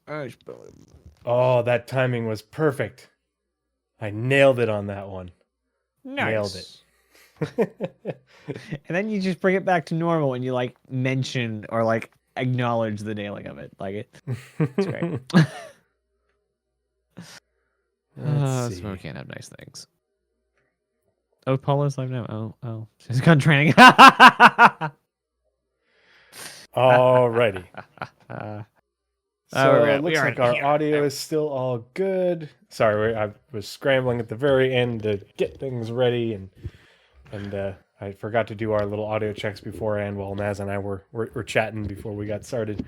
Oh, that timing was perfect. I nailed it on that one. Nice. Nailed it. And then you just bring it back to normal and you like mention or like acknowledge the nailing of it. Like it's great. Let's see. So we can't have nice things. Oh, Paula's live now. Oh, she's gone training. Alrighty. So it looks like our here. audio is still all good. Sorry, I was scrambling at the very end to get things ready, and I forgot to do our little audio checks beforehand while Naz and I were chatting before we got started.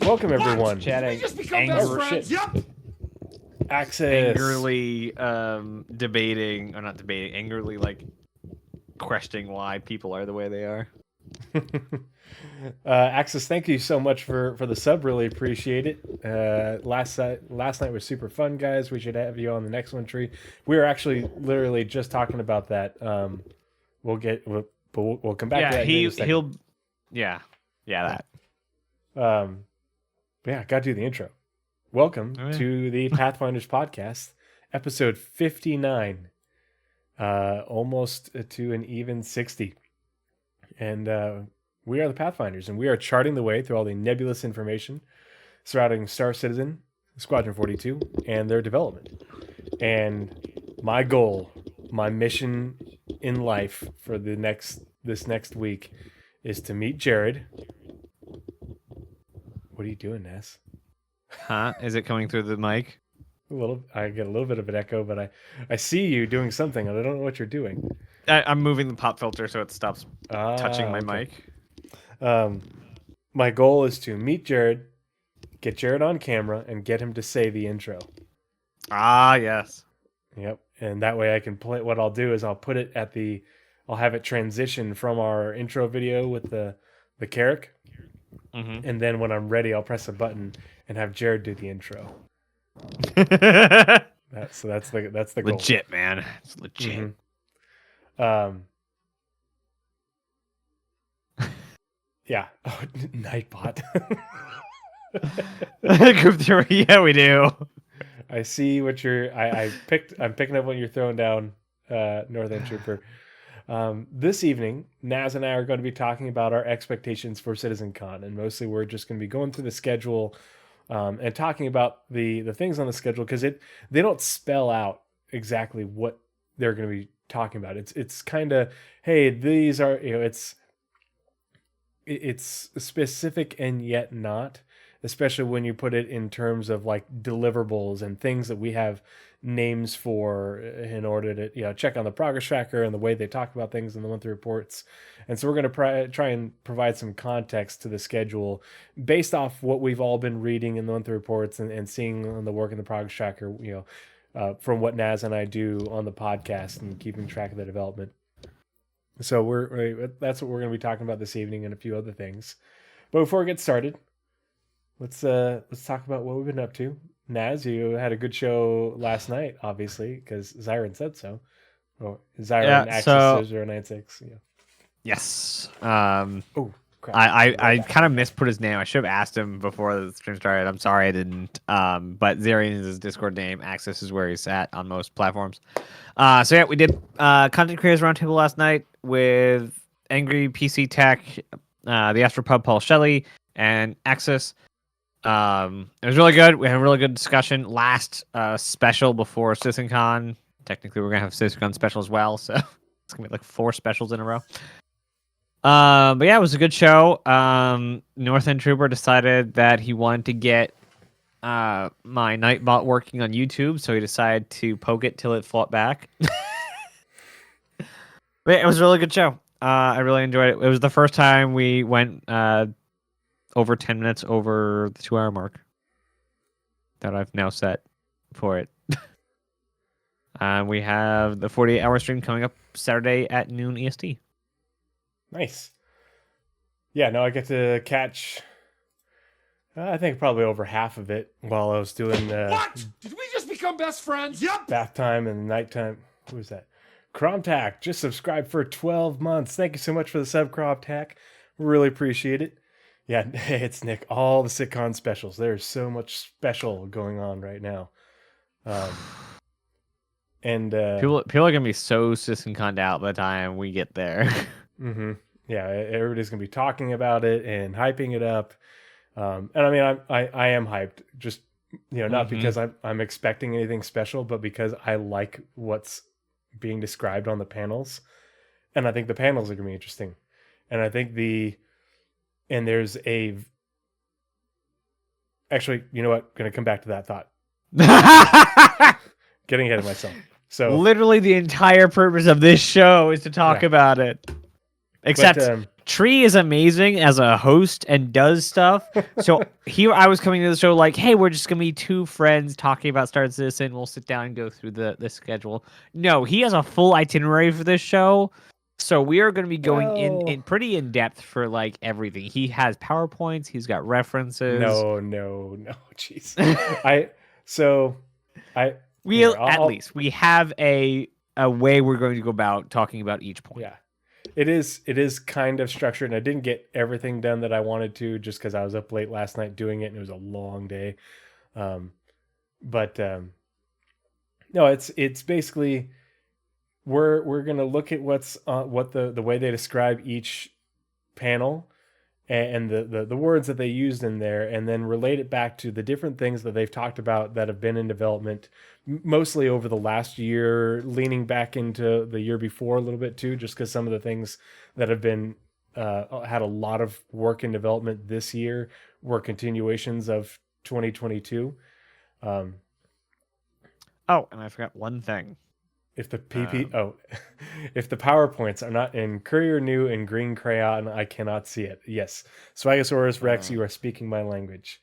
Welcome, everyone. Chatting. Yep. Access. Angrily debating, or not debating, angrily like questioning why people are the way they are. Access, thank you so much for the sub. Really appreciate it. Last night was super fun, guys. We should have you on the next one, Tree. We were actually literally just talking about that. We'll come back to that. He'll that. Yeah, got to do the intro. Welcome to the Pathfinders podcast, episode 59. Almost to an even 60. And we are the Pathfinders, and we are charting the way through all the nebulous information surrounding Star Citizen, Squadron 42, and their development. And my goal, my mission in life for this next week is to meet Jared. What are you doing, Ness? Huh? Is it coming through the mic? I get a little bit of an echo, but I see you doing something, and I don't know what you're doing. I'm moving the pop filter so it stops touching my mic. My goal is to meet Jared, get Jared on camera, and get him to say the intro. Ah, yes. Yep. And that way I can play. What I'll do is I'll have it transition from our intro video with the Carrick. Mm-hmm. And then when I'm ready, I'll press a button and have Jared do the intro. That's the goal. Legit, man. It's legit. Mm-hmm. Yeah. Oh, Nightbot. Group theory. Yeah, we do. I see what I'm picking up what you're throwing down, North End Trooper. This evening, Naz and I are going to be talking about our expectations for CitizenCon, and mostly we're just going to be going through the schedule and talking about the things on the schedule, because they don't spell out exactly what they're going to be talking about. It's kind of, hey, these are, it's specific and yet not, especially when you put it in terms of like deliverables and things that we have names for in order to check on the progress tracker and the way they talk about things in the monthly reports. And so we're going to try and provide some context to the schedule based off what we've all been reading in the monthly reports and seeing on the work in the progress tracker, from what Naz and I do on the podcast and keeping track of the development. So that's what we're going to be talking about this evening, and a few other things. But before we get started, let's talk about what we've been up to. Naz, you had a good show last night, obviously, because Zyron said so. Or Zyron Access 096. Yeah. Yes. Oh, crap. I kind of misput his name. I should have asked him before the stream started. I'm sorry I didn't. But Zyron is his Discord name. Access is where he's at on most platforms. So yeah, we did Content Creators Roundtable last night with Angry PC Tech, the Astropub Paul Shelley, and Access. It was really good. We had a really good discussion. Last special before CitizenCon. Technically, we're gonna have CitizenCon special as well, so it's gonna be like 4 specials in a row. But yeah, it was a good show. North End Trooper decided that he wanted to get my Nightbot working on YouTube, so he decided to poke it till it fought back. But yeah, it was a really good show. I really enjoyed it. It was the first time we went over 10 minutes over the 2-hour mark that I've now set for it. We have the 48-hour stream coming up Saturday at noon EST. Nice. Yeah, no, I get to catch, I think probably over half of it while I was doing What? Did we just become best friends? Yep. bath time and nighttime. Who was that? Cromtac just subscribed for 12 months. Thank you so much for the sub, Cromtac. Really appreciate it. Yeah, it's Nick. All the sitcom specials. There's so much special going on right now. And People are gonna be so CitizenConned out by the time we get there. yeah, everybody's gonna be talking about it and hyping it up. And I mean, I am hyped. Just not because I'm expecting anything special, but because I like what's being described on the panels, and I think the panels are gonna be interesting. And I think there's a actually, you know what? Gonna come back to that thought. Getting ahead of myself. So literally the entire purpose of this show is to talk about it. Except Tree is amazing as a host and does stuff. So here I was coming to the show like, hey, we're just going to be two friends talking about Star Citizen. We'll sit down and go through the schedule. No, he has a full itinerary for this show. So we are going to be going in pretty in depth for like everything. He has PowerPoints. He's got references. No, jeez. We have a way we're going to go about talking about each point. Yeah. It is kind of structured, and I didn't get everything done that I wanted to just because I was up late last night doing it and it was a long day. No, it's basically we're gonna look at what the way they describe each panel and the words that they used in there, and then relate it back to the different things that they've talked about that have been in development, mostly over the last year, leaning back into the year before a little bit too, just because some of the things that have been had a lot of work in development this year were continuations of 2022. Oh, and I forgot one thing. If the if the PowerPoints are not in Courier New and green crayon, I cannot see it. Yes, Swagosaurus Rex, you are speaking my language.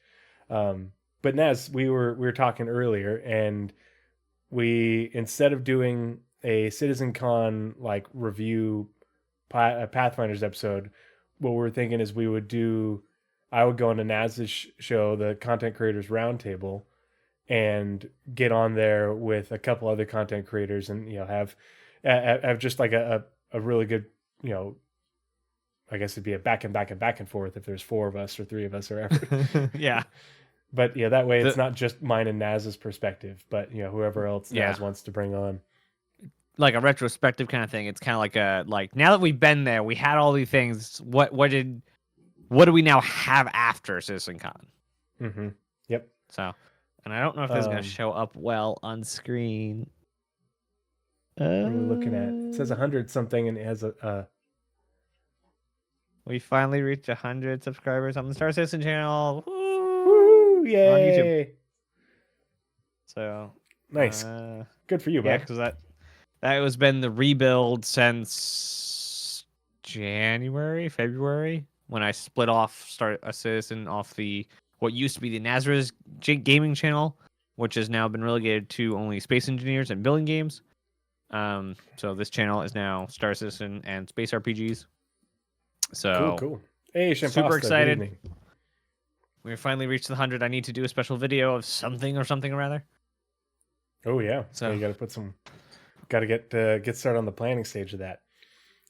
But Naz, we were talking earlier, and we, instead of doing a CitizenCon like review Pathfinders episode, what we're thinking is I would go on to Naz's show, the Content Creators Roundtable, and get on there with a couple other content creators, and have just like a really good, I guess it'd be a back and forth if there's 4 of us or 3 of us or ever. Yeah. But yeah, that way it's not just mine and Naz's perspective, but whoever else Naz wants to bring on. Like a retrospective kind of thing. It's kind of like now that we've been there, we had all these things. What do we now have after CitizenCon? Mm-hmm. Yep. So. And I don't know if this is going to show up well on screen. What are we looking at? It says 100 something, and it has a. We finally reached 100 subscribers on the Star Citizen channel. Woo! Yay! On YouTube. So nice. Good for you, yeah, bud. because that has been the rebuild since February, when I split off Star Citizen off the what used to be the Nazeris gaming channel, which has now been relegated to only Space Engineers and building games. So this channel is now Star Citizen and Space RPGs. So cool. Hey, super excited. We finally reached the 100. I need to do a special video of something or rather. Oh yeah. So you got to get started on the planning stage of that.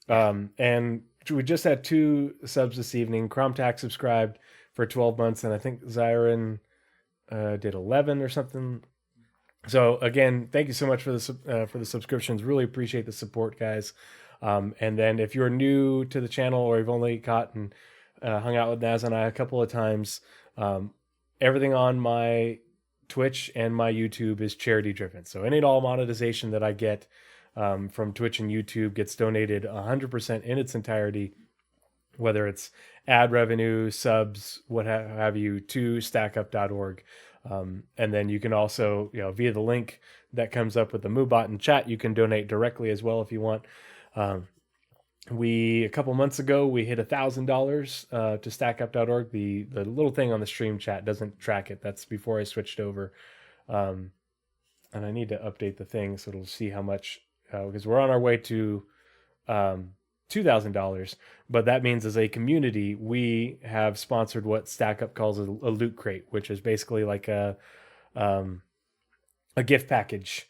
And we just had 2 subs this evening. Cromtac subscribed for 12 months, and I think Zyron did 11 or something. So again, thank you so much for the subscriptions. Really appreciate the support, guys. And then if you're new to the channel, or you've only hung out with Naz and I a couple of times, everything on my Twitch and my YouTube is charity driven. So any and all monetization that I get from Twitch and YouTube gets donated 100% in its entirety, whether it's ad revenue, subs, what have you, to stackup.org. And then you can also, via the link that comes up with the MooBot in chat, you can donate directly as well if you want. A couple months ago, we hit $1,000 to stackup.org. The little thing on the stream chat doesn't track it. That's before I switched over. And I need to update the thing so it'll see how much, because we're on our way to $2,000, but that means as a community we have sponsored what StackUp calls a loot crate, which is basically like a gift package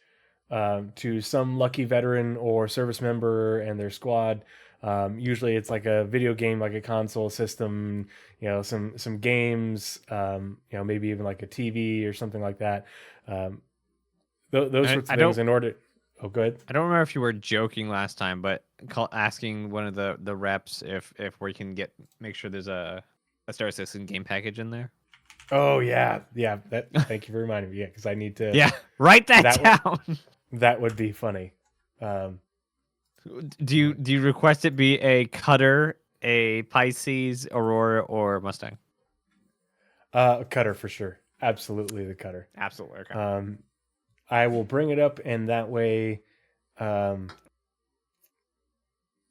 to some lucky veteran or service member and their squad Usually it's like a video game, like a console system, some games, maybe even like a TV or something like that. Those sorts of things in order. Oh, go ahead. I don't remember if you were joking last time, but asking one of the reps if we can make sure there's a Star Citizen game package in there. Oh yeah. Thank you for reminding me. Yeah, because I need to. Yeah, write that down. That would be funny. Do you request it be a Cutter, a Pisces, Aurora, or Mustang? Cutter for sure. Absolutely the Cutter. Absolutely. Okay. I will bring it up, and that way,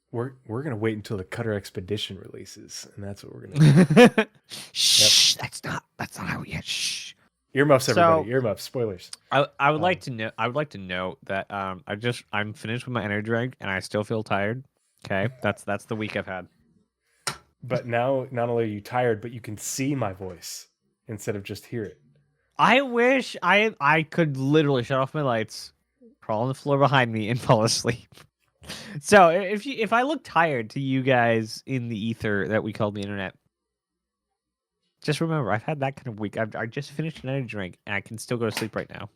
we're gonna wait until the Cutter Expedition releases, and that's what we're gonna do. Shh, that's not out yet. Shh. Earmuffs, everybody. Earmuffs. Spoilers. I would like to know. I would like to note that I'm finished with my energy drink, and I still feel tired. Okay, that's the week I've had. But now, not only are you tired, but you can see my voice instead of just hear it. I wish I could literally shut off my lights, crawl on the floor behind me, and fall asleep. So if I look tired to you guys in the ether that we call the internet, just remember I've had that kind of week. I just finished an energy drink, and I can still go to sleep right now.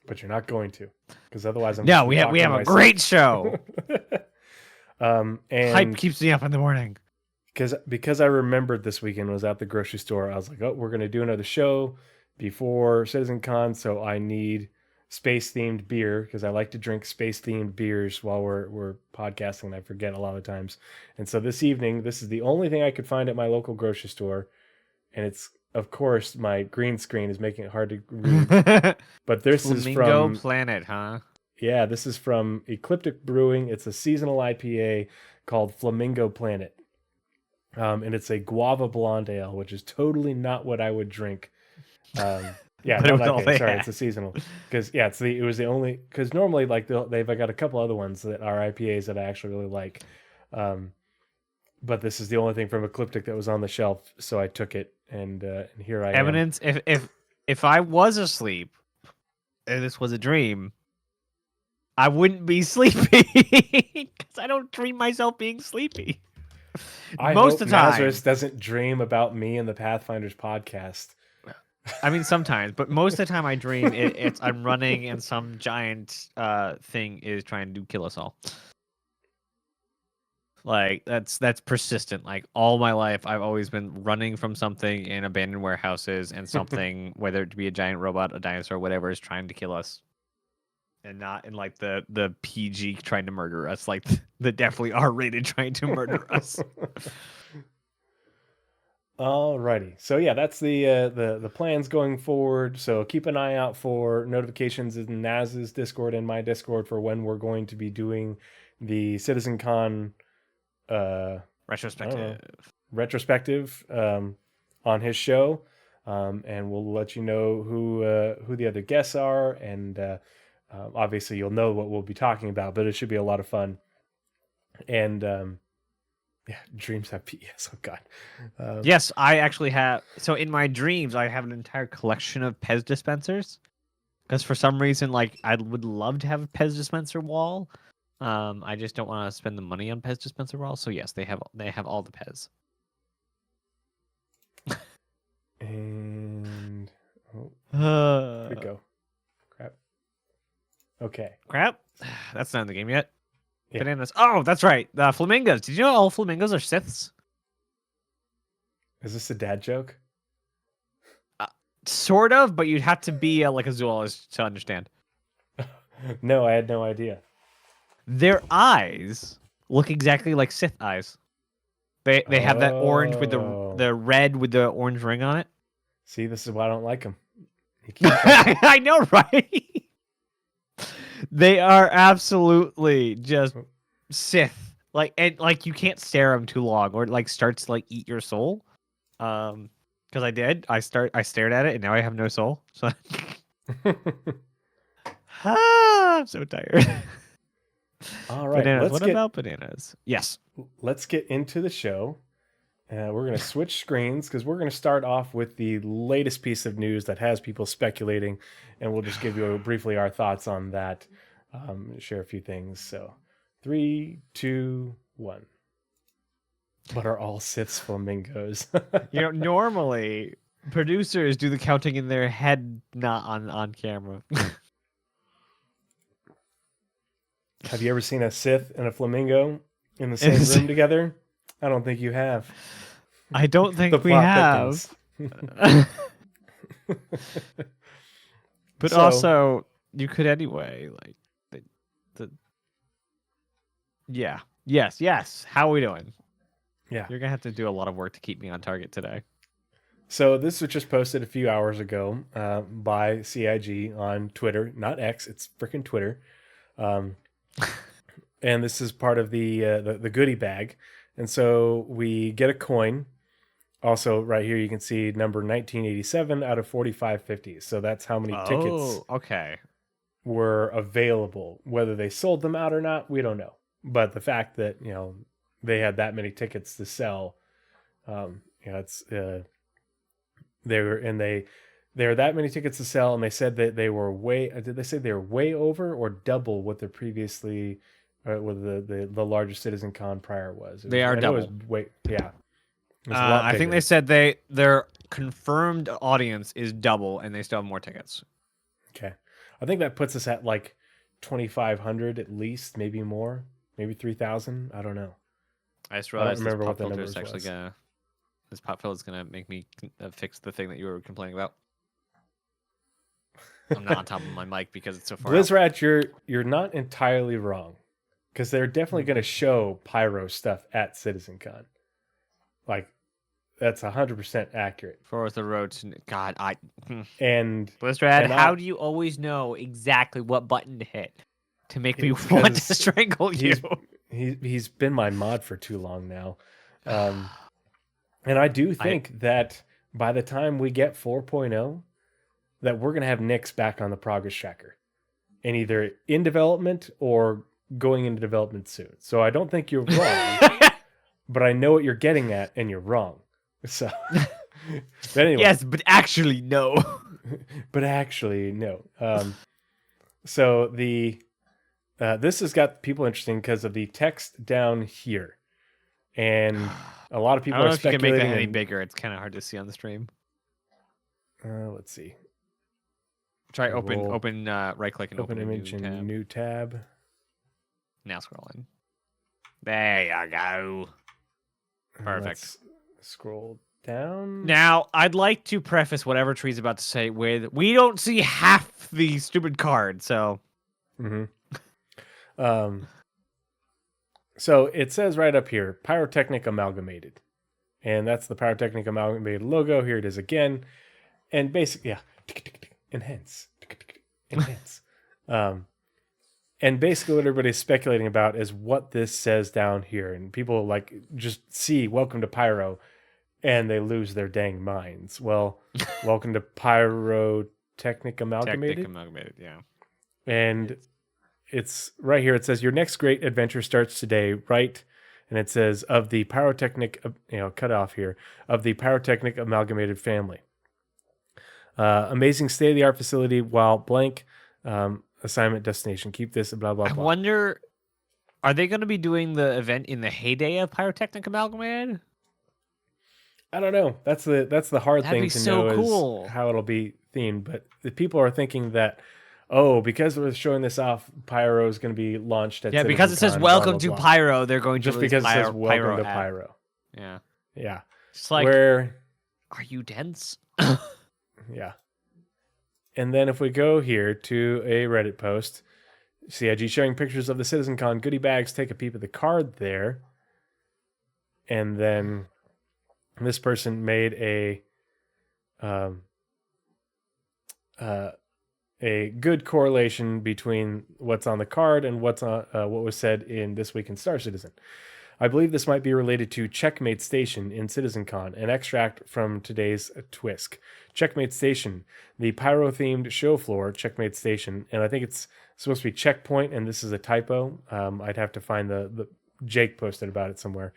But you're not going to, because otherwise No, we have a great show. And hype keeps me up in the morning. Because I remembered this weekend was at the grocery store, I was like, oh, we're going to do another show before CitizenCon, so I need space-themed beer, because I like to drink space-themed beers while we're podcasting, and I forget a lot of times. And so this evening, this is the only thing I could find at my local grocery store, and it's, of course, my green screen is making it hard to read. But this is from Planet, huh? Yeah, this is from Ecliptic Brewing. It's a seasonal IPA called Flamingo Planet. And it's a guava blonde ale, which is totally not what I would drink. Yeah, not IPA. Sorry, it's a seasonal. Because it was the only, because normally like they've got a couple other ones that are IPAs that I actually really like. But this is the only thing from Ecliptic that was on the shelf, so I took it, and here I am. Evidence. If I was asleep, and this was a dream, I wouldn't be sleepy because I don't dream myself being sleepy. Most of the time, Nazeris doesn't dream about me and the Pathfinders podcast. I mean, sometimes, but most of the time I dream it's I'm running and some giant thing is trying to kill us all. Like that's persistent. Like all my life, I've always been running from something in abandoned warehouses, and something, whether it be a giant robot, a dinosaur, whatever, is trying to kill us. And not in like the PG trying to murder us, like the definitely R-rated trying to murder us. Alrighty, so yeah, that's the plans going forward. So keep an eye out for notifications in Naz's Discord and my Discord for when we're going to be doing the CitizenCon retrospective on his show, and we'll let you know who the other guests are, and obviously you'll know what we'll be talking about, but it should be a lot of fun. And yeah, dreams have yes. Oh god. Yes, I actually have. So in my dreams, I have an entire collection of Pez dispensers, because for some reason, like I would love to have a Pez dispenser wall. I just don't want to spend the money on Pez dispenser walls. So yes, they have all the Pez. And where'd it go? Okay. Crap. That's not in the game yet. Yeah. Bananas. Oh, that's right. The flamingos. Did you know all flamingos are Siths? Is this a dad joke? Sort of, but you'd have to be like a zoologist to understand. No, I had no idea. Their eyes look exactly like Sith eyes. They have that orange with the red with the orange ring on it. See, this is why I don't like them. I know, right? They are absolutely just Sith. Like, and like you can't stare at them too long, or it like starts to like eat your soul. Because I did. I stared at it, and now I have no soul. So I'm so tired. All right. Bananas. What about bananas? Yes. Let's get into the show. We're going to switch screens because we're going to start off with the latest piece of news that has people speculating, and we'll just give you briefly our thoughts on that, share a few things. So 3, 2, 1. But are all Siths flamingos? Normally producers do the counting in their head, not on camera. Have you ever seen a Sith and a flamingo in the same room together? I don't think you have. I don't think The we plot have. thickens. But So- also, you could anyway. Like yeah. Yes. How are we doing? Yeah. You're gonna have to do a lot of work to keep me on target today. So this was just posted a few hours ago by CIG on Twitter, not X. It's freaking Twitter. And this is part of the goodie bag. And so we get a coin. Also, right here you can see number 1987 out of 4550. So that's how many tickets Okay. were available. Whether they sold them out or not, we don't know. But the fact that they had that many tickets to sell, it's there were that many tickets to sell, and they said that they were way. Did they say they were way over or double what their previously, what the largest CitizenCon prior was? They are I know it double. was way, yeah. It was a lot I think bigger. they said their confirmed audience is double, and they still have more tickets. Okay, I think that puts us at like 2,500 at least, maybe more, maybe 3,000. I don't know. I just don't realized remember this what pop the filter numbers is actually was. this pop filter is gonna make me fix the thing that you were complaining about. I'm not on top of my mic because it's so far out. Blizzrat, you're not entirely wrong, because they're definitely going to show pyro stuff at CitizenCon. Like, that's 100% accurate. For the road to God, And Blizzrat, and how I- do you always know exactly what button to hit to make me It's want to 'cause strangle you? he's been my mod for too long now. And I do think that by the time we get 4.0, that we're going to have Nyx back on the progress tracker, and either in development or going into development soon. So I don't think you're wrong, but I know what you're getting at, and you're wrong. So, but anyway, Yes, but actually no. but actually no. So this has got people interesting because of the text down here, and a lot of I people don't know are if you can make speculating. that any bigger. It's kind of hard to see on the stream. Let's see. Try Roll. open right click and Open open, image a new tab. and new tab. Now scrolling. There you go. And Perfect. let's scroll down. Now, I'd like to preface whatever Tree's about to say with we don't see half the stupid card, so So it says right up here, Pyrotechnic Amalgamated. And that's the Pyrotechnic Amalgamated logo. Here it is again. And basically, yeah. Enhance. Enhance. And basically what everybody's speculating about is what this says down here. And people like just see welcome to Pyro and they lose their dang minds. Well, welcome to Pyrotechnic Amalgamated. Technic Amalgamated, yeah. And it's right here. It says your next great adventure starts today, right? And it says of the Pyrotechnic, cut off here, of the Pyrotechnic Amalgamated family. Amazing state-of-the-art facility while blank assignment destination. Keep this, blah, blah, I blah. wonder, are they going to be doing the event in the heyday of Pyrotechnic Amalgamated? I don't know. That's the hard That'd thing be to so know cool. is how it'll be themed. But the people are thinking that, oh, because we're showing this off, Pyro is going to be launched at Because it says CitizenCon, welcome blah, to blah, blah. Pyro, they're going to Just release because it says Pyro, welcome to app. Pyro. Yeah. Yeah. It's like, Where, are you dense? yeah. And then if we go here to a Reddit post, CIG showing pictures of the CitizenCon goodie bags, take a peep at the card there. And then this person made a good correlation between what's on the card and what's on what was said in This Week in Star Citizen. I believe this might be related to Checkmate Station in CitizenCon, an extract from today's Twisk. Checkmate Station, the pyro-themed show floor, Checkmate Station, and I think it's supposed to be checkpoint, and this is a typo. I'd have to find the Jake posted about it somewhere,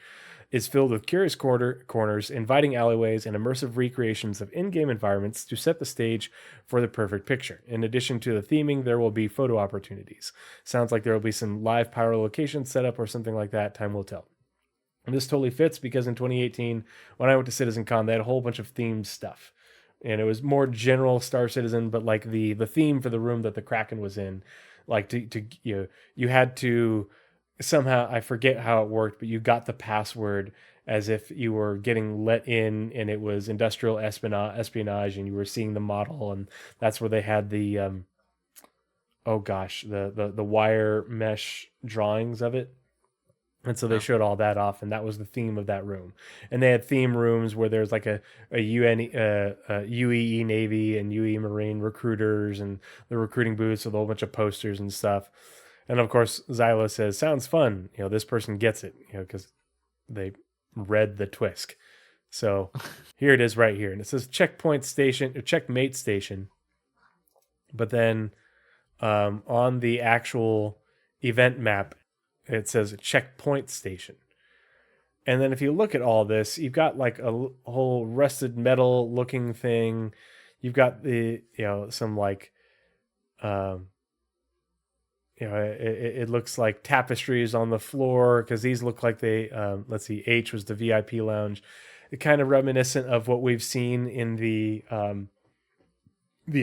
is filled with curious corners, inviting alleyways, and immersive recreations of in-game environments to set the stage for the perfect picture. In addition to the theming, there will be photo opportunities. Sounds like there will be some live pyro locations set up or something like that. Time will tell. And this totally fits because in 2018, when I went to CitizenCon, they had a whole bunch of themed stuff. And it was more general Star Citizen, but like the theme for the room that the Kraken was in, like you had to somehow, I forget how it worked, but you got the password as if you were getting let in, and it was industrial espionage, and you were seeing the model, and that's where they had the the wire mesh drawings of it. And so they showed all that off, and that was the theme of that room. And they had theme rooms where there's like a UEE Navy and UE Marine recruiters, and the recruiting booths with a whole bunch of posters and stuff. And of course, Xylo says, "Sounds fun." This person gets it, because they read the Twisk. So here it is right here, and it says checkpoint station or checkmate station. But then on the actual event map, it says checkpoint station. And then if you look at all this, you've got like a whole rusted metal looking thing. You've got the, some like, it looks like tapestries on the floor, because these look like they, let's see, H was the VIP lounge. It kind of reminiscent of what we've seen in the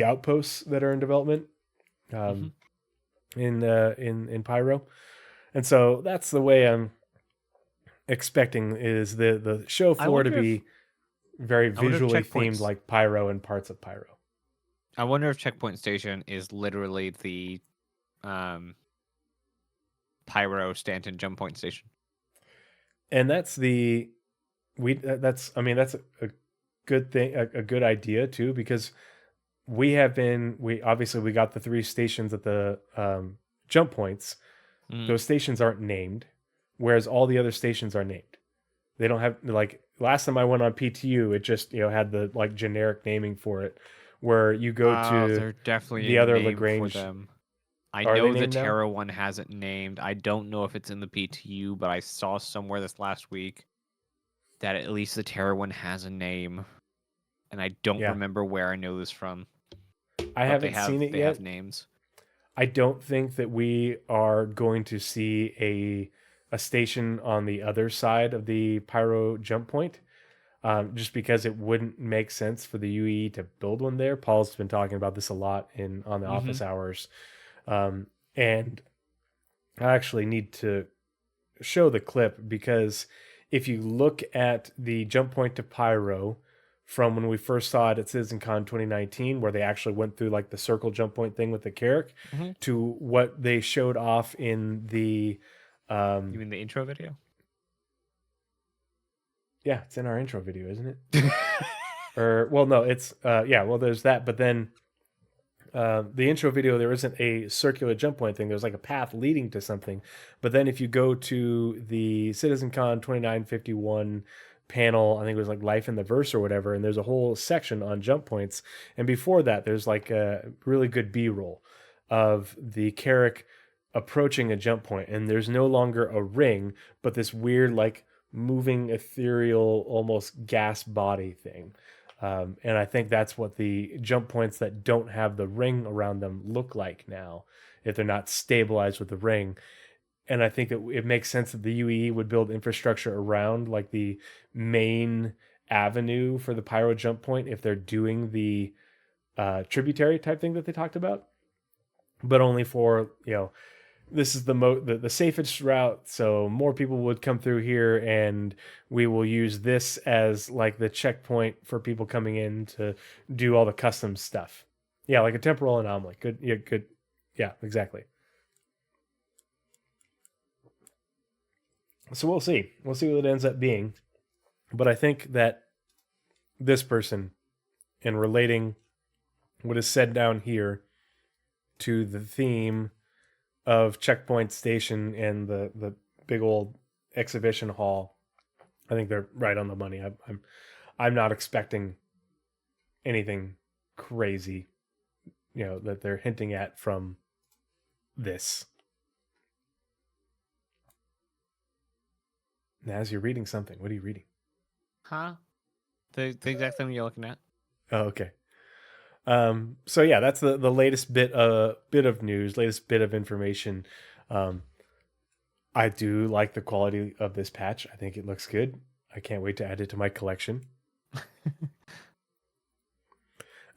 outposts that are in development in Pyro. And so that's the way I'm expecting is the show floor to be very visually themed like Pyro and parts of Pyro. I wonder if Checkpoint Station is literally the Pyro Stanton jump point station. And that's a good thing, a good idea too, because we obviously got the 3 stations at the jump points. Those stations aren't named, whereas all the other stations are named. They don't have, like, last time I went on PTU, it just had the like generic naming for it, where you go to they're definitely the other name Lagrange. For them. I know the Terra one hasn't named. I don't know if it's in the PTU, but I saw somewhere this last week that at least the Terra one has a name, and I don't remember where I know this from. I haven't seen it yet. They have names. I don't think that we are going to see a station on the other side of the Pyro jump point, just because it wouldn't make sense for the UE to build one there. Paul's been talking about this a lot on the office hours, and I actually need to show the clip, because if you look at the jump point to Pyro from when we first saw it at CitizenCon 2019, where they actually went through like the circle jump point thing with the Carrack, to what they showed off in the... you mean the intro video? Yeah, it's in our intro video, isn't it? It's... there's that, but then the intro video, there isn't a circular jump point thing. There's like a path leading to something. But then if you go to the CitizenCon 2951 panel, I think it was like Life in the Verse or whatever, and there's a whole section on jump points, and before that there's like a really good B-roll of the Carrack approaching a jump point, and there's no longer a ring, but this weird like moving ethereal almost gas body thing, and I think that's what the jump points that don't have the ring around them look like now, if they're not stabilized with the ring. And I think that it makes sense that the UE would build infrastructure around like the main avenue for the Pyro jump point if they're doing the tributary type thing that they talked about, but only for, this is the safest route, so more people would come through here, and we will use this as like the checkpoint for people coming in to do all the custom stuff. Yeah, like a temporal anomaly. Good. Yeah, exactly. So we'll see. We'll see what it ends up being. But I think that this person, in relating what is said down here to the theme of Checkpoint Station and the big old exhibition hall, I think they're right on the money. I'm not expecting anything crazy, that they're hinting at from this. Naz, you're reading something. What are you reading? Huh? The exact thing you're looking at. Oh, okay. So yeah, that's the latest bit of news, latest bit of information. I do like the quality of this patch. I think it looks good. I can't wait to add it to my collection.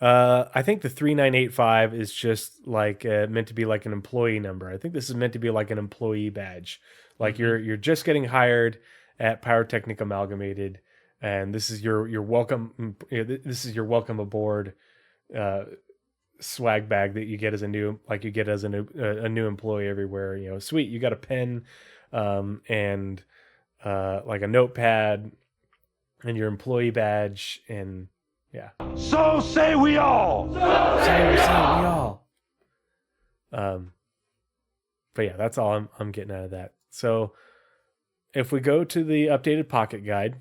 I think the 3985 is just like meant to be like an employee number. I think this is meant to be like an employee badge. Like you're just getting hired at Pyrotechnic Amalgamated, and this is your welcome. This is your welcome aboard swag bag that you get as a new new employee everywhere. You know, sweet. You got a pen, and like a notepad, and your employee badge, and yeah. So say we all. Say we all. But yeah, that's all I'm getting out of that. So if we go to the updated pocket guide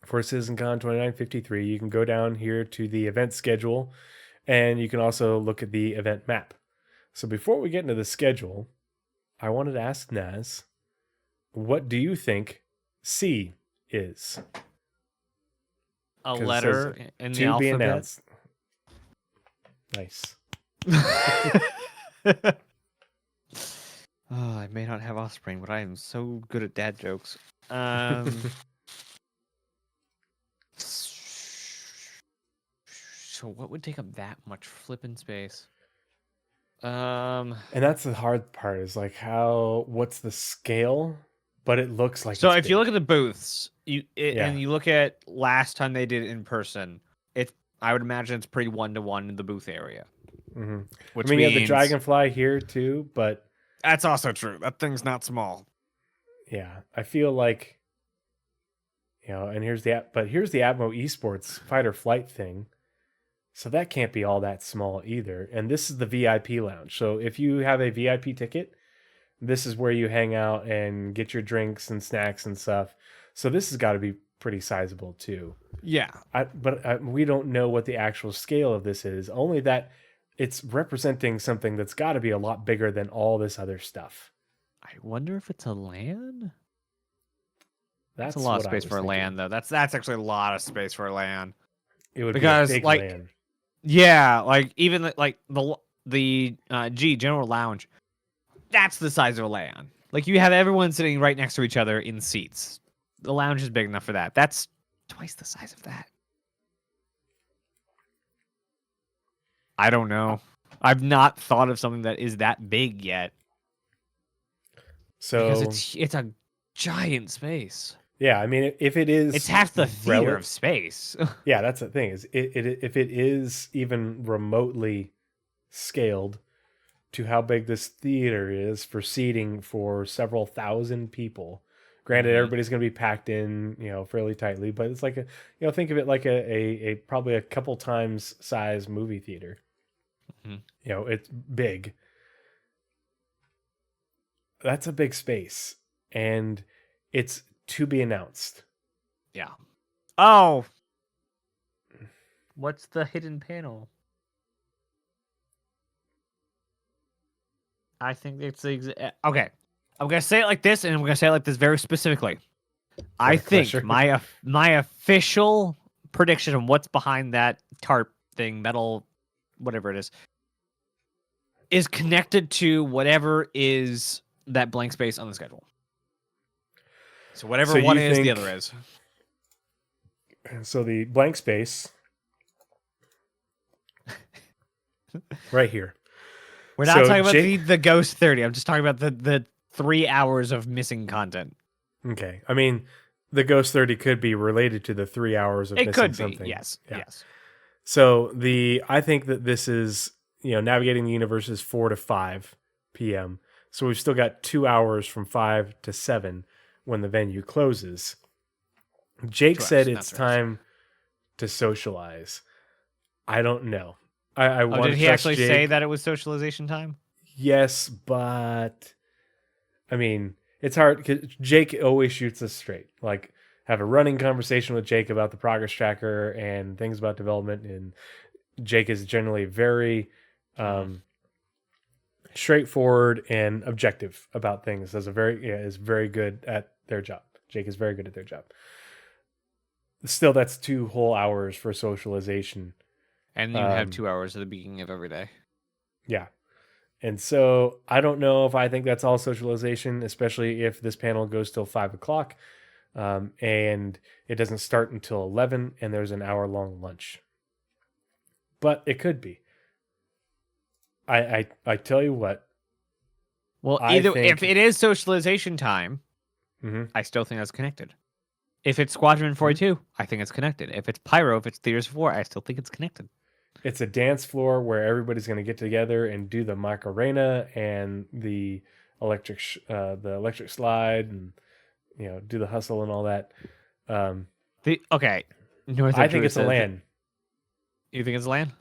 for CitizenCon 2953, you can go down here to the event schedule, and you can also look at the event map. So before we get into the schedule, I wanted to ask Naz, what do you think C is? A letter in the To be alphabet. announced. Nice. Oh, I may not have offspring, but I am so good at dad jokes. So what would take up that much flipping space? And that's the hard part is like what's the scale? But it looks like So it's if you big. look at the booths, and you look at last time they did it in person, I would imagine it's pretty 1-to-1 in the booth area. Mm-hmm. Which I mean, you have the means Dragonfly here too, but that's also true. That thing's not small. yeah, I feel like, and here's the Atmo Esports fighter flight thing. So that can't be all that small either. And this is the VIP lounge. So if you have a VIP ticket, this is where you hang out and get your drinks and snacks and stuff. So this has got to be pretty sizable too. Yeah. But we don't know what the actual scale of this is. Only that it's representing something that's got to be a lot bigger than all this other stuff. I wonder if it's a LAN? That's a lot of what I space was for a thinking. LAN, though. That's actually a lot of space for a LAN. It would Because, be a big like, LAN. Yeah, like even like the General Lounge, that's the size of a LAN. Like you have everyone sitting right next to each other in seats. The lounge is big enough for that. That's twice the size of that. I don't know. I've not thought of something that is that big yet. So Because it's a giant space. yeah, I mean, if it is, It's half the theater of space. Yeah, that's the thing is if it is even remotely scaled to how big this theater is for seating for several thousand people. Granted, everybody's going to be packed in, fairly tightly, but it's like think of it like a probably a couple times size movie theater. It's big. That's a big space, and it's to be announced. Yeah. Oh. What's the hidden panel? I think it's the okay. I'm gonna say it like this, and I'm gonna say it like this very specifically. I think pressure. my official prediction of what's behind that tarp thing, metal, whatever it is connected to whatever is that blank space on the schedule. So whatever one is, the other is. So the blank space right here. We're not talking about the Ghost 30. I'm just talking about the 3 hours of missing content. Okay. I mean, the Ghost 30 could be related to the 3 hours of missing something. Yes. Yeah. Yes. So I think that this is, navigating the universe is 4 to 5 p.m. So we've still got 2 hours from 5 to 7 when the venue closes. Jake said it's time to socialize. I don't know. I want to did he actually say that it was socialization time? Yes, but I mean, it's hard because Jake always shoots us straight. Like, have a running conversation with Jake about the progress tracker and things about development, and Jake is generally very straightforward and objective about things. Is very good at their job. Jake is very good at their job. Still, that's 2 whole hours for socialization. And you have 2 hours at the beginning of every day. Yeah. And so I don't know if I think that's all socialization, especially if this panel goes till 5 o'clock and it doesn't start until 11 and there's an hour-long lunch. But it could be. I tell you what. Well, if it is socialization time, I still think that's connected. If it's Squadron 42, I think it's connected. If it's Pyro, if it's Theaters of War, I still think it's connected. It's a dance floor where everybody's going to get together and do the Macarena and the electric slide and do the hustle and all that. Okay, I think it's a LAN. You think it's a LAN?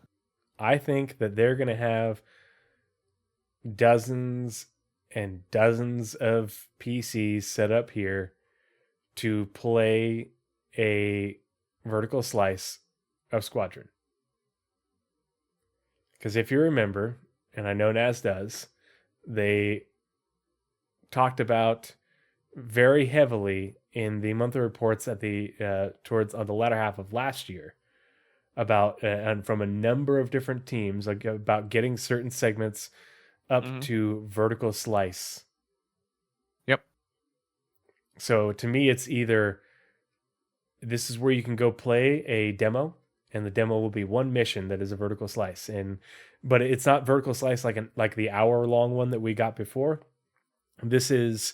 I think that they're going to have dozens and dozens of PCs set up here to play a vertical slice of Squadron. Because if you remember, and I know Naz does, they talked about very heavily in the monthly reports at the towards on the latter half of last year about and from a number of different teams about getting certain segments up to vertical slice. Yep. So to me, it's either this is where you can go play a demo, and the demo will be one mission that is a vertical slice, but it's not vertical slice like the hour-long one that we got before. This is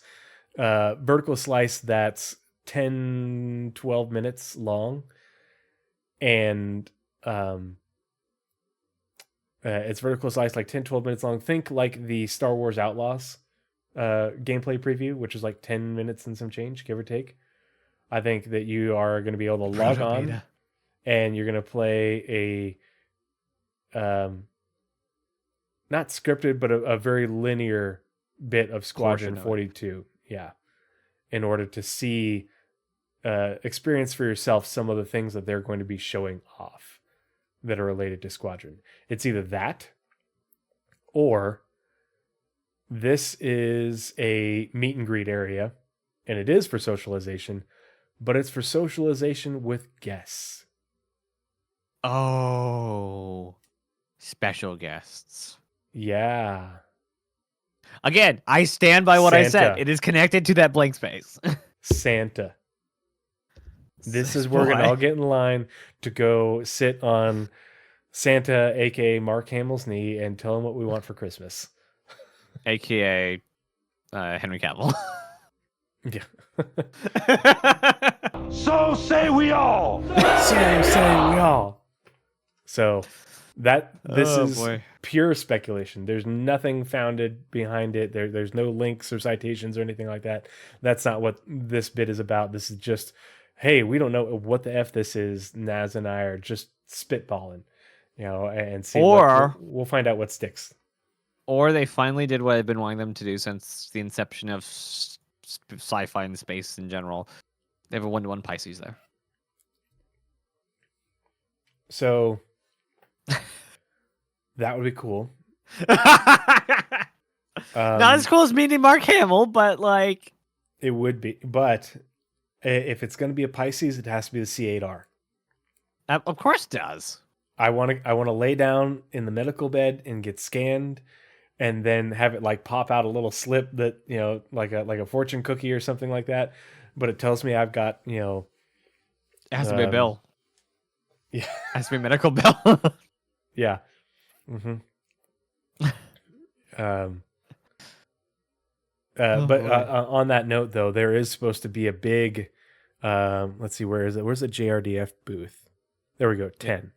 vertical slice that's 10, 12 minutes long, and it's vertical slice like 10, 12 minutes long. Think like the Star Wars Outlaws gameplay preview, which is like 10 minutes and some change, give or take. I think that you are going to be able to log on and you're going to play a not scripted, but a very linear bit of Squadron 42. Yeah. In order to see, experience for yourself some of the things that they're going to be showing off that are related to Squadron. It's either that or this is a meet and greet area, and it is for socialization, but it's for socialization with guests. Oh, special guests. Yeah. Again, I stand by what I said. It is connected to that blank space. Santa. This is where we're going to all get in line to go sit on Santa, a.k.a. Mark Hamill's knee, and tell him what we want for Christmas. A.k.a. Henry Cavill. Yeah. So say we all. So say we all. So this is pure speculation. There's nothing founded behind it. There's no links or citations or anything like that. That's not what this bit is about. This is just, hey, we don't know what the F this is. Naz and I are just spitballing, and see. Or we'll find out what sticks. Or they finally did what I've been wanting them to do since the inception of sci-fi and space in general. They have a 1-to-1 Pisces there. So that would be cool. Not as cool as meeting Mark Hamill, but like it would be. But if it's going to be a Pisces, it has to be the C8R. Of course, it does. I want to lay down in the medical bed and get scanned, and then have it like pop out a little slip that like a fortune cookie or something like that. But it tells me I've got It has to be a bill. Yeah, it has to be a medical bill. Yeah. Mm-hmm. But on that note, though, there is supposed to be a big. Let's see, where is it? Where's the JRDF booth? There we go, 10.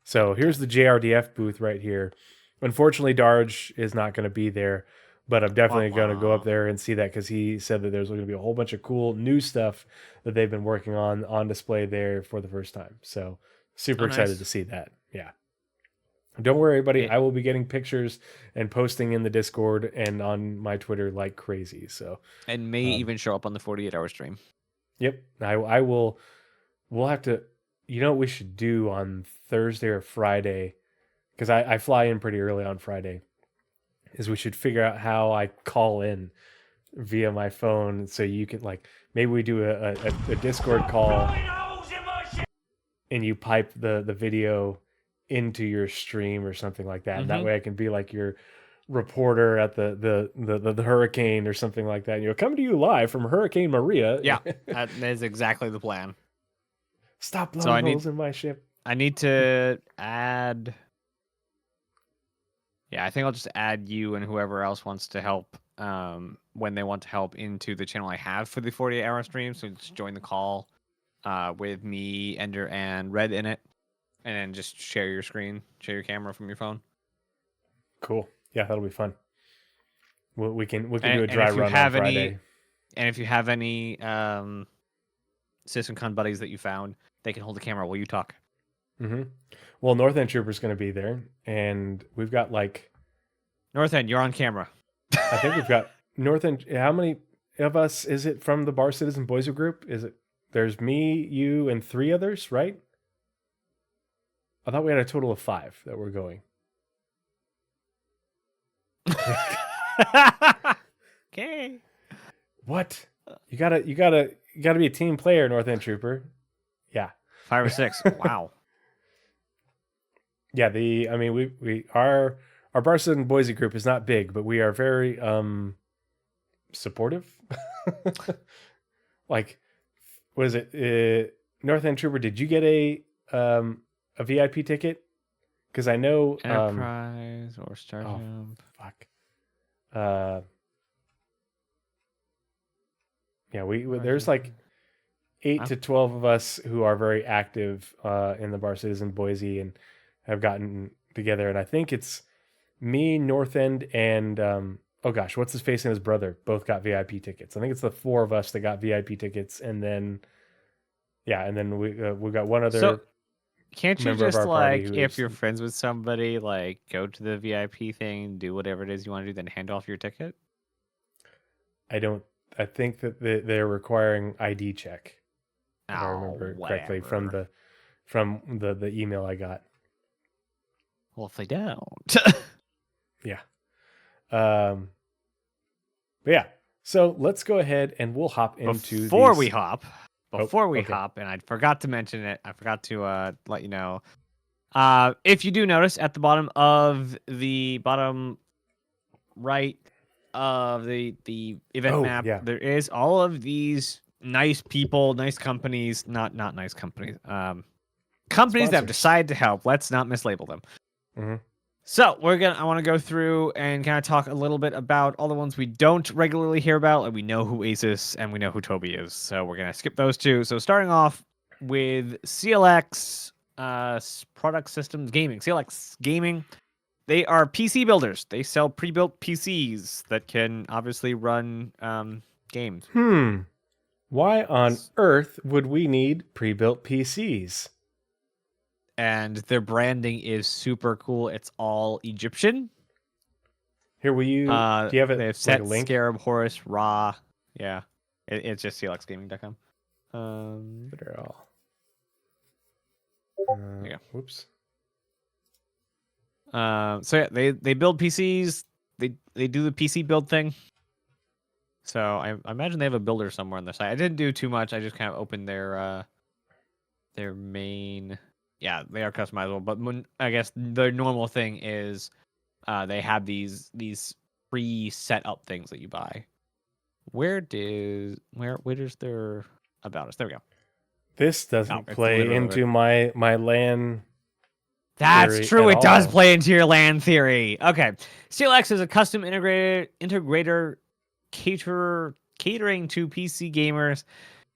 So here's the JRDF booth right here. Unfortunately, Darge is not going to be there, but I'm definitely going to go up there and see that because he said that there's going to be a whole bunch of cool new stuff that they've been working on display there for the first time. So super excited to see that. Yeah. Don't worry, everybody. I will be getting pictures and posting in the Discord and on my Twitter like crazy. So and may even show up on the 48-hour stream. Yep, I will. We'll have to. You know what we should do on Thursday or Friday, because I fly in pretty early on Friday. Is we should figure out how I call in via my phone, so you can like maybe we do a Discord call and you pipe the video into your stream or something like that. And that way I can be like your reporter at the hurricane or something like that. And you'll come to you live from Hurricane Maria. Yeah, that is exactly the plan. Stop blowing holes in my ship. I need to add. Yeah, I think I'll just add you and whoever else wants to help when they want to help into the channel I have for the 48-hour stream. So just join the call with me, Ender, and Red in it. And then just share your screen, share your camera from your phone. Cool. Yeah, that'll be fun. We can do a dry run on Friday. And if you have any CitizenCon buddies that you found, they can hold the camera while you talk. Mm-hmm. Well, North End Trooper's going to be there, and we've got like North End, you're on camera. I think we've got North End. How many of us is it from the Bar Citizen Boys group? Is it? There's me, you, and 3 others, right? I thought we had a total of 5 that were going. Okay. What? You gotta be a team player, North End Trooper. Yeah. 5 or 6. Wow. Yeah, our Bar Citizen Boise group is not big, but we are very supportive. Like, what is it? North End Trooper, did you get a VIP ticket? Because I know Enterprise or Star Jump. Fuck. Yeah, there's like 8 to 12 of us who are very active in the Bar Citizen Boise and have gotten together, and I think it's me, North End, and oh gosh, what's his face and his brother both got VIP tickets. I think it's the 4 of us that got VIP tickets, and then we got one other. So, can't you just like, if is, you're friends with somebody, like go to the VIP thing, do whatever it is you want to do, then hand off your ticket? I think that they're requiring ID check. If I remember correctly from the email I got. Well, if they don't. Yeah. But yeah. So let's go ahead and we'll hop into Before we hop, and I forgot to mention it. I forgot to let you know. If you do notice at the bottom of the bottom right of the event map, there is all of these nice people, nice companies, not nice companies, companies that have decided to help. Let's not mislabel them. Mm-hmm. So I want to go through and kind of talk a little bit about all the ones we don't regularly hear about. Like we know who Asus and we know who Toby is. So we're going to skip those 2. So starting off with CLX Product Systems Gaming. CLX Gaming. They are PC builders. They sell pre-built PCs that can obviously run games. Why on earth would we need pre-built PCs? And their branding is super cool. It's all Egyptian. Here, will you? Do you have it? They have Set, link? Scarab, Horus, Ra. Yeah, it's just clxgaming.com. But they're all. Yeah. Whoops. So yeah, they build PCs. They do the PC build thing. So I imagine they have a builder somewhere on their site. I didn't do too much. I just kind of opened their main. Yeah, they are customizable, but I guess the normal thing is they have these pre-set up things that you buy. Where does their about us? There we go. This doesn't play into my LAN. That's true. It does play into your LAN theory. Okay, CLX is a custom integrator catering to PC gamers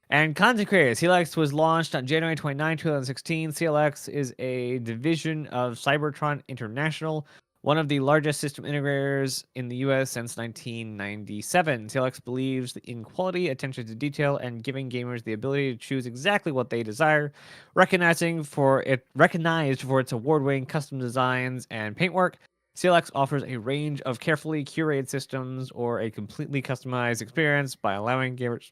and content creators. CLX was launched on January 29, 2016. CLX is a division of Cybertron International, one of the largest system integrators in the U.S. since 1997. CLX believes in quality, attention to detail, and giving gamers the ability to choose exactly what they desire. Recognized for its award-winning custom designs and paintwork, CLX offers a range of carefully curated systems or a completely customized experience by allowing gamers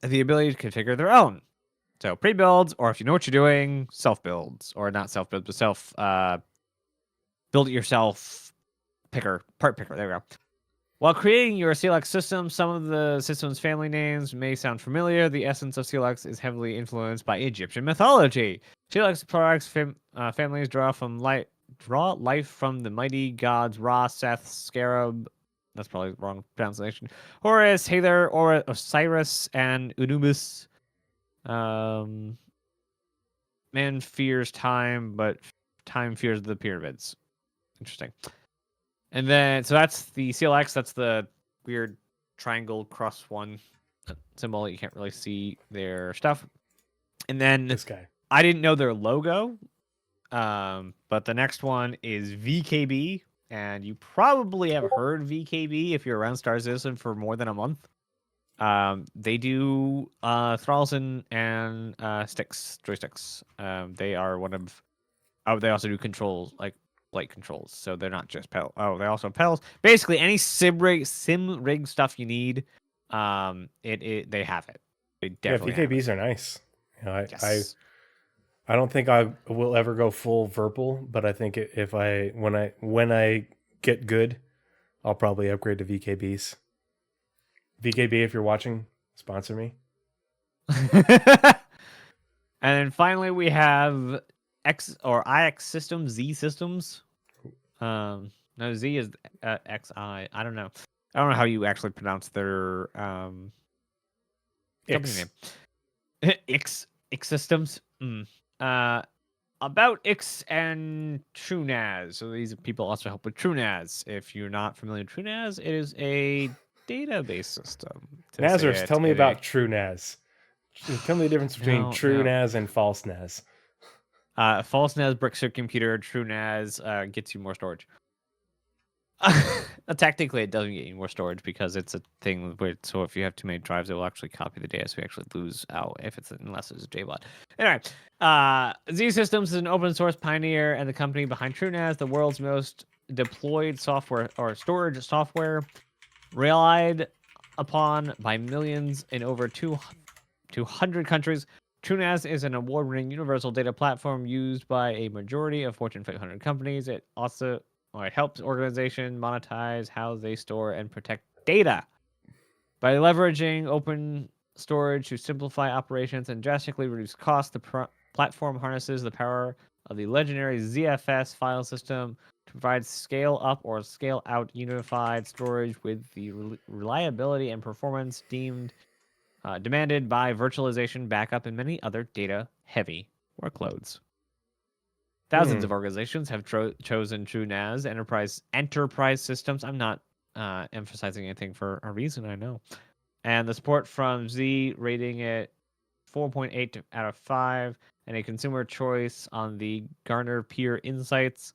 the ability to configure their own. So pre-builds, or if you know what you're doing, self-builds, or not self-builds, but build it yourself part picker. There we go. While creating your CLX system, some of the system's family names may sound familiar. The essence of CLX is heavily influenced by Egyptian mythology. CLX products families draw life from the mighty gods Ra, Seth, Scarab. That's probably the wrong pronunciation. Horus, Hathor, Osiris, and Anubis. Man fears time, but time fears the pyramids. Interesting. And then, so that's the CLX. That's the weird triangle cross one symbol. You can't really see their stuff. And then This guy. I didn't know their logo. But the next one is VKB. And you probably have heard VKB if you're around Star Citizen for more than a month. They do throttles and joysticks. They are one of. Oh, they also do controls like flight controls, so they're not just pedal. Oh, they also have pedals. Basically, any sim rig stuff you need, they have it. They definitely have it. VKBs are nice. You know, Yes. I don't think I will ever go full Verpal, but I think if when I get good, I'll probably upgrade to VKBs. VKB, if you're watching, sponsor me. And then finally, we have X or IX systems, Z systems. No, Z is XI. I don't know. I don't know how you actually pronounce their company X. name. X systems. About X and TrueNAS. So these people also help with TrueNAS. If you're not familiar with TrueNAS, it is a database system. Nazeris, tell me about TrueNAS. Tell me the difference between No. TrueNAS and false NAS. False NAS bricks your computer. TrueNAS gets you more storage. Technically, it doesn't get you more storage because it's a thing where, so if you have too many drives, it will actually copy the data, so you actually lose out unless it's a JBot. Anyway, Z Systems is an open source pioneer and the company behind TrueNAS, the world's most deployed software or storage software, relied upon by millions in over 200 countries. TrueNAS is an award-winning universal data platform used by a majority of Fortune 500 companies. It helps organizations monetize how they store and protect data. By leveraging open storage to simplify operations and drastically reduce costs, the platform harnesses the power of the legendary ZFS file system to provide scale-up or scale-out unified storage with the reliability and performance demanded by virtualization, backup, and many other data-heavy workloads. Thousands of organizations have chosen TrueNAS enterprise systems. I'm not emphasizing anything for a reason, I know. And the support from Z rating it 4.8 out of 5, and a consumer choice on the Gartner Peer Insights.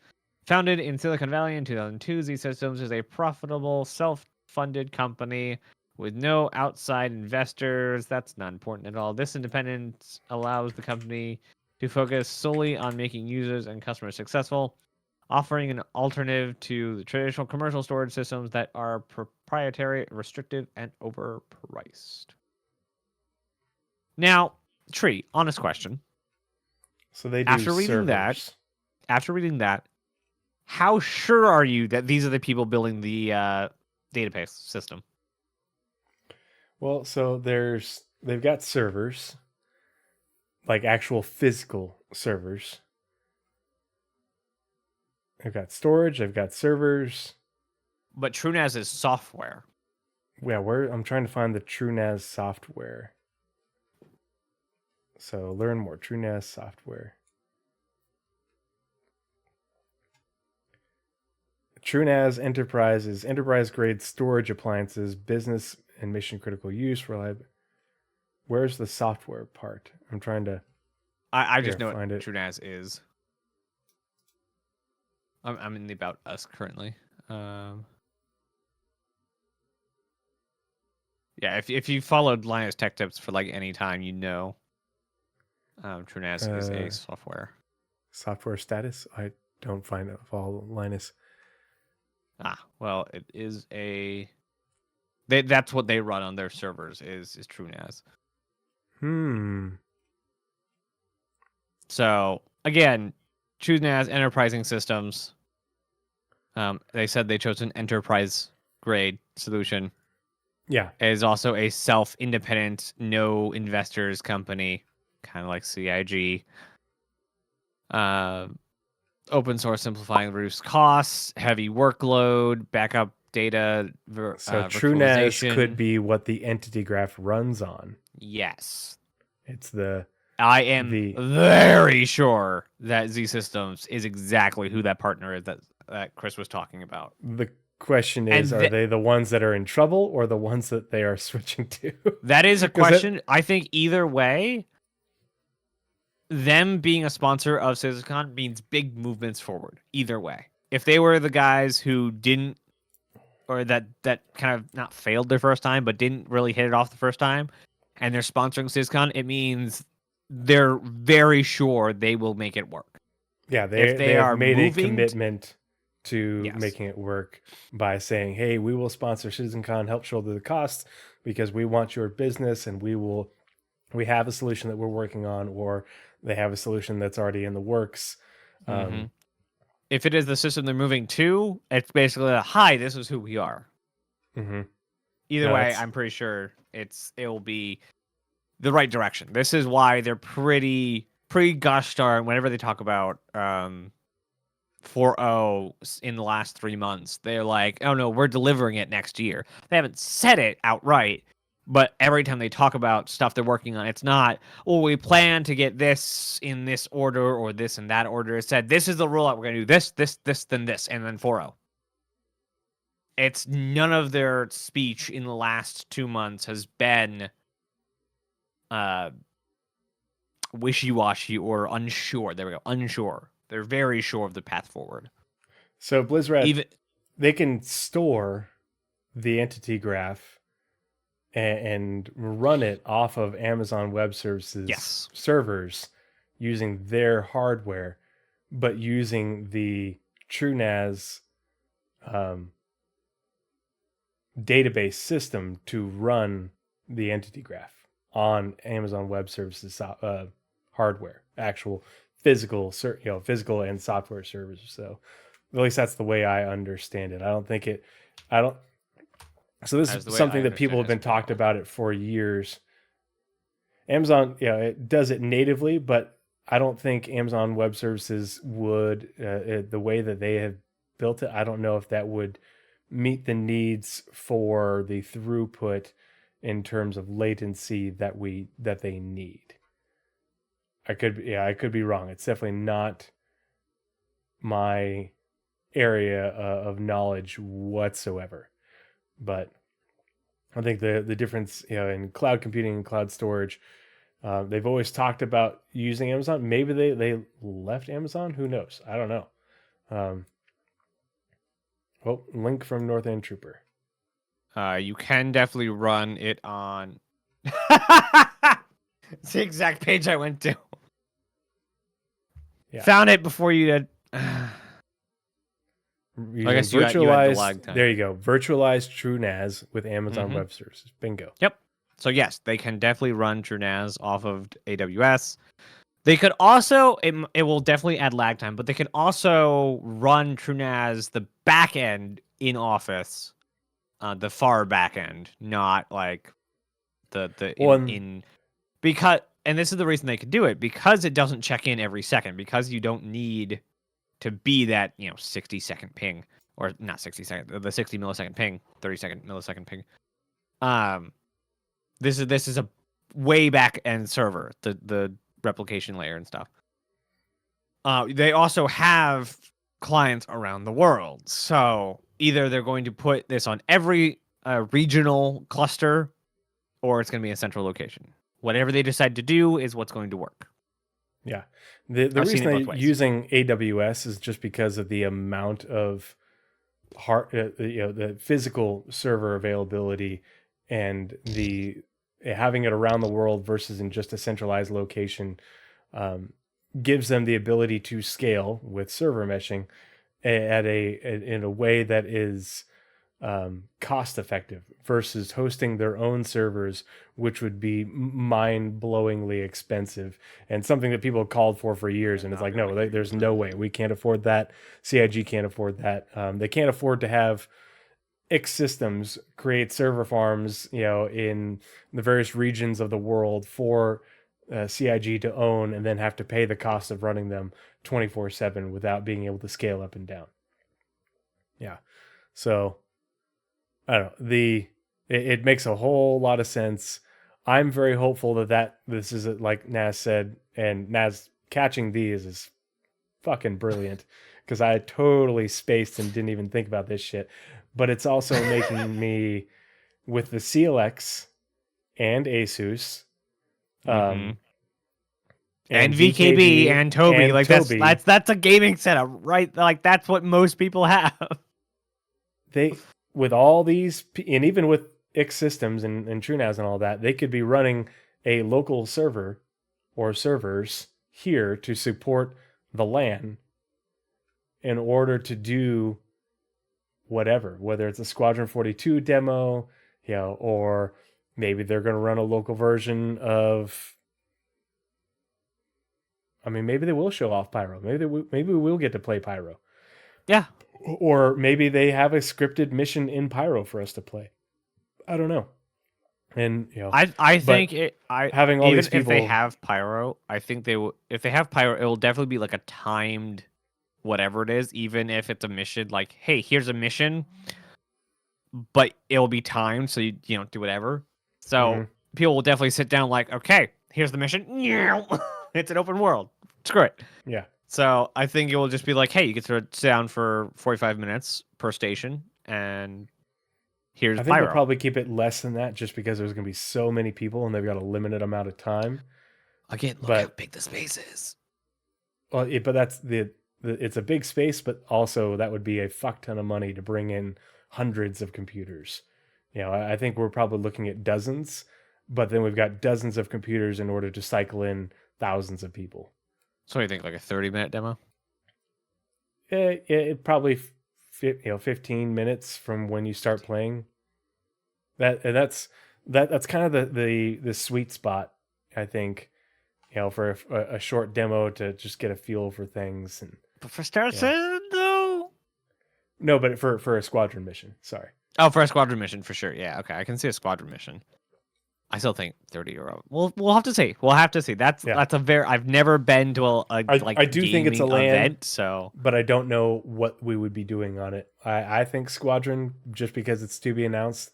Founded in Silicon Valley in 2002, Z Systems is a profitable, self-funded company with no outside investors. That's not important at all. This independence allows the company to focus solely on making users and customers successful, offering an alternative to the traditional commercial storage systems that are proprietary, restrictive, and overpriced. Now, Tree, honest question. So they do After reading that, how sure are you that these are the people building the database system? Well, so they've got servers, like actual physical servers. They've got storage, they've got servers. But TrueNAS is software. Yeah, I'm trying to find the TrueNAS software. So learn more, TrueNAS software. TrueNAS Enterprise is enterprise-grade storage appliances, business and mission-critical use, reliable. Where's the software part? I'm trying to. I just know what find it. TrueNAS is. I'm in the About Us currently. Yeah, if you followed Linus Tech Tips for like any time, you know TrueNAS is a software. Software status? I don't find it. Follow Linus. Well, it is that's what they run on their servers is TrueNAS. So again, TrueNAS enterprising systems. They said they chose an enterprise grade solution. Yeah. Is also a self-independent, no investors company, kind of like CIG. Open source, simplifying, reduce costs, heavy workload, backup data, So TrueNAS virtualization. could be what the entity graph runs on. Yes. It's the I am very sure that Z Systems is exactly who that partner is that Chris was talking about. the question is, are they the ones that are in trouble or the ones that they are switching to? That is a question. I think either way, them being a sponsor of CitizenCon means big movements forward. Either way, if they were the guys who didn't, or that kind of not failed their first time, but didn't really hit it off the first time, and they're sponsoring CitizenCon, it means they're very sure they will make it work. Yeah, they have made a commitment to Yes. making it work by saying, hey, we will sponsor CitizenCon, help shoulder the costs because we want your business, and we have a solution that we're working on, or they have a solution that's already in the works. If it is the system they're moving to, it's basically hi, this is who we are. Either way, I'm pretty sure it will be the right direction. This is why they're pretty gosh darn whenever they talk about 4.0 in the last 3 months, they're like, oh no, we're delivering it next year. They haven't said it outright, but every time they talk about stuff they're working on, it's not, oh, we plan to get this in this order or this in that order. It said, this is the rollout. We're going to do this, then this, and then 4.0. It's none of their speech in the last 2 months has been wishy-washy or unsure. There we go, unsure. They're very sure of the path forward. So Blizzard, they can store the entity graph and run it off of Amazon Web Services servers using their hardware, but using the TrueNAS database system to run the entity graph on Amazon Web Services hardware, actual physical and software servers. So at least that's the way I understand it. So this is something that people have been talked about it for years. Amazon, it does it natively, but I don't think Amazon Web Services would, the way that they have built it, I don't know if that would meet the needs for the throughput in terms of latency that they need. I could be wrong. It's definitely not my area of knowledge whatsoever. But I think the difference, in cloud computing and cloud storage, they've always talked about using Amazon. Maybe they left Amazon. Who knows? I don't know. Link from North End Trooper. You can definitely run it on. It's the exact page I went to. Yeah. Found it before you did. I guess you had the lag time. There you go. Virtualized TrueNAS with Amazon Web Services. Bingo. Yep. So yes, they can definitely run TrueNAS off of AWS. They could also, it will definitely add lag time, but they can also run TrueNAS the back end in Office, the far back end, not like because, and this is the reason they could do it, because it doesn't check in every second, because you don't need to be that 60-second ping, or not 60 second, the 60 millisecond ping, 30-second millisecond ping. This is a way back end server, the replication layer and stuff. They also have clients around the world, so either they're going to put this on every regional cluster, or it's going to be a central location. Whatever they decide to do is what's going to work. Yeah. The reason they're using AWS is just because of the amount of the physical server availability and the having it around the world versus in just a centralized location gives them the ability to scale with server meshing in a way that is cost effective versus hosting their own servers, which would be mind-blowingly expensive and something that people have called for years. And it's like, no, there's no way. We can't afford that. CIG can't afford that. They can't afford to have X Systems create server farms, in the various regions of the world for CIG to own, and then have to pay the cost of running them 24/7 without being able to scale up and down. Yeah. So I don't know. It makes a whole lot of sense. I'm very hopeful that this is like Naz said, and Naz catching these is fucking brilliant, because I totally spaced and didn't even think about this shit. But it's also making me, with the CLX and Asus, And VKB and Toby, and like Toby, that's a gaming setup, right? Like that's what most people have. they, with all these, and even with X Systems and TrueNAS and all that, they could be running a local server or servers here to support the LAN in order to do whatever, whether it's a Squadron 42 demo, or maybe they're going to run a local version of, I mean, maybe they will show off Pyro. Maybe we will get to play Pyro. Yeah. Or maybe they have a scripted mission in Pyro for us to play. I don't know. And I think having all even these people, if they have Pyro, I think they will. If they have Pyro, it will definitely be like a timed, whatever it is. Even if it's a mission, like, hey, here's a mission, but it will be timed, so you do whatever. So people will definitely sit down, like, okay, here's the mission. It's an open world. Screw it. Yeah. So I think it will just be like, hey, you get to sit down for 45 minutes per station, and here's I think Pyro. they'll probably keep it less than that, just because there's going to be so many people and they've got a limited amount of time. Again, look how big the space is. Well, but that's it's a big space, but also that would be a fuck ton of money to bring in hundreds of computers. I think we're probably looking at dozens, but then we've got dozens of computers in order to cycle in thousands of people. So you think like a 30-minute demo? It probably 15 minutes from when you start playing. That's kind of the sweet spot, I think. For a short demo to just get a feel for things. But for Star Citizen, though? No, but for a squadron mission. Sorry. Oh, for a squadron mission, for sure. Yeah, okay. I can see a squadron mission. I still think 30 euro. We'll have to see. That's a very. I've never been to I do think it's a LAN event, so. But I don't know what we would be doing on it. I think squadron, just because it's to be announced.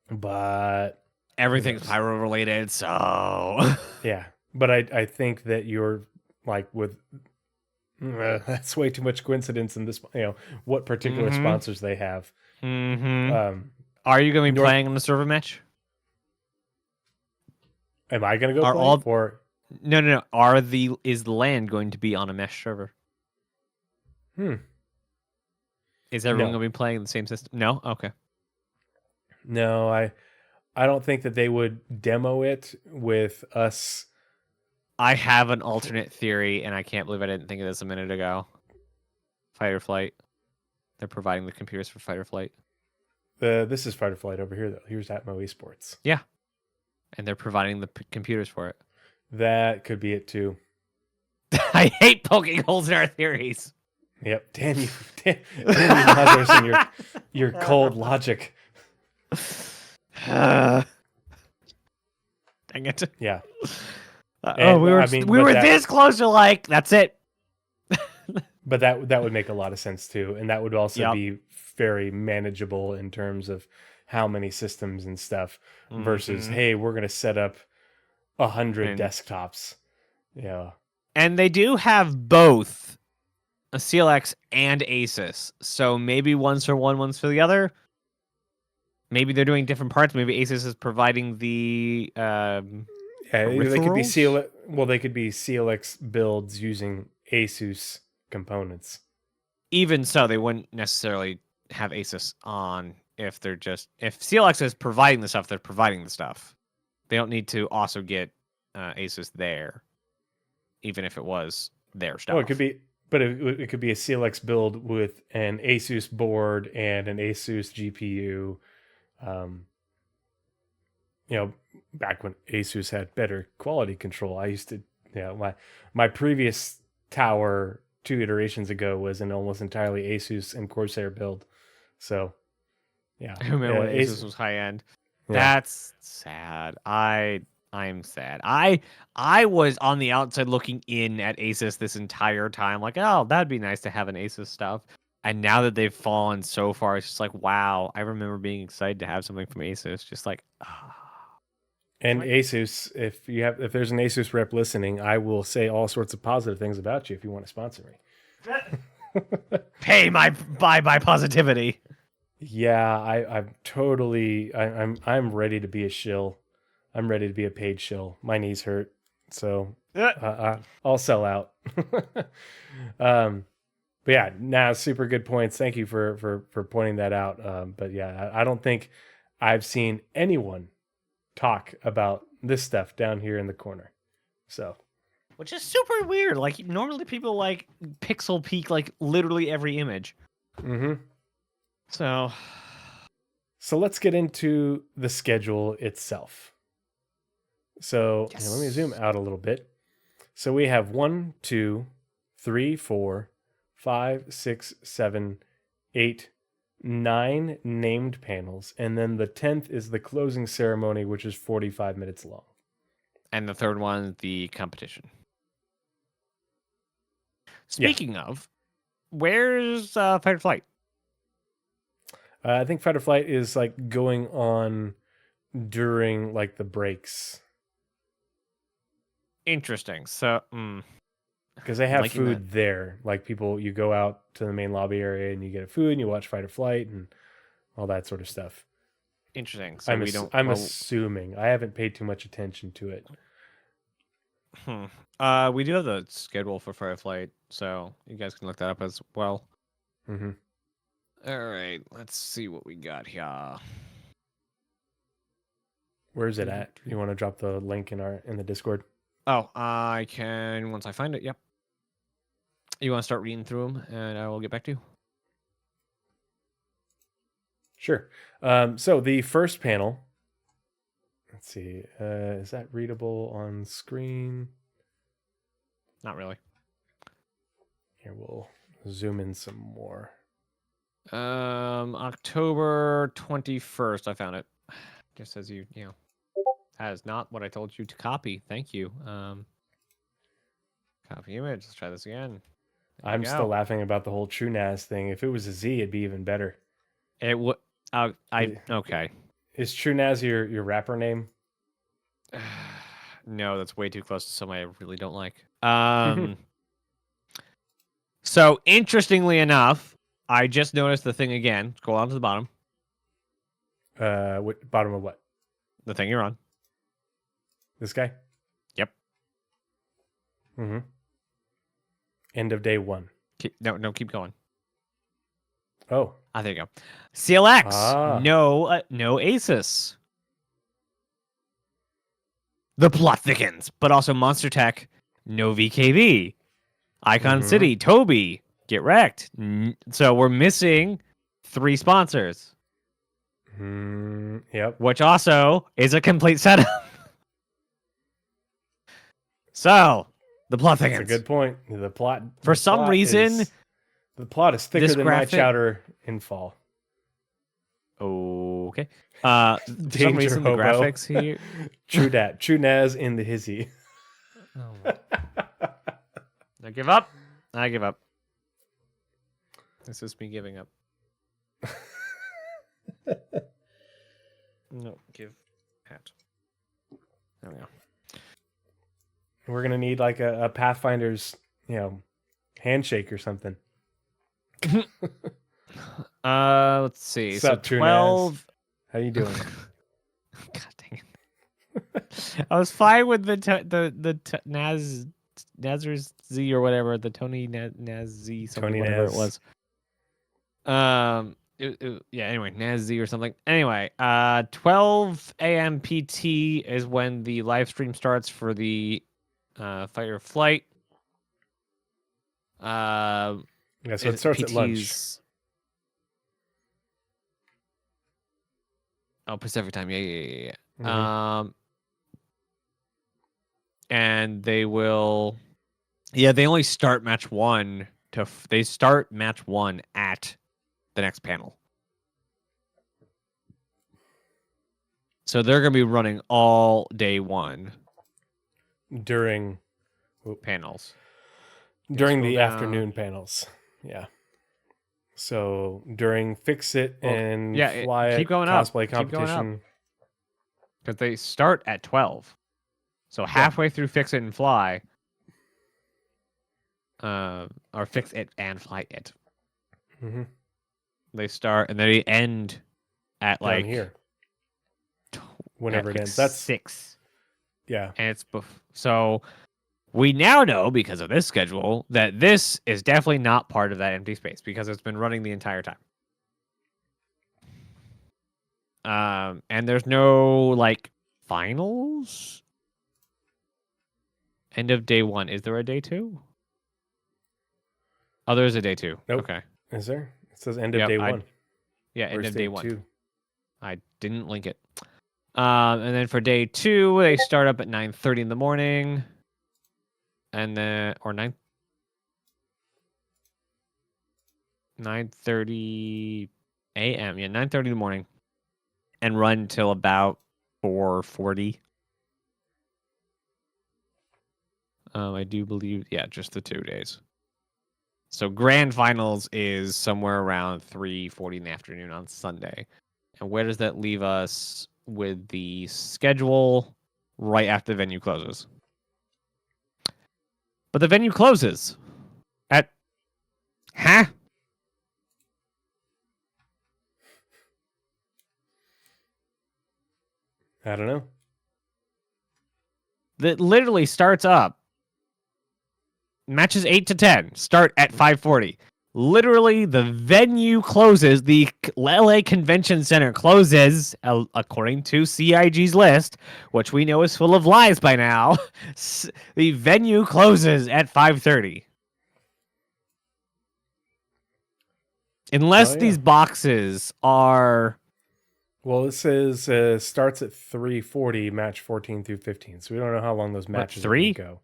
But everything's Pyro related, so. Yeah. But I think that you're like with that's way too much coincidence in this. What particular sponsors they have. Are you going to be playing on the server match? Am I going to go play? Or no? Is the LAN going to be on a mesh server? Is everyone going to be playing the same system? No. Okay. No, I don't think that they would demo it with us. I have an alternate theory, and I can't believe I didn't think of this a minute ago. Fighter Flight. They're providing the computers for Fighter Flight. This is Fighter Flight over here, though. Here's Atmo Esports. Yeah. And they're providing the computers for it. That could be it, too. I hate poking holes in our theories. Yep. Damn you, Nazeris, and your cold logic. Dang it. Yeah. We were this close to that's it. But that would make a lot of sense too, and that would also be very manageable in terms of how many systems and stuff versus hey, we're gonna set up 100 desktops. Yeah. And they do have both a CLX and Asus, so maybe one's for one, one's for the other. Maybe they're doing different parts. Maybe Asus is providing the they could be they could be CLX builds using Asus components. Even so, they wouldn't necessarily have Asus on if CLX is providing the stuff, they're providing the stuff. They don't need to also get Asus there, even if it was their stuff. Oh, it could be, but it could be a CLX build with an Asus board and an Asus GPU. Back when Asus had better quality control, I used to, my previous tower 2 iterations ago was an almost entirely Asus and Corsair build. So, Yeah. I remember when Ace- Asus was high end. Yeah. That's sad. I'm sad. I was on the outside looking in at Asus this entire time, like, oh, that'd be nice to have an Asus stuff. And now that they've fallen so far, it's just like, wow. I remember being excited to have something from Asus. Just like, And Right. Asus, if there's an Asus rep listening, I will say all sorts of positive things about you if you want to sponsor me. pay my positivity. Yeah, I'm totally. I'm ready to be a shill. I'm ready to be a paid shill. My knees hurt, so I'll sell out. But yeah, super good points. Thank you for pointing that out. But yeah, I don't think I've seen anyone talk about this stuff down here in the corner. So Which is super weird. Like, normally people like pixel peek like literally every image. mm-hmm. So So let's get into the schedule itself. So Yes. let me zoom out a little bit. So we have 1, 2, 3, 4, 5, 6, 7, 8, 9 named panels. And then the 10th is the closing ceremony, which is 45 minutes long. And the third one, the competition. Speaking of, where's Fight or Flight? I think Fight or Flight is like going on during like the breaks. Interesting. So, Because they have Liking food there. Like you go out to the main lobby area and you get a food and you watch Fight or Flight and all that sort of stuff. interesting. So I'm assuming. I haven't paid too much attention to it. We do have the schedule for Fight or Flight, so you guys can look that up as well. Mm-hmm. All right, let's see what we got here. Where's it at? You want to drop the link in the Discord? Oh, I can once I find it. Yep. You want to start reading through them, and I will get back to you. Sure. So the first panel. Let's see. Is that readable on screen? Not really. Here, we'll zoom in some more. October 21st. I found it. Just as you know, that is not what I told you to copy. Thank you. Copy image. Let's try this again. There I'm we still go. laughing about the whole TrueNAS thing. If it was a Z, it'd be even better. It would. Okay. Is TrueNAS your rapper name? No, that's way too close to somebody I really don't like. So interestingly enough, I just noticed the thing again. Scroll down to the bottom. Bottom of what? The thing you're on. This guy? Yep. Mm-hmm. End of day 1. No, keep going. Oh. There you go. CLX. Ah. No Asus. The plot thickens, but also Monster Tech. No VKV. Icon Mhm. City. Toby. Get wrecked. So we're missing 3 sponsors. Yep. Which also is a complete setup. So, the plot thickens. That's a good point. The plot. For some reason, the plot is thicker this than graphic- my chowder in fall. Okay. For some Danger reason, the hobo. graphics here. True dat. True Naz in the hizzy. I give up. This is me giving up. No, give hat. There we go. We're gonna need like a Pathfinder's, handshake or something. Let's see. What's So up, True 12. How you doing? God dang it! I was fine with the Nazeris Z or whatever, the Tony Naz Z something, Tony whatever Naz. it was. Yeah. Anyway, Naz Z or something. Anyway, 12 a.m. PT is when the live stream starts for the Fight or Flight. Yeah, so it starts at lunch. PTs. Oh, Pacific time. Yeah. Mhm. And they will. Yeah, they only start match 1 they start match 1 at the next panel. So they're going to be running all day one during panels. during the scroll down. afternoon panels. Yeah. So during Fix It and yeah, Fly It keep going up. cosplay Keep going up. competition. Because they start at 12. So halfway through Fix It and Fly, or Fix It and Fly It, Mm-hmm. they start and they end at Down like here. Whenever at it like ends. That's 6. yeah. And it's so we now know because of this schedule that this is definitely not part of that empty space because it's been running the entire time. And there's no like finals. End of day 1. Is there a day 2? Oh, there's a day 2. Nope. Okay. Is there? It says end of Yep, day 1. Yeah, end Where's of day 1. 2? I didn't link it. And then for day 2, they start up at 9:30 in the morning, and then 9:30 a.m. Yeah, 9:30 in the morning, and run till about 4:40. I do believe, just the 2 days. So grand finals is somewhere around 3:40 in the afternoon on Sunday. And where does that leave us with the schedule right after the venue closes? But the venue closes at I don't know. That literally starts up. Matches 8 to 10 start at 5:40. Literally, the venue closes. The LA Convention Center closes, according to CIG's list, which we know is full of lies by now. The venue closes at 5:30. Unless these boxes are... Well, it says starts at 3:40, match 14 through 15. So we don't know how long those matches are going to go.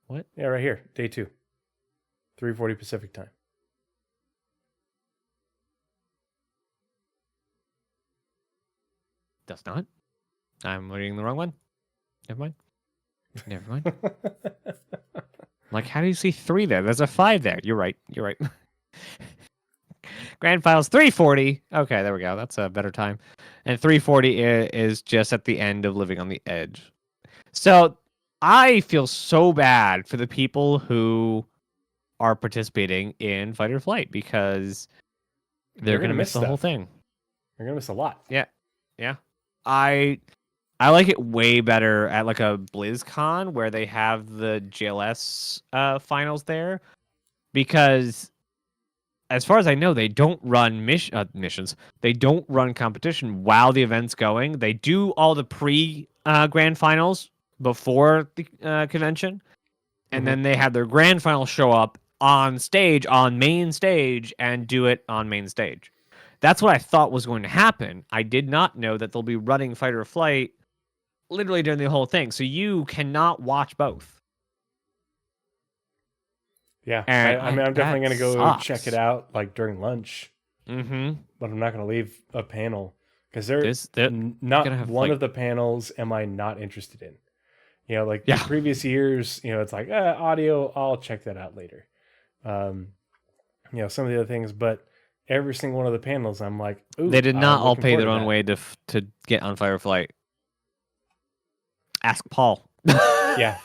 What? Yeah, right here, day 2, 3:40 Pacific time. Does not. I'm reading the wrong one. Never mind. Never mind. Like, how do you see 3 there? There's a 5 there. You're right. You're right. Grand Finals 3:40. Okay, there we go. That's a better time. And 3:40 is just at the end of Living on the Edge. So I feel so bad for the people who are participating in Fight or Flight because they're going to miss the whole thing. They're going to miss a lot. Yeah. Yeah. I like it way better at like a BlizzCon where they have the JLS finals there because as far as I know, they don't run missions. They don't run competition while the event's going. They do all the grand finals before the convention, and then they have their grand final show up on stage, on main stage, and do it on main stage. That's what I thought was going to happen. I did not know that they'll be running Fight or Flight literally during the whole thing, so you cannot watch both. Yeah, I mean, I'm definitely going to go check it out like during lunch. Mm-hmm. But I'm not going to leave a panel because not one of the panels am I not interested in. You know, like the previous years, you know, it's like audio. I'll check that out later. You know, some of the other things, but every single one of the panels, I'm like, ooh, they did not all pay their own way to get on Fight or Flight. Ask Paul. Yeah.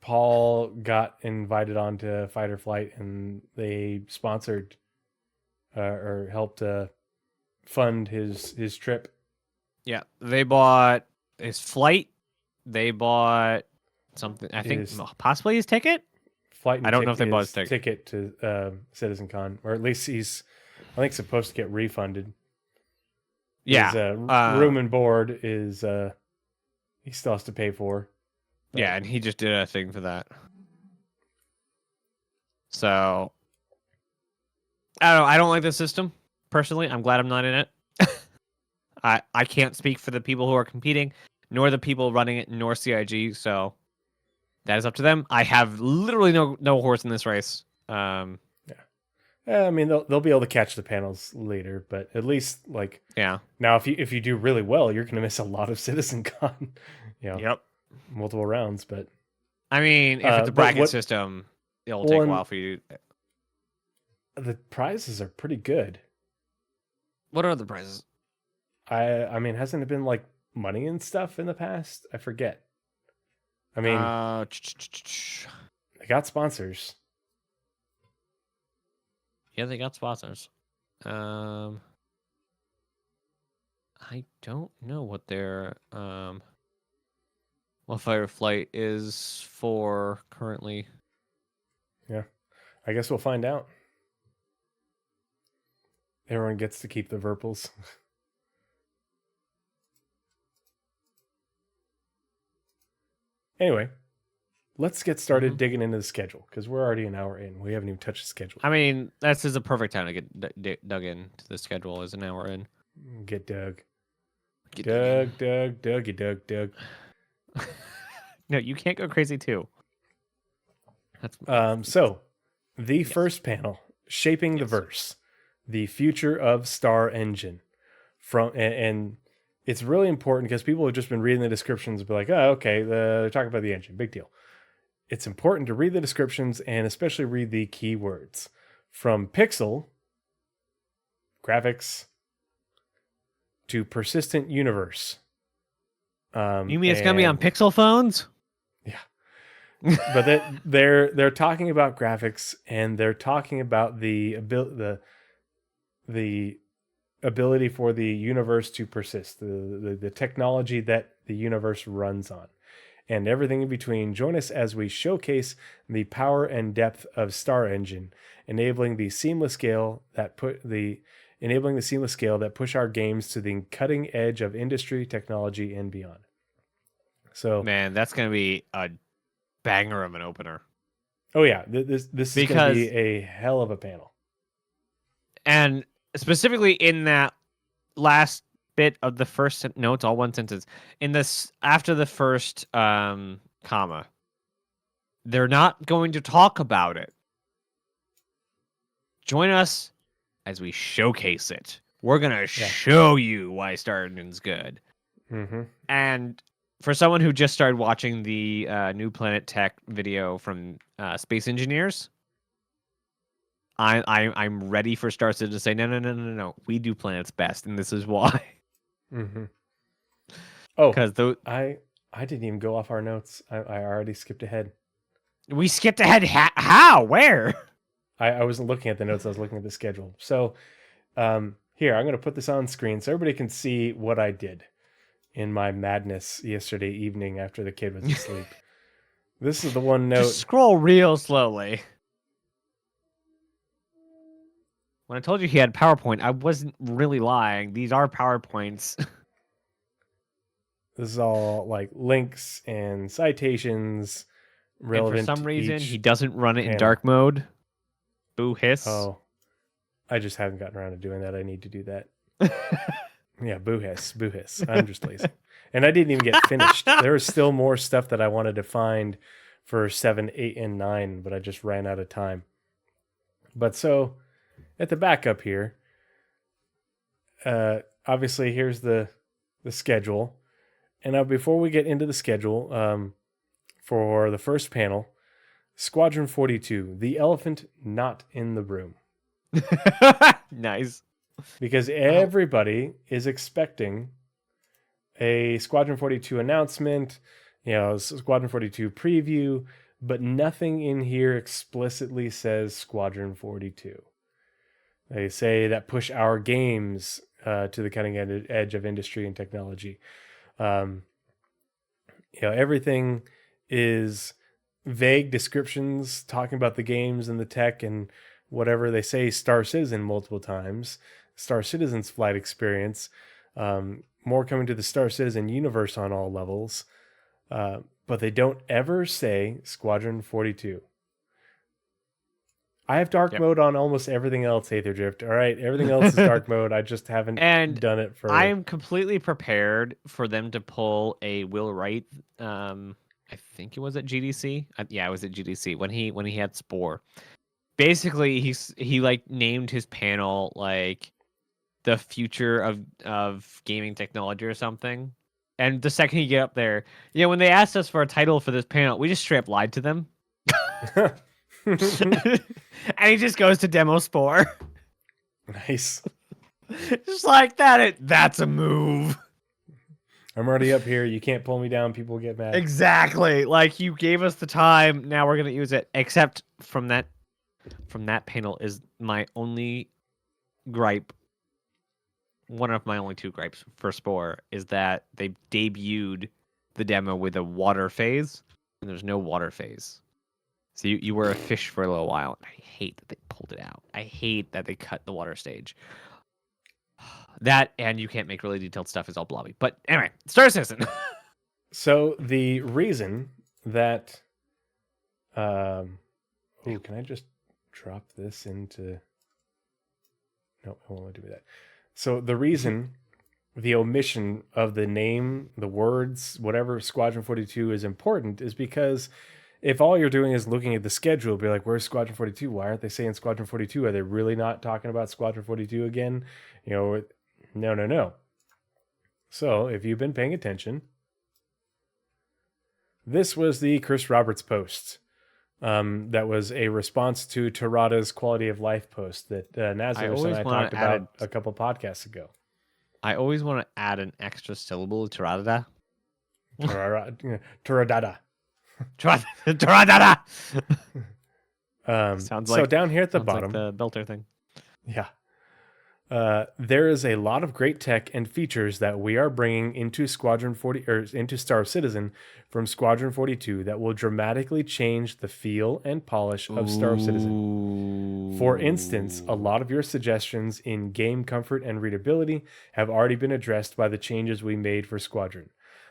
Paul got invited on to Fight or Flight, and they sponsored or helped fund his trip. Yeah, they bought his flight. They bought something. I think possibly his ticket. Flight. And I don't know if they bought his ticket to CitizenCon, or at least he's, I think, supposed to get refunded. Yeah, his, room and board is he still has to pay for. But... Yeah, and he just did a thing for that. So I don't know. I don't like the system personally. I'm glad I'm not in it. I can't speak for the people who are competing, nor the people running it, nor CIG. So that is up to them. I have literally no horse in this race. Yeah, I mean, they'll be able to catch the panels later, but at least like Yeah. now, if you do really well, you're going to miss a lot of CitizenCon. Yep. Multiple rounds. But I mean, if it's a but bracket system, it'll take a while for you. The prizes are pretty good. What are the prizes? I mean, hasn't it been like money and stuff in the past? I forget. I mean, they got sponsors. Yeah, they got sponsors. I don't know what their what Fireflight is for currently. Yeah, I guess we'll find out. Everyone gets to keep the Verpals. Anyway, let's get started digging into the schedule because we're already an hour in. We haven't even touched the schedule. I mean, this is a perfect time to get dug into the schedule. Is an hour in. Get dug. Doug. No, you can't go crazy too. That's so the first panel, shaping the verse, the future of Star Engine, and it's really important because people have just been reading the descriptions and be like, oh, okay, they're talking about the engine, big deal. It's important to read the descriptions and especially read the keywords from pixel graphics to persistent universe. You mean it's gonna be on Pixel phones? Yeah, but they're talking about graphics and they're talking about the ability for the universe to persist, the technology that the universe runs on, and everything in between. Join us as we showcase the power and depth of Star Engine, enabling the seamless scale that push our games to the cutting edge of industry, technology, and beyond. So, man, that's gonna be a banger of an opener. Oh yeah, this is going to be a hell of a panel. And specifically in that last bit of the first no, it's all one sentence. In this after the first comma, they're not going to talk about it. Join us as we showcase it. We're gonna show you why Star Engine's good. Mm-hmm. And for someone who just started watching the New Planet Tech video from Space Engineers, I'm ready for Star Citizen to say no. We do planets best, and this is why. Mm-hmm. Oh, because I didn't even go off our notes. I already skipped ahead. We skipped ahead. How? Where? I wasn't looking at the notes. I was looking at the schedule. So here, I'm going to put this on screen so everybody can see what I did in my madness yesterday evening after the kid was asleep. This is the one note. Just scroll real slowly. When I told you he had PowerPoint, I wasn't really lying. These are PowerPoints. This is all like links and citations relevant. And for some reason, he doesn't run it in dark mode. Boo hiss. Oh, I just haven't gotten around to doing that. I need to do that. Yeah, boo hiss. I'm just lazy. And I didn't even get finished. There was still more stuff that I wanted to find for 7, 8, and 9, but I just ran out of time. But so, at the back up here, obviously here's the schedule. And now before we get into the schedule, for the first panel, Squadron 42, the elephant not in the room. Nice. Because everybody is expecting a Squadron 42 announcement, Squadron 42 preview, but nothing in here explicitly says Squadron 42. They say that push our games to the cutting edge of industry and technology. Everything is vague descriptions talking about the games and the tech and whatever. They say Star Citizen multiple times. Star Citizen's flight experience, more coming to the Star Citizen universe on all levels, but they don't ever say Squadron 42. I have dark mode on almost everything else, Aether Drift. All right, everything else is dark mode. I just haven't done it for. I am completely prepared for them to pull a Will Wright. I think it was at GDC. Yeah, it was at GDC when he had Spore. basically he like named his panel like the future of gaming technology or something. And the second you get up there, when they asked us for a title for this panel, we just straight up lied to them. And he just goes to Demo Spore. Nice. Just like that. That's a move. I'm already up here. You can't pull me down. People get mad. Exactly. Like, you gave us the time. Now we're gonna use it. Except from that panel is my only gripe. One of my only two gripes for Spore is that they debuted the demo with a water phase, and there's no water phase. So you were a fish for a little while. I hate that they pulled it out. I hate that they cut the water stage. That, and you can't make really detailed stuff, is all blobby. But anyway, Star Citizen. So the reason that, can I just drop this into? No, I won't do that. So the reason, the omission of the name, the words, whatever Squadron 42 is important is because if all you're doing is looking at the schedule, be like, where's Squadron 42? Why aren't they saying Squadron 42? Are they really not talking about Squadron 42 again? No. So if you've been paying attention, this was the Chris Roberts post. That was a response to Tarada's quality of life post that Nazeris and I talked about a couple podcasts ago. I always want to add an extra syllable to Tarada. Taradada. Taradada. Sounds like, so down here at the bottom, like the Belter thing. Yeah. There is a lot of great tech and features that we are bringing into Squadron 40 or into Star Citizen from Squadron 42 that will dramatically change the feel and polish of Star Citizen. For instance, a lot of your suggestions in game comfort and readability have already been addressed by the changes we made for Squadron.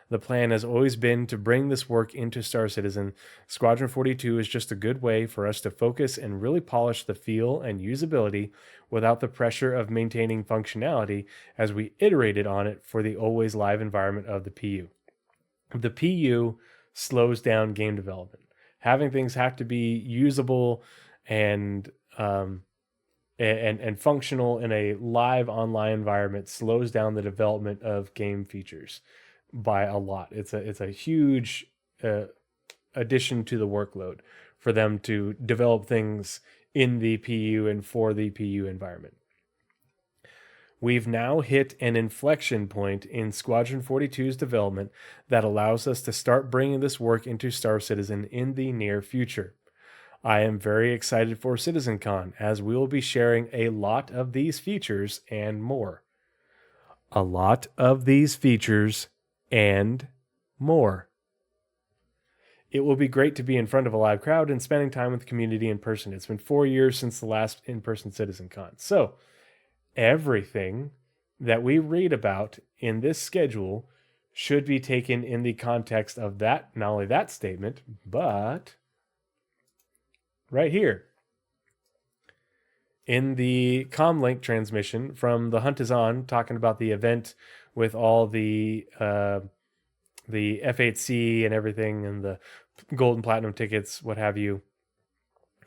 The plan has always been to bring this work into Star Citizen. Squadron 42 is just a good way for us to focus and really polish the feel and usability without the pressure of maintaining functionality as we iterated on it for the always live environment of the PU. The PU slows down game development. Having things have to be usable and functional in a live online environment slows down the development of game features by a lot. It's a huge addition to the workload for them to develop things in the PU and for the PU environment. We've now hit an inflection point in Squadron 42's development that allows us to start bringing this work into Star Citizen in the near future. I am very excited for CitizenCon as we will be sharing a lot of these features and more. A lot of these features and more. It will be great to be in front of a live crowd and spending time with the community in person. It's been 4 years since the last in-person CitizenCon. So everything that we read about in this schedule should be taken in the context of that, not only that statement, but right here. In the comlink transmission from The Hunt Is On, talking about the event with all the F8C and everything and the gold and platinum tickets, what have you.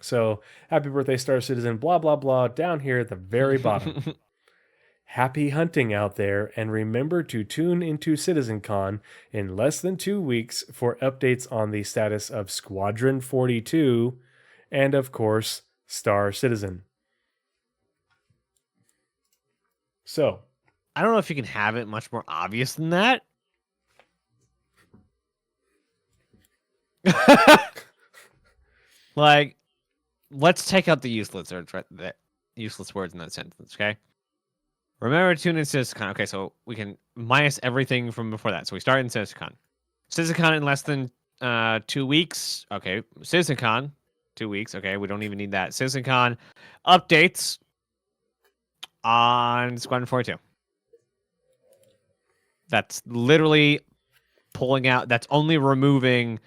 So, happy birthday, Star Citizen, blah, blah, blah, down here at the very bottom. Happy hunting out there, and remember to tune into CitizenCon in less than 2 weeks for updates on the status of Squadron 42 and, of course, Star Citizen. So, I don't know if you can have it much more obvious than that. Like, let's take out the useless words in that sentence, okay? Remember to tune in CitizenCon. Okay, so we can minus everything from before that. So we start in CitizenCon. CitizenCon in less than 2 weeks. Okay, CitizenCon, 2 weeks. Okay, we don't even need that. CitizenCon updates on Squadron 42. That's literally pulling out. That's only removing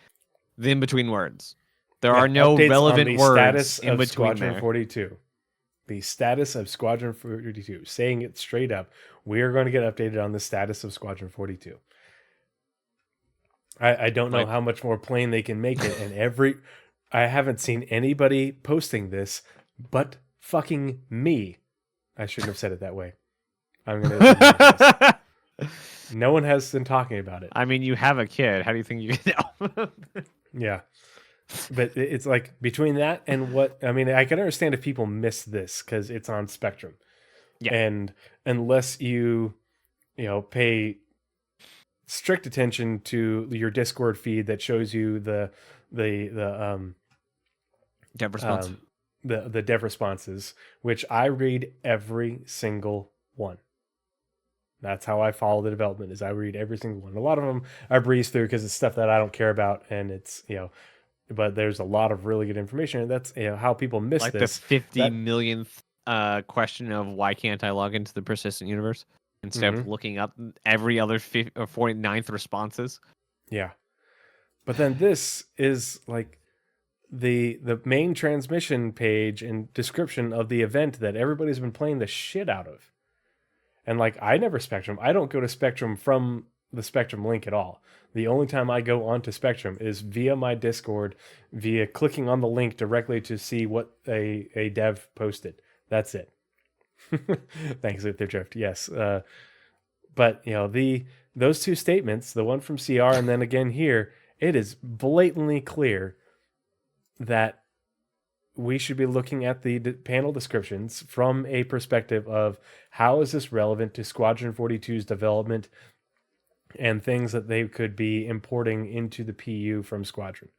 the in-between words. There are no relevant words in between Squadron there. 42. The status of Squadron 42. Saying it straight up. We are going to get updated on the status of Squadron 42. I don't know how much more plain they can make it. And I haven't seen anybody posting this but fucking me. I shouldn't have said it that way. I'm going to. No one has been talking about it. I mean, you have a kid. How do you think you know? Yeah. But it's like between that and what I mean, I can understand if people miss this because it's on Spectrum. Yeah. And unless you pay strict attention to your Discord feed that shows you the Dev response. the dev responses, which I read every single one. That's how I follow the development, is I read every single one. A lot of them I breeze through because it's stuff that I don't care about, and it's but there's a lot of really good information, and that's how people miss like this. the 50 millionth question of why can't I log into the persistent universe instead of looking up every other 49th responses. Yeah. But then this is like the main transmission page and description of the event that everybody's been playing the shit out of. And like, I never Spectrum. I don't go to Spectrum from the Spectrum link at all. The only time I go onto Spectrum is via my Discord, via clicking on the link directly to see what a dev posted. That's it. Thanks, Luther Drift. Yes. But those two statements, the one from CR and then again here, it is blatantly clear that we should be looking at the panel descriptions from a perspective of how is this relevant to Squadron 42's development and things that they could be importing into the PU from Squadron.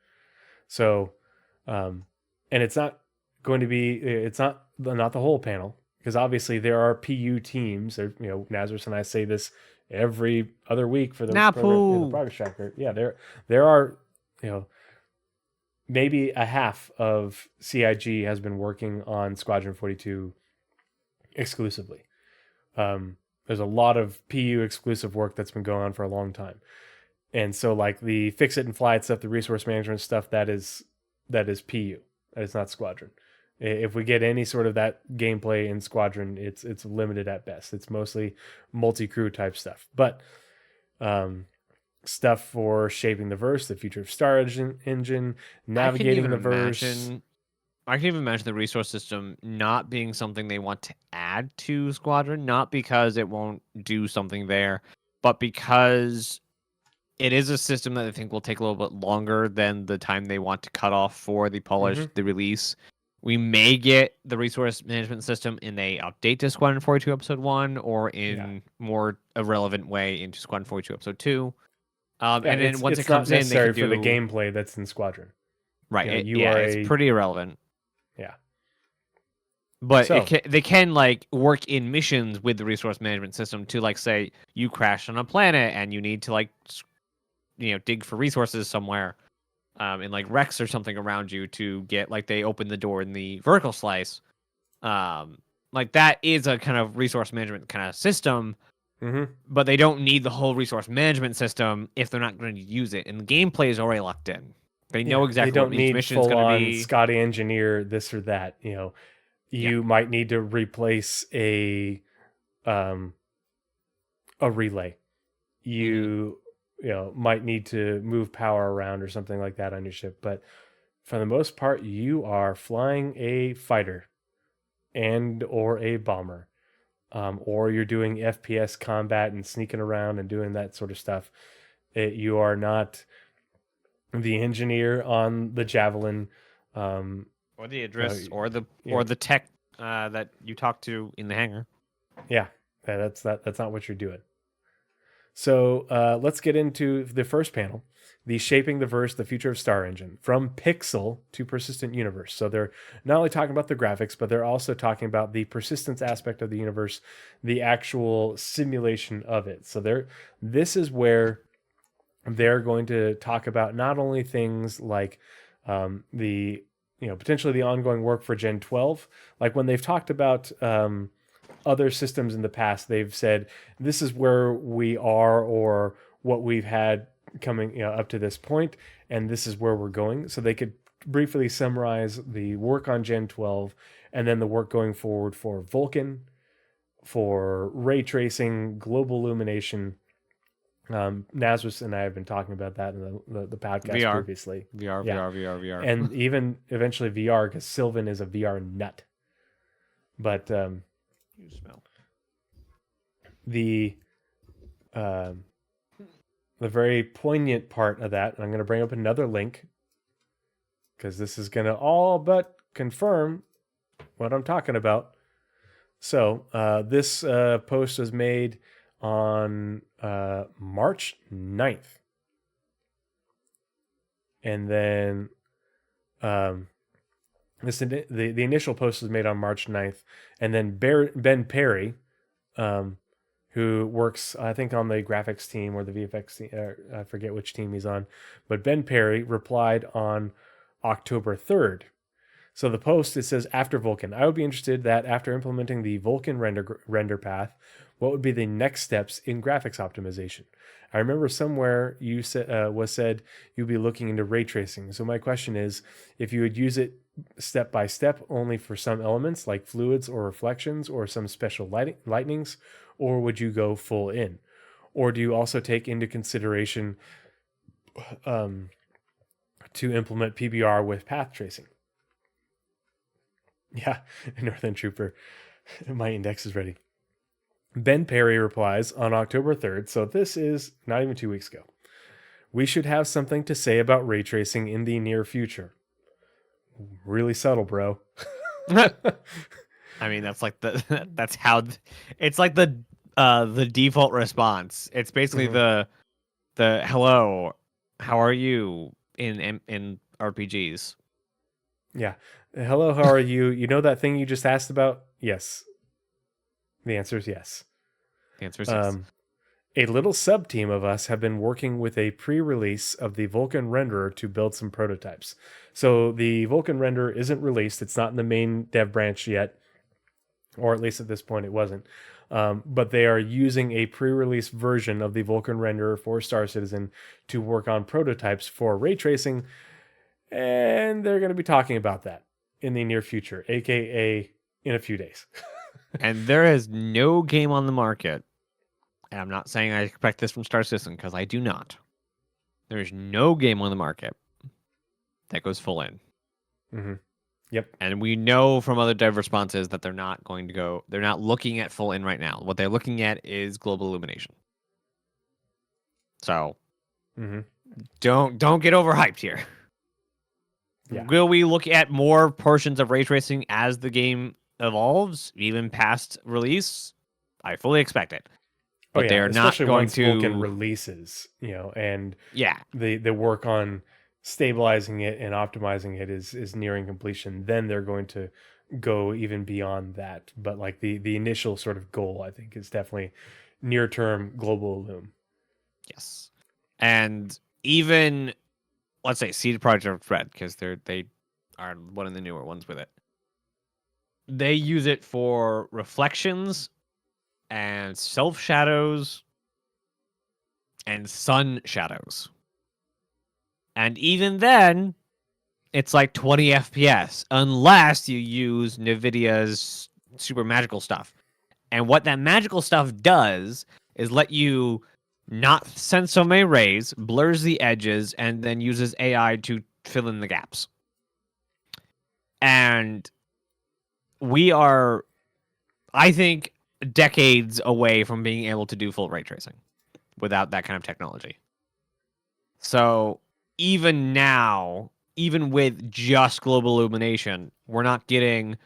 So, and it's not going to be, it's not the whole panel, because obviously there are PU teams. There, Nazeris and I say this every other week for the program, the progress tracker. Yeah, there are, maybe a half of CIG has been working on Squadron 42 exclusively. There's a lot of PU exclusive work that's been going on for a long time. And so like the fix it and fly it stuff, the resource management stuff, that is PU. It's not Squadron. If we get any sort of that gameplay in Squadron, it's limited at best. It's mostly multi-crew type stuff. But stuff for shaping the verse, the future of Star Engine, navigating the verse. I can even imagine the resource system not being something they want to add to Squadron, not because it won't do something there, but because it is a system that I think will take a little bit longer than the time they want to cut off for the polish, the release. We may get the resource management system in a update to Squadron 42 Episode 1 or in more irrelevant way into Squadron 42 Episode 2. And then once it comes in, they can do for the gameplay that's in Squadron. Right. It's pretty irrelevant. Yeah. But they can like work in missions with the resource management system to like say you crashed on a planet and you need to like dig for resources somewhere in like wrecks or something around you to get like they open the door in the vertical slice. Like that is a kind of resource management kind of system. But they don't need the whole resource management system if they're not going to use it. And the gameplay is already locked in. They know exactly what each mission is going to be. Scotty engineer this or that. You might need to replace a relay. You might need to move power around or something like that on your ship. But for the most part, you are flying a fighter and or a bomber. Or you're doing FPS combat and sneaking around and doing that sort of stuff. You are not the engineer on the Javelin, or the Idris, or the tech that you talk to in the hangar. Yeah, that's not what you're doing. So let's get into the first panel, the Shaping the Verse, the Future of Star Engine, from Pixel to Persistent Universe. So they're not only talking about the graphics, but they're also talking about the persistence aspect of the universe, the actual simulation of it. So this is where they're going to talk about not only things like the potentially the ongoing work for Gen 12, like when they've talked about other systems in the past, they've said this is where we are or what we've had coming up to this point, and this is where we're going. So they could briefly summarize the work on Gen 12 and then the work going forward for Vulcan, for ray tracing, global illumination. Nazeris and I have been talking about that in the podcast previously. VR. And even eventually VR, because Sylvan is a VR nut. But You smell. the very poignant part of that, and I'm going to bring up another link because this is going to all but confirm what I'm talking about. So this post was made on March 9th. And then the initial post was made on March 9th. And then Ben Perry, who works, I think, on the graphics team or the VFX team, I forget which team he's on, but Ben Perry replied on October 3rd. So the post, it says, after Vulkan, I would be interested that after implementing the Vulkan render path, what would be the next steps in graphics optimization? I remember somewhere you said you'd be looking into ray tracing. So my question is, if you would use it step by step only for some elements like fluids or reflections or some special lightnings, or would you go full in? Or do you also take into consideration to implement PBR with path tracing? Yeah, Northern Trooper, my index is ready. Ben Perry replies on October 3rd, so this is not even 2 weeks ago. We should have something to say about ray tracing in the near future. Really subtle, bro. I mean, that's like that's how it's like the default response. It's basically the hello, how are you in RPGs? Yeah. Hello, how are you? You know that thing you just asked about? Yes. The answer is yes. The answer is yes. A little sub-team of us have been working with a pre-release of the Vulkan renderer to build some prototypes. So the Vulkan renderer isn't released. It's not in the main dev branch yet, or at least at this point it wasn't. But they are using a pre-release version of the Vulkan renderer for Star Citizen to work on prototypes for ray tracing, and they're going to be talking about that in the near future, aka in a few days. And there is no game on the market, and I'm not saying I expect this from Star Citizen because I do not. There is no game on the market that goes full in. Mm-hmm. Yep. And we know from other dev responses that they're not looking at full in right now. What they're looking at is global illumination. So don't get overhyped here. Yeah. Will we look at more portions of ray tracing as the game evolves, even past release? I fully expect it. But they are not going to Vulkan releases, and the work on stabilizing it and optimizing it is nearing completion. Then they're going to go even beyond that. But like the initial sort of goal, I think, is definitely near term global Illum. Yes. And even let's say CD Projekt Red, because they are one of the newer ones with it. They use it for reflections and self shadows and sun shadows. And even then, it's like 20 FPS, unless you use NVIDIA's super magical stuff. And what that magical stuff does is let you not send so many rays, blurs the edges, and then uses AI to fill in the gaps. And we are, I think, decades away from being able to do full ray tracing without that kind of technology. So even now, even with just global illumination, we're not getting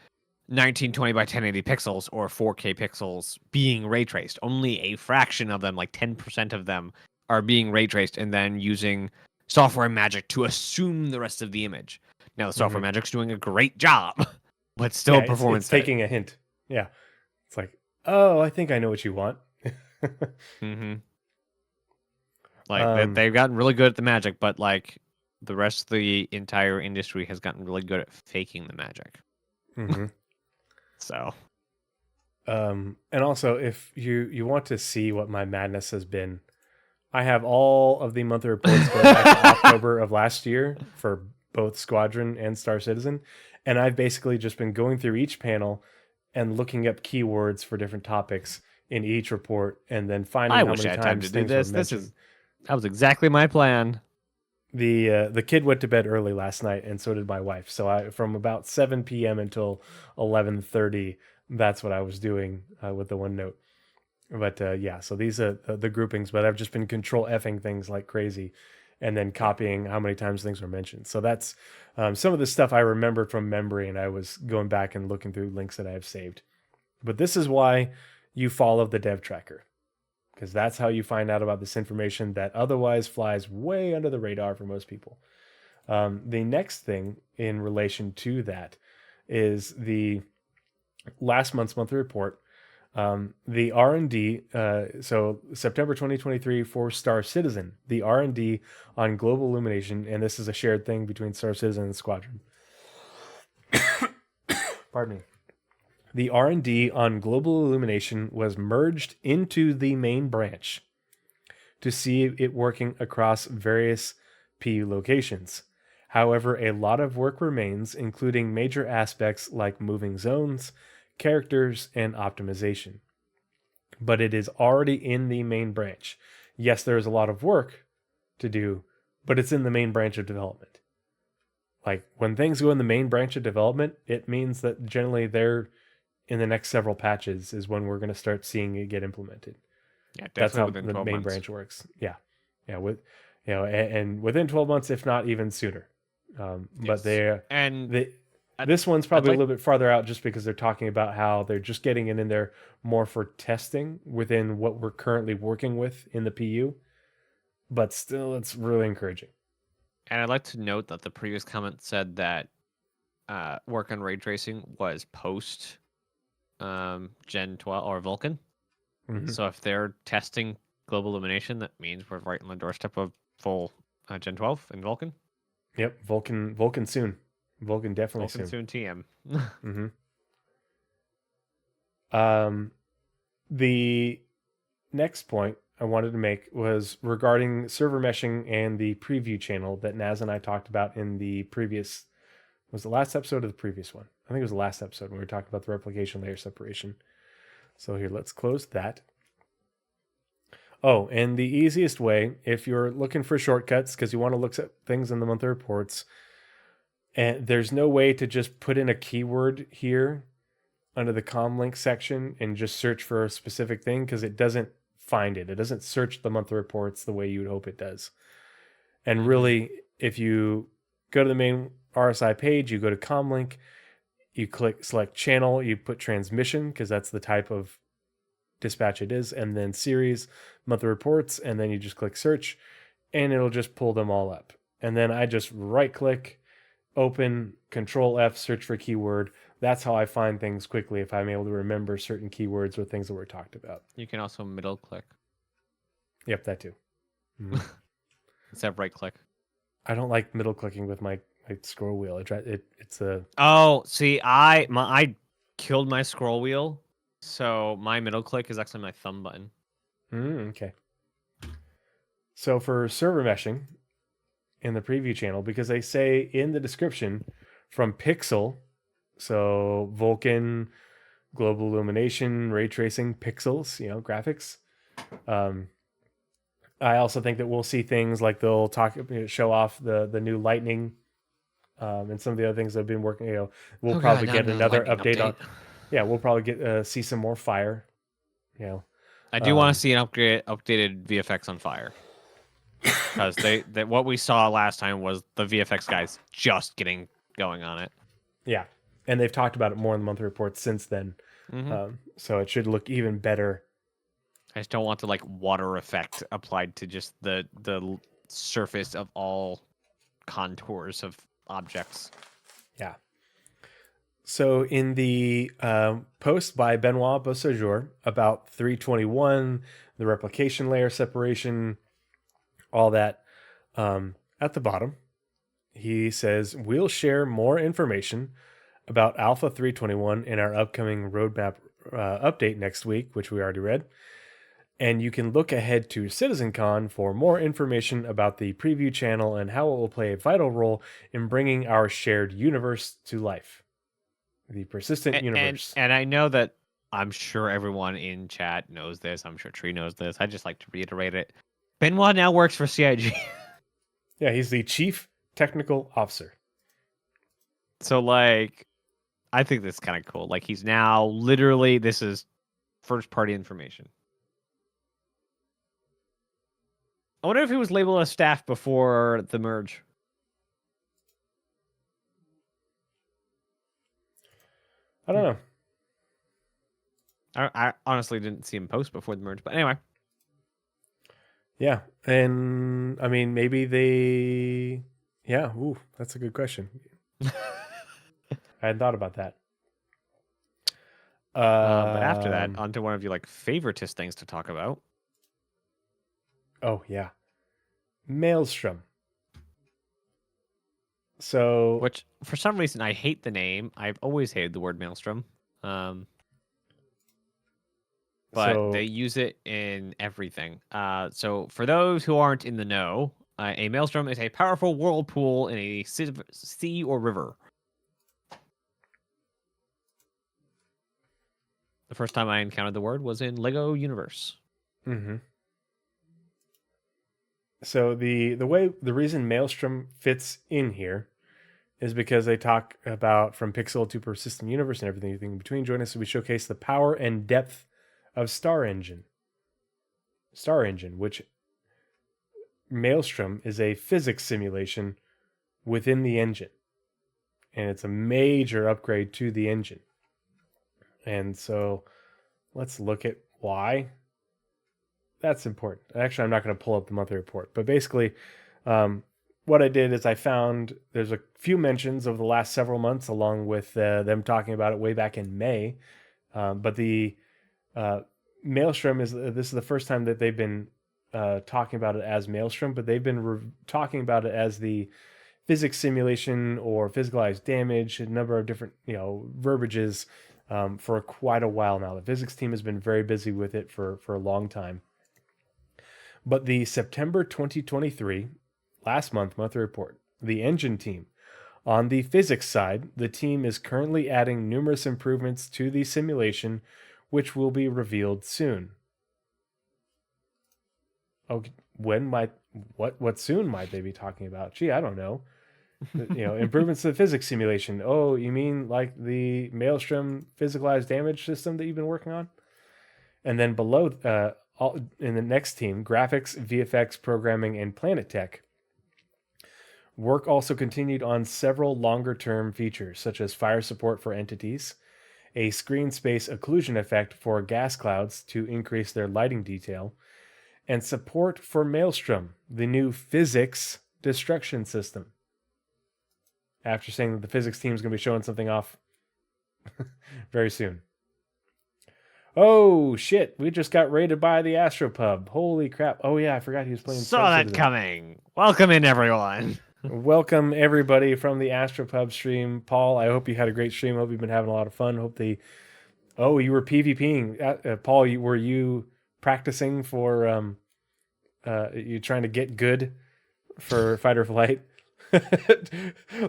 1920 by 1080 pixels or 4K pixels being ray traced. Only a fraction of them, like 10% of them, are being ray traced and then using software magic to assume the rest of the image. Now, the software magic's doing a great job, but still performance. It's taking a hint. Yeah. It's like, oh, I think I know what you want. Like they've gotten really good at the magic, but like the rest of the entire industry has gotten really good at faking the magic. So, and also, if you want to see what my madness has been, I have all of the monthly reports going back to October of last year for both Squadron and Star Citizen, and I've basically just been going through each panel and looking up keywords for different topics in each report, and then finding how many times things were mentioned. That was exactly my plan. The kid went to bed early last night, and so did my wife. So from about 7 p.m. until 11:30, that's what I was doing with the OneNote. But yeah, so these are the groupings, but I've just been control Fing things like crazy and then copying how many times things were mentioned. So that's some of the stuff I remembered from memory, and I was going back and looking through links that I have saved. But this is why you follow the dev tracker, because that's how you find out about this information that otherwise flies way under the radar for most people. The next thing in relation to that is the last month's monthly report. The R&D, so September 2023 for Star Citizen, the R&D on global illumination, and this is a shared thing between Star Citizen and Squadron. Pardon me. The R&D on global illumination was merged into the main branch to see it working across various PU locations. However, a lot of work remains, including major aspects like moving zones, characters, and optimization. But it is already in the main branch. Yes, there is a lot of work to do, but it's in the main branch of development. Like when things go in the main branch of development, it means that generally they're in the next several patches is when we're going to start seeing it get implemented. Yeah, That's how within the 12 main months. branch works. Yeah, with and within 12 months, if not even sooner. But this one's probably a little bit farther out just because they're talking about how they're just getting it in there more for testing within what we're currently working with in the PU. But still, it's really encouraging. And I'd like to note that the previous comment said that work on ray tracing was post Gen 12 or Vulcan. Mhm. So if they're testing global illumination, that means we're right on the doorstep of full Gen 12 in Vulcan. Yep, Vulcan soon. Vulcan definitely Vulcan soon TM. Mm-hmm. The next point I wanted to make was regarding server meshing and the preview channel that Naz and I talked about in the previous, was the last episode or the previous one? I think it was the last episode when we were talking about the replication layer separation. So here, let's close that. Oh, and the easiest way, if you're looking for shortcuts because you want to look at things in the monthly reports, and there's no way to just put in a keyword here under the comlink section and just search for a specific thing because it doesn't find it. It doesn't search the monthly reports the way you would hope it does. And really, if you go to the main RSI page, you go to comlink, you select channel, you put transmission because that's the type of dispatch it is, and then series, monthly reports, and then you just click search and it'll just pull them all up. And then I just right click, open, control F, search for keyword. That's how I find things quickly if I'm able to remember certain keywords or things that were talked about. You can also middle click Yep, that too. Mm-hmm. instead of right click. I don't like middle clicking with my scroll wheel. It's a Oh, see, I killed my scroll wheel, so my middle click is actually my thumb button. okay. So for server meshing in the preview channel, because they say in the description from Pixel, so Vulkan, global illumination, ray tracing, pixels, graphics. I also think that we'll see things like they'll show off the new lightning, and some of the other things that have been working. We'll probably get another update on. Yeah, we'll probably see some more fire. I do want to see an updated VFX on fire, because what we saw last time was the VFX guys just getting going on it. Yeah, and they've talked about it more in the monthly reports since then. Mm-hmm. So it should look even better. I just don't want the water effect applied to just the surface of all contours of objects. Yeah. So in the post by Benoit Beausejour about 321, the replication layer separation, all that, at the bottom, he says, we'll share more information about Alpha 321 in our upcoming roadmap update next week, which we already read. And you can look ahead to CitizenCon for more information about the preview channel and how it will play a vital role in bringing our shared universe to life. The persistent universe. And I know that I'm sure everyone in chat knows this. I'm sure Tree knows this. I just like to reiterate it. Benoit now works for CIG. Yeah, he's the chief technical officer. So I think that's kind of cool. Like he's now literally this is first party information. I wonder if he was labeled as staff before the merge. I don't know. I honestly didn't see him post before the merge, but anyway. Yeah, and I mean maybe they. Yeah, ooh, that's a good question. I hadn't thought about that. But after that, onto one of your like favoritist things to talk about. Oh yeah, Maelstrom. So, Which for some reason I hate the name. I've always hated the word Maelstrom. But they use it in everything. So for those who aren't in the know, a maelstrom is a powerful whirlpool in a sea or river. The first time I encountered the word was in Lego Universe. Mm-hmm. So the reason Maelstrom fits in here is because they talk about from pixel to persistent universe and everything in between. Join us as we showcase the power and depth of Star Engine. Star Engine, which Maelstrom is a physics simulation within the engine. And it's a major upgrade to the engine. And so let's look at why that's important. Actually, I'm not going to pull up the monthly report, but basically what I did is I found there's a few mentions over the last several months along with them talking about it way back in May. But the Maelstrom this is the first time that they've been talking about it as Maelstrom, but they've been talking about it as the physics simulation or physicalized damage, a number of different verbiages for quite a while now. The physics team has been very busy with it for a long time. But the September 2023, last monthly report, the engine team. On the physics side, the team is currently adding numerous improvements to the simulation, which will be revealed soon. Oh, what soon might they be talking about? Gee, I don't know. Improvements to the physics simulation. Oh, you mean like the Maelstrom physicalized damage system that you've been working on? And then below, in the next team, graphics, VFX, programming, and planet tech. Work also continued on several longer-term features, such as fire support for entities, a screen space occlusion effect for gas clouds to increase their lighting detail, and support for Maelstrom, the new physics destruction system. After saying that the physics team is going to be showing something off very soon. Oh, shit. We just got raided by the Astropub. Holy crap. Oh, yeah, I forgot he was playing Saw Star that Citizen. coming. Welcome in, everyone. Welcome, everybody, from the Astropub stream. Paul, I hope you had a great stream. Hope you've been having a lot of fun. Oh, you were PvPing. Paul, were you practicing for... you trying to get good for fight or flight? A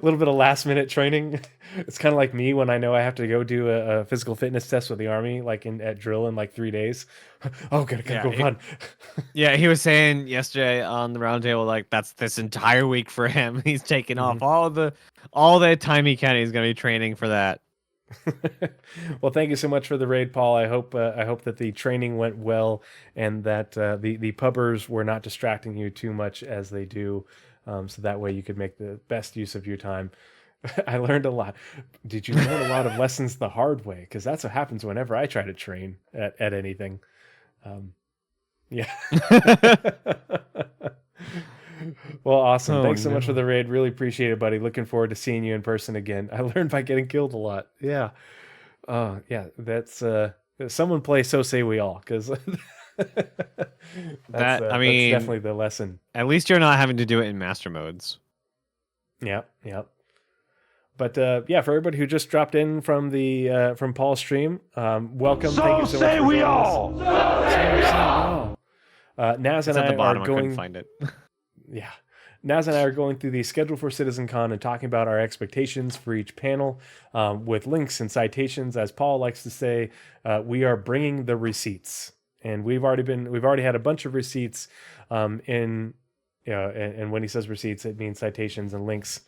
little bit of last minute training. It's kind of like me when I know I have to go do a physical fitness test with the army, like at drill in like 3 days. Oh, gotta go run. Yeah, he was saying yesterday on the roundtable, like that's this entire week for him. He's taking off all the time he can. He's gonna be training for that. Well, thank you so much for the raid, Paul. I hope that the training went well and that the pubbers were not distracting you too much as they do. So that way you could make the best use of your time. I learned a lot. Did you learn a lot of lessons the hard way? Because that's what happens whenever I try to train at anything. Yeah. Well, awesome. Thanks so much for the raid. Really appreciate it, buddy. Looking forward to seeing you in person again. I learned by getting killed a lot. Yeah. Yeah. That's someone play So Say We All, because that's definitely the lesson. At least you're not having to do it in master modes. Yeah. But yeah, for everybody who just dropped in from the from Paul's stream, welcome. Thank you so much for joining us. Naz and I are going. I find it. Yeah. Naz and I are going through the schedule for CitizenCon and talking about our expectations for each panel with links and citations. As Paul likes to say, we are bringing the receipts, and we've already had a bunch of receipts and when he says receipts, it means citations and links.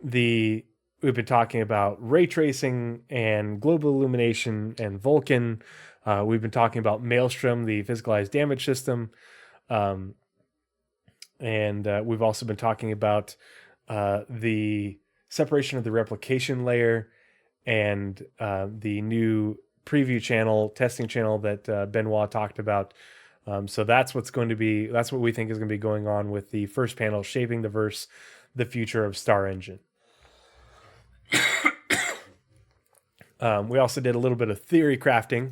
The we've been talking about ray tracing and global illumination and Vulkan. We've been talking about Maelstrom, the physicalized damage system. And we've also been talking about the separation of the replication layer and the new preview channel, testing channel that Benoit talked about. So that's what we think is going to be going on with the first panel, Shaping the Verse, the Future of Star Engine. We also did a little bit of theory crafting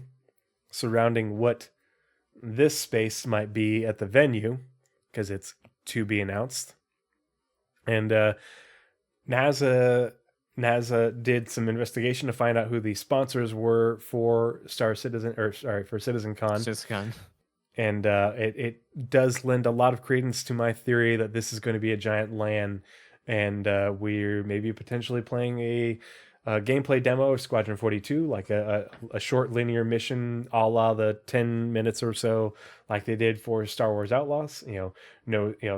surrounding what this space might be at the venue, because it's to be announced. And NASA did some investigation to find out who the sponsors were for CitizenCon. CitizenCon. And it does lend a lot of credence to my theory that this is going to be a giant LAN, and we're maybe potentially playing a gameplay demo of Squadron 42, like a short linear mission a la the 10 minutes or so, like they did for Star Wars Outlaws.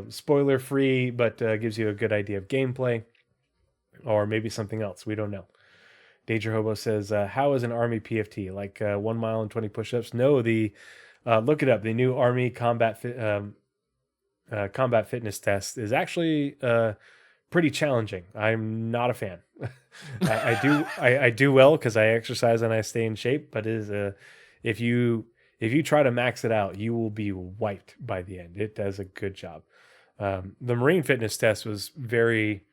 Spoiler free, but gives you a good idea of gameplay, or maybe something else. We don't know. Danger Hobo says, how is an Army PFT? Like 1 mile and 20 push-ups? No, look it up. The new Army combat fitness test is actually pretty challenging. I'm not a fan. I do well because I exercise and I stay in shape, but if you try to max it out, you will be wiped by the end. It does a good job. The Marine fitness test was very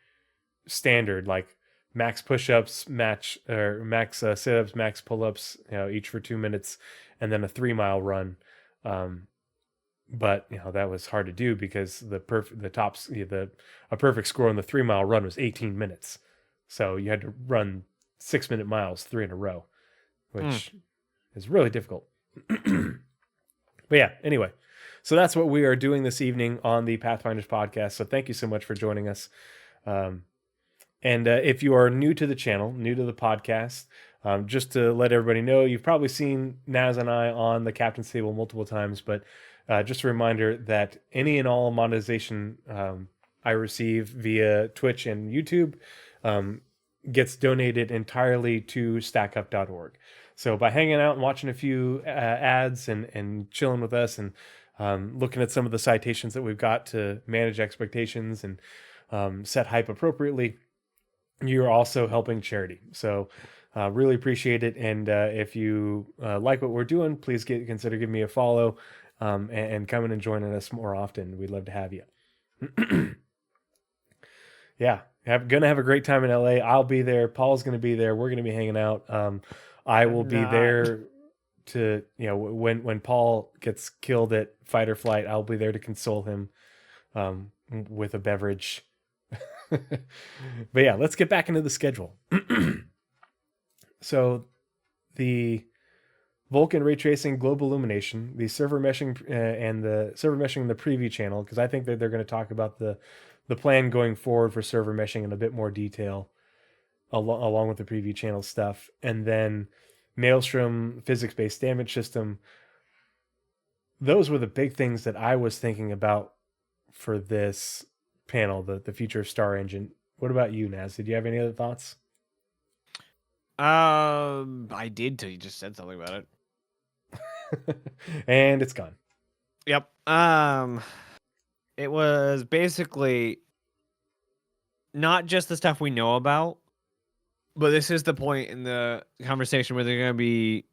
standard, like max push-ups, max sit-ups, max pull-ups, each for 2 minutes, and then a 3 mile run. But that was hard to do because a perfect score on the 3 mile run was 18 minutes. So you had to run 6 minute miles, 3 in a row, which is really difficult. But yeah, anyway, so that's what we are doing this evening on the Pathfinders podcast. So thank you so much for joining us. And if you are new to the channel, new to the podcast, just to let everybody know, you've probably seen Naz and I on the captain's table multiple times, but just a reminder that any and all monetization I receive via Twitch and YouTube gets donated entirely to stackup.org. So by hanging out and watching a few ads and chilling with us and looking at some of the citations that we've got to manage expectations and set hype appropriately, you're also helping charity. So really appreciate it. And if you like what we're doing, please consider giving me a follow and coming and joining us more often. We'd love to have you. Yeah, gonna have a great time in LA. I'll be there. Paul's gonna be there. We're gonna be hanging out. I will be there to, when Paul gets killed at fight or flight, I'll be there to console him with a beverage. But yeah, let's get back into the schedule. So the Vulkan ray tracing, global illumination, the server meshing and the server meshing in the preview channel, because I think that they're going to talk about the plan going forward for server meshing in a bit more detail along with the preview channel stuff. And then Maelstrom, physics-based damage system. Those were the big things that I was thinking about for this panel, the future of Star Engine. What about you, Naz? Did you have any other thoughts? I did till you just said something about it. And it's gone. Yep. It was basically not just the stuff we know about, but this is the point in the conversation where they're going to be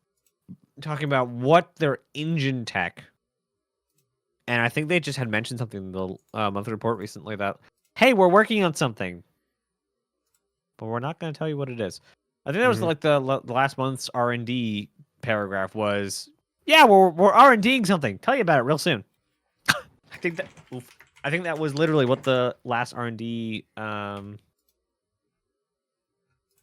talking about what their engine tech. And I think they just had mentioned something in the monthly report recently that, hey, we're working on something, but we're not going to tell you what it is. I think that was like the last month's R&D paragraph was, yeah, we're R&Ding something. Tell you about it real soon. I think that was literally what the last R&D was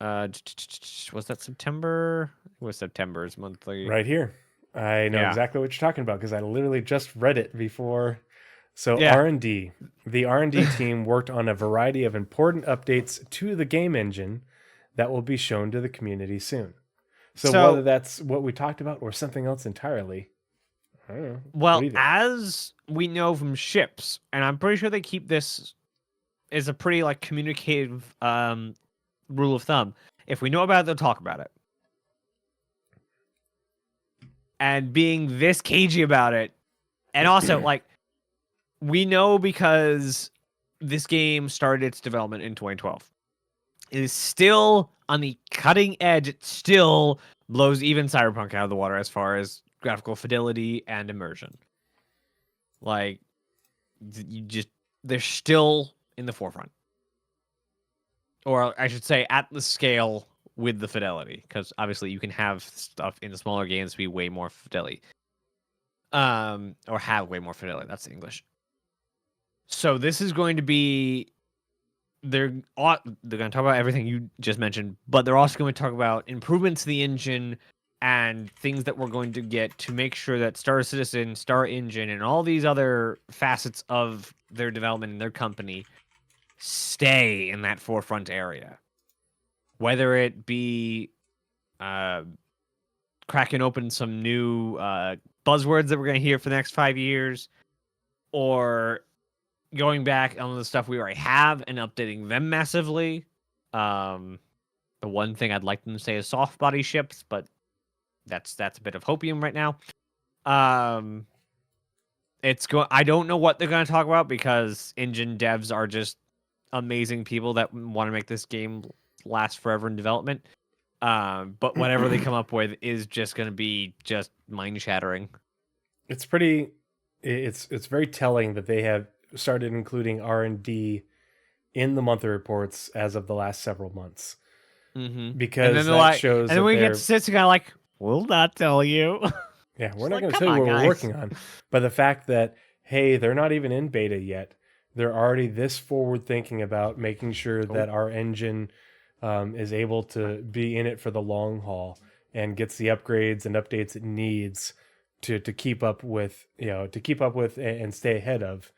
that September? It was September's monthly. Right here. I know exactly what you're talking about because I literally just read it before. So Yeah. R&D. The R&D team worked on a variety of important updates to the game engine that will be shown to the community soon. So whether that's what we talked about or something else entirely, I don't know. Well, as we know from ships, and I'm pretty sure they keep this as a pretty like communicative rule of thumb. If we know about it, they'll talk about it. And being this cagey about it, and also like we know because this game started its development in 2012. It is still on the cutting edge. It still blows even Cyberpunk out of the water as far as graphical fidelity and immersion. Like, they're still in the forefront. Or I should say, at the scale with the fidelity. Because obviously you can have stuff in the smaller games be way more fidelity. Or have way more fidelity. That's the English. So this is going to be... They're going to talk about everything you just mentioned, but they're also going to talk about improvements to the engine and things that we're going to get to make sure that Star Citizen, Star Engine, and all these other facets of their development and their company stay in that forefront area. Whether it be cracking open some new buzzwords that we're going to hear for the next 5 years, or going back on the stuff we already have and updating them massively. The one thing I'd like them to say is soft body ships, but that's a bit of hopium right now. I don't know what they're going to talk about because engine devs are just amazing people that want to make this game last forever in development. But whatever they come up with is just going to be just mind shattering. It's very telling that they have started including R&D in the monthly reports as of the last several months. Mm-hmm. Because that shows. And then we get to sit kind of like, we'll not tell you. Yeah, we're not going to tell you what we're working on. But the fact that, hey, they're not even in beta yet. They're already this forward thinking about making sure that our engine is able to be in it for the long haul and gets the upgrades and updates it needs to keep up with, and stay ahead of,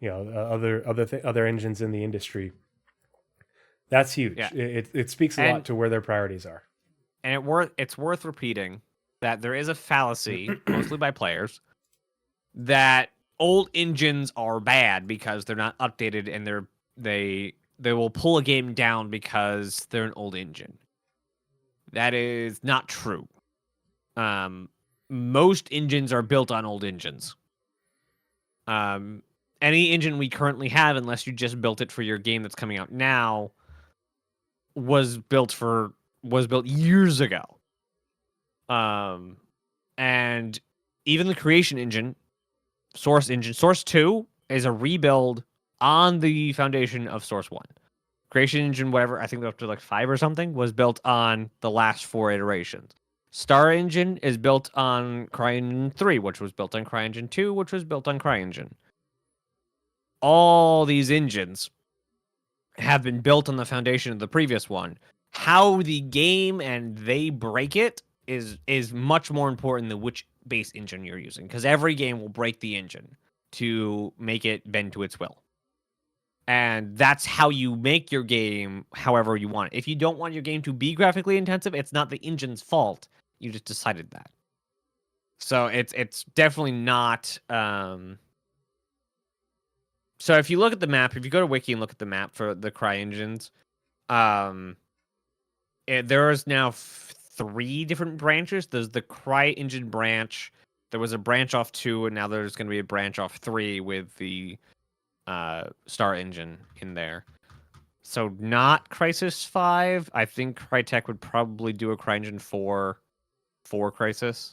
other engines in the industry. That's huge. Yeah. It speaks a lot to where their priorities are. And it's worth repeating that there is a fallacy, mostly by players, that old engines are bad because they're not updated and they will pull a game down because they're an old engine. That is not true. Most engines are built on old engines. Any engine we currently have, unless you just built it for your game that's coming out now, was built years ago. And even the creation engine, Source 2 is a rebuild on the foundation of Source 1. Creation engine, whatever, I think they're up to like 5 or something, was built on the last 4 iterations. Star Engine is built on CryEngine 3, which was built on CryEngine 2, which was built on CryEngine. All these engines have been built on the foundation of the previous one. How the game and they break it is much more important than which base engine you're using, because every game will break the engine to make it bend to its will. And that's how you make your game however you want it. If you don't want your game to be graphically intensive, it's not the engine's fault. You just decided that. So it's definitely not... So if you look at the map, if you go to Wiki and look at the map for the CryEngines, there is now 3 different branches. There's the CryEngine branch. There was a branch off 2, and now there's going to be a branch off 3 with the Star Engine in there. So not Crysis 5. I think Crytek would probably do a CryEngine 4 for Crysis.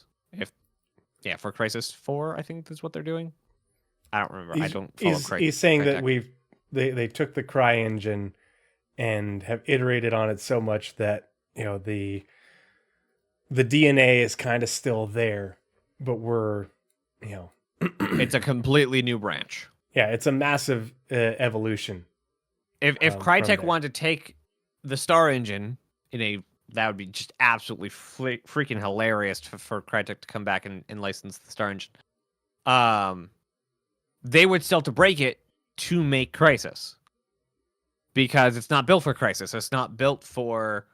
For Crysis 4, I think that's what they're doing. I don't remember. I don't follow Crytek. He's saying that they took the CryEngine and have iterated on it so much that the DNA is kind of still there, but we're it's a completely new branch. Yeah, it's a massive evolution. If Crytek wanted to take the Star Engine that would be just absolutely freaking hilarious for Crytek to come back and license the Star Engine. They would still have to break it to make Crysis, because it's not built for Crysis. It's not built for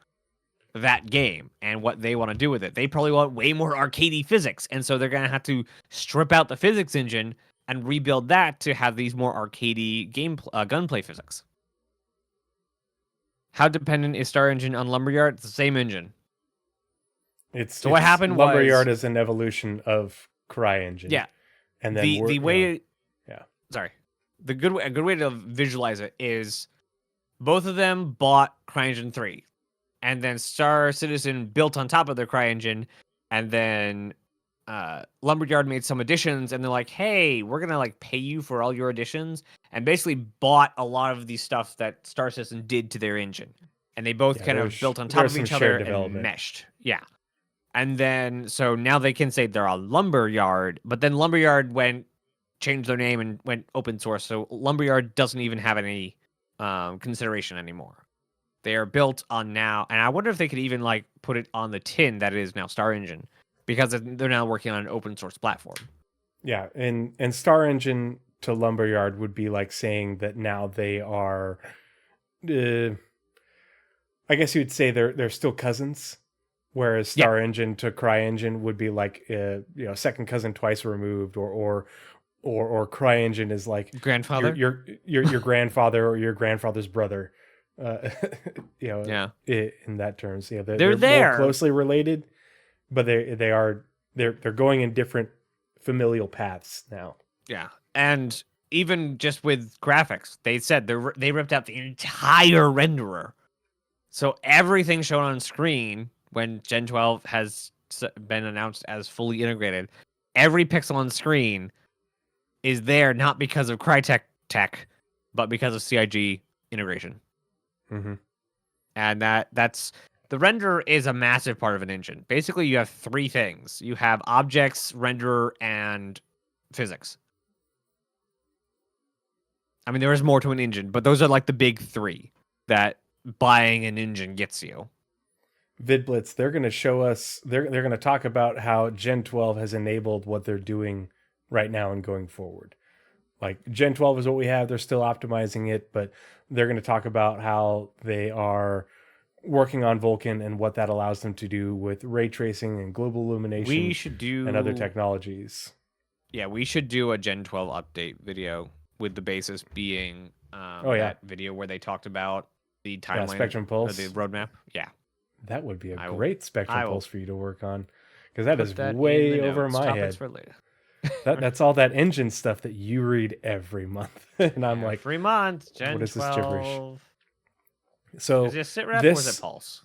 that game and what they want to do with it. They probably want way more arcadey physics, and so they're going to have to strip out the physics engine and rebuild that to have these more arcadey gunplay physics. How dependent is Star Engine on Lumberyard? It's the same engine. So what happened Lumberyard was- is an evolution of CryEngine. Yeah. And then The way yeah. Sorry. A good way to visualize it is both of them bought CryEngine 3. And then Star Citizen built on top of their CryEngine, and then Lumberyard made some additions, and they're like, "Hey, we're gonna like pay you for all your additions," and basically bought a lot of the stuff that Star Citizen did to their engine, and they both kind of built on top of each other and meshed. Yeah, and then so now they can say they're on Lumberyard, but then Lumberyard changed their name and went open source, so Lumberyard doesn't even have any consideration anymore. They are built on now, and I wonder if they could even like put it on the tin that it is now Star Engine, because they're now working on an open source platform. Yeah, and Star Engine to Lumberyard would be like saying that now they are, I guess you would say they're still cousins, whereas Star Engine to CryEngine would be like second cousin twice removed, or CryEngine is like Grandfather, your grandfather or your grandfather's brother. In that terms, they're there more closely related, but they're going in different familial paths now. Yeah, and even just with graphics, they said they ripped out the entire renderer, so everything shown on screen when Gen 12 has been announced as fully integrated, every pixel on screen is there not because of Crytek tech, but because of CIG integration. Mm-hmm. And that's the renderer is a massive part of an engine. Basically, you have three things: you have objects, renderer, and physics. I mean, there is more to an engine, but those are like the big three that buying an engine gets you. VidBlitz, they're going to show us. They're going to talk about how Gen 12 has enabled what they're doing right now and going forward. Like Gen 12 is what we have. They're still optimizing it, but they're going to talk about how they are working on Vulkan and what that allows them to do with ray tracing and global illumination and other technologies. Yeah, we should do a Gen 12 update video with the basis being that video where they talked about the timeline, Spectrum Pulse, the roadmap. Yeah, that would be a great Spectrum Pulse for you to work on, because that is way over my head. For later. That's all that engine stuff that you read every month, and I'm like, every month. Gen what is 12. This gibberish? So is it SITREP or is it Pulse?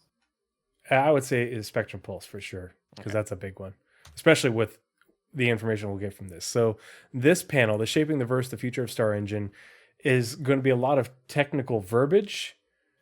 I would say it's Spectrum Pulse for sure, because that's a big one, especially with the information we'll get from this. So this panel, the Shaping the Verse, the Future of Star Engine, is going to be a lot of technical verbiage.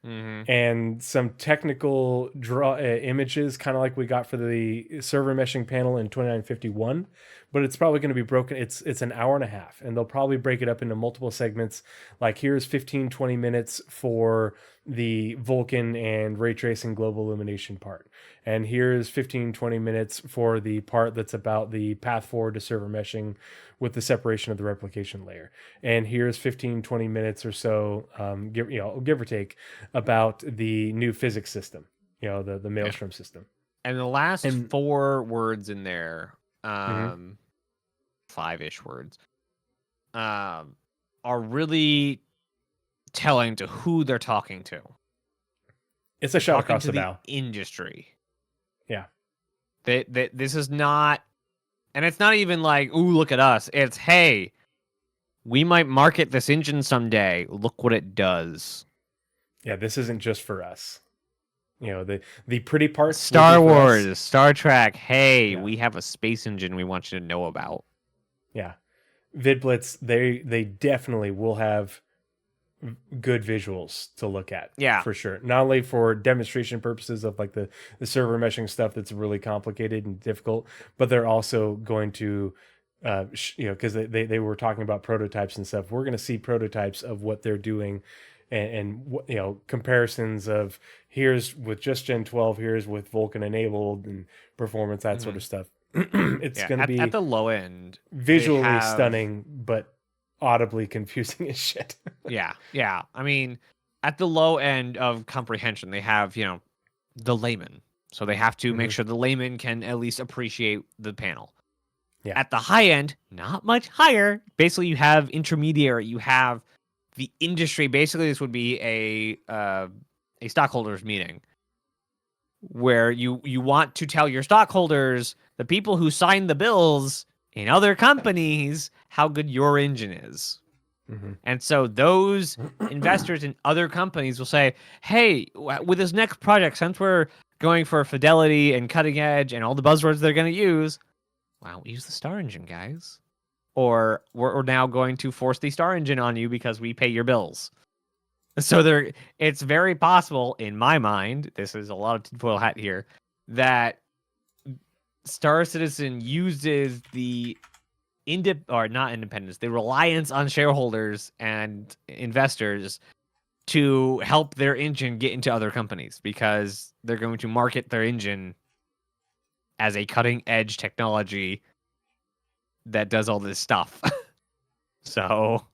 Mm-hmm. And some technical images, kind of like we got for the server meshing panel in 2951, but it's probably going to be broken. It's an hour and a half, and they'll probably break it up into multiple segments. Like here's 15-20 minutes for the Vulkan and ray tracing global illumination part, and here's 15-20 minutes for the part that's about the path forward to server meshing with the separation of the replication layer, and here's 15-20 minutes or so, give or take, about the new physics system, the Maelstrom system. And the last 4 words in there, 5-ish words, are really telling to who they're talking to. It's a shot across the bow. Industry. Yeah. This is not, and it's not even like, ooh, look at us. It's, hey, we might market this engine someday. Look what it does. Yeah, this isn't just for us. The pretty parts. Star Wars, Star Trek. Hey, we have a space engine we want you to know about. Yeah. VidBlitz, they definitely will have good visuals to look at. Yeah, for sure. Not only for demonstration purposes of like the server meshing stuff that's really complicated and difficult, but they're also going to because they were talking about prototypes and stuff. We're going to see prototypes of what they're doing, and comparisons of here's with just Gen 12, here's with Vulkan enabled and performance, that sort of stuff. It's going to be at the low end, visually stunning, but audibly confusing as shit. Yeah. I mean, at the low end of comprehension, they have, the layman. So they have to make sure the layman can at least appreciate the panel. Yeah. At the high end, not much higher. Basically, you have intermediary. You have the industry. Basically, this would be a a stockholders meeting where you want to tell your stockholders, the people who sign the bills in other companies, how good your engine is. Mm-hmm. And so those investors in other companies will say, hey, with this next project, since we're going for fidelity and cutting edge and all the buzzwords they're going to use, why don't we use the Star Engine, guys? Or we're now going to force the Star Engine on you because we pay your bills. So it's very possible, in my mind, this is a lot of tinfoil hat here, that Star Citizen uses the not independence, the reliance on shareholders and investors to help their engine get into other companies because they're going to market their engine as a cutting edge technology that does all this stuff. So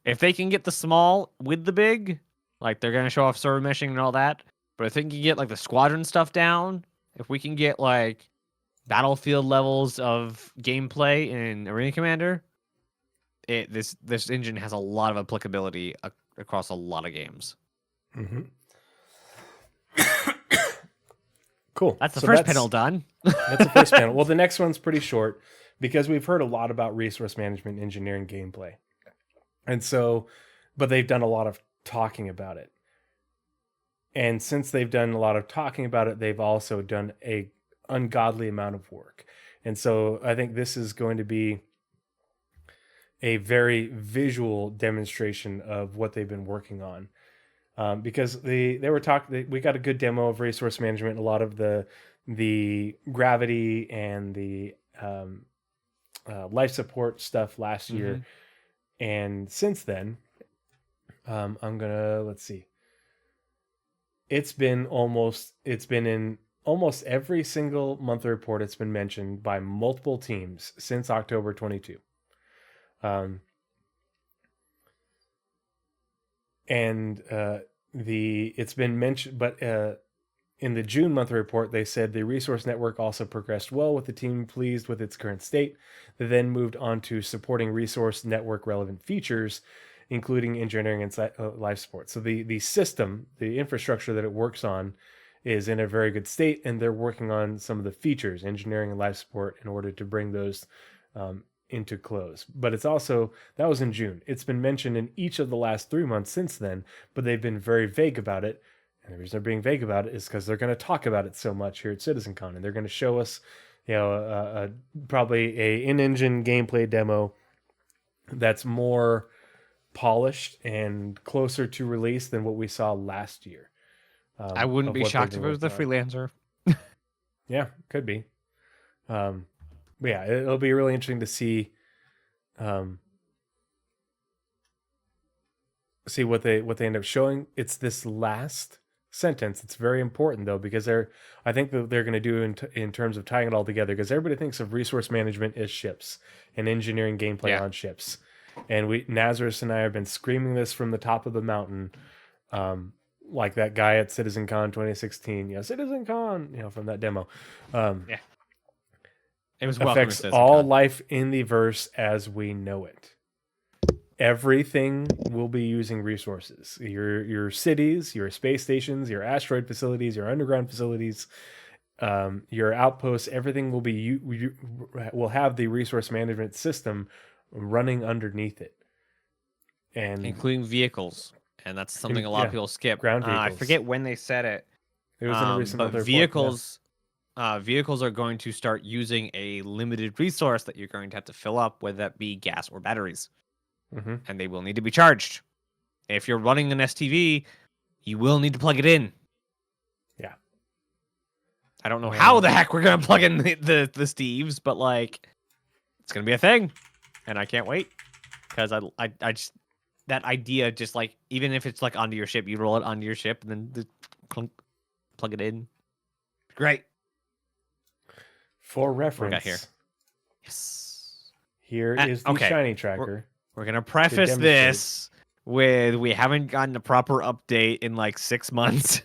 if they can get the small with the big, like they're going to show off server meshing and all that, but if they can get like the squadron stuff down, if we can get like battlefield levels of gameplay in Arena Commander, this engine has a lot of applicability across a lot of games. Mm-hmm. Cool. That's the first panel done. That's the first panel. Well, the next one's pretty short because we've heard a lot about resource management engineering gameplay. And so, but they've done a lot of talking about it. And since they've done a lot of talking about it, they've also done a ungodly amount of work. And so I think this is going to be a very visual demonstration of what they've been working on. Because they were talking, we got a good demo of resource management, a lot of the gravity and the life support stuff last year. And since then, let's see. It's been in almost every single monthly report. It's been mentioned by multiple teams since October 22. It's been mentioned, but in the June monthly report, they said the resource network also progressed well with the team pleased with its current state. They then moved on to supporting resource network relevant features, including engineering and life support. So the system, the infrastructure that it works on is in a very good state, and they're working on some of the features, engineering and life support, in order to bring those into close. But it's also, that was in June. It's been mentioned in each of the last 3 months since then, but they've been very vague about it. And the reason they're being vague about it is because they're going to talk about it so much here at CitizenCon, and they're going to show us, probably a in-engine gameplay demo that's more polished and closer to release than what we saw last year. I wouldn't be shocked if it was the freelancer. Yeah, could be. But yeah, it'll be really interesting to see what they end up showing. It's this last sentence. It's very important though, because I think that they're going to do in terms of tying it all together, because everybody thinks of resource management as ships and engineering gameplay on ships. And Nazeris and I have been screaming this from the top of the mountain, like that guy at CitizenCon 2016. CitizenCon, from that demo. It was affects all life in the verse as we know it. Everything will be using resources. Your cities, your space stations, your asteroid facilities, your underground facilities, your outposts. Everything will have the resource management system running underneath it, and including vehicles. And that's something a lot of people skip. Ground vehicles. I forget when they said it. It was in a recent but vehicles. Vehicles are going to start using a limited resource that you're going to have to fill up, whether that be gas or batteries. Mm-hmm. And they will need to be charged. If you're running an STV, you will need to plug it in. Yeah. I don't know how the heck we're going to plug in the Steves, but it's going to be a thing. And I can't wait. Because I just, that idea, just even if it's onto your ship, you roll it onto your ship and then plug it in. Great. For reference, got here. Yes. Here is the shiny tracker. We're going to preface this with we haven't gotten a proper update in 6 months.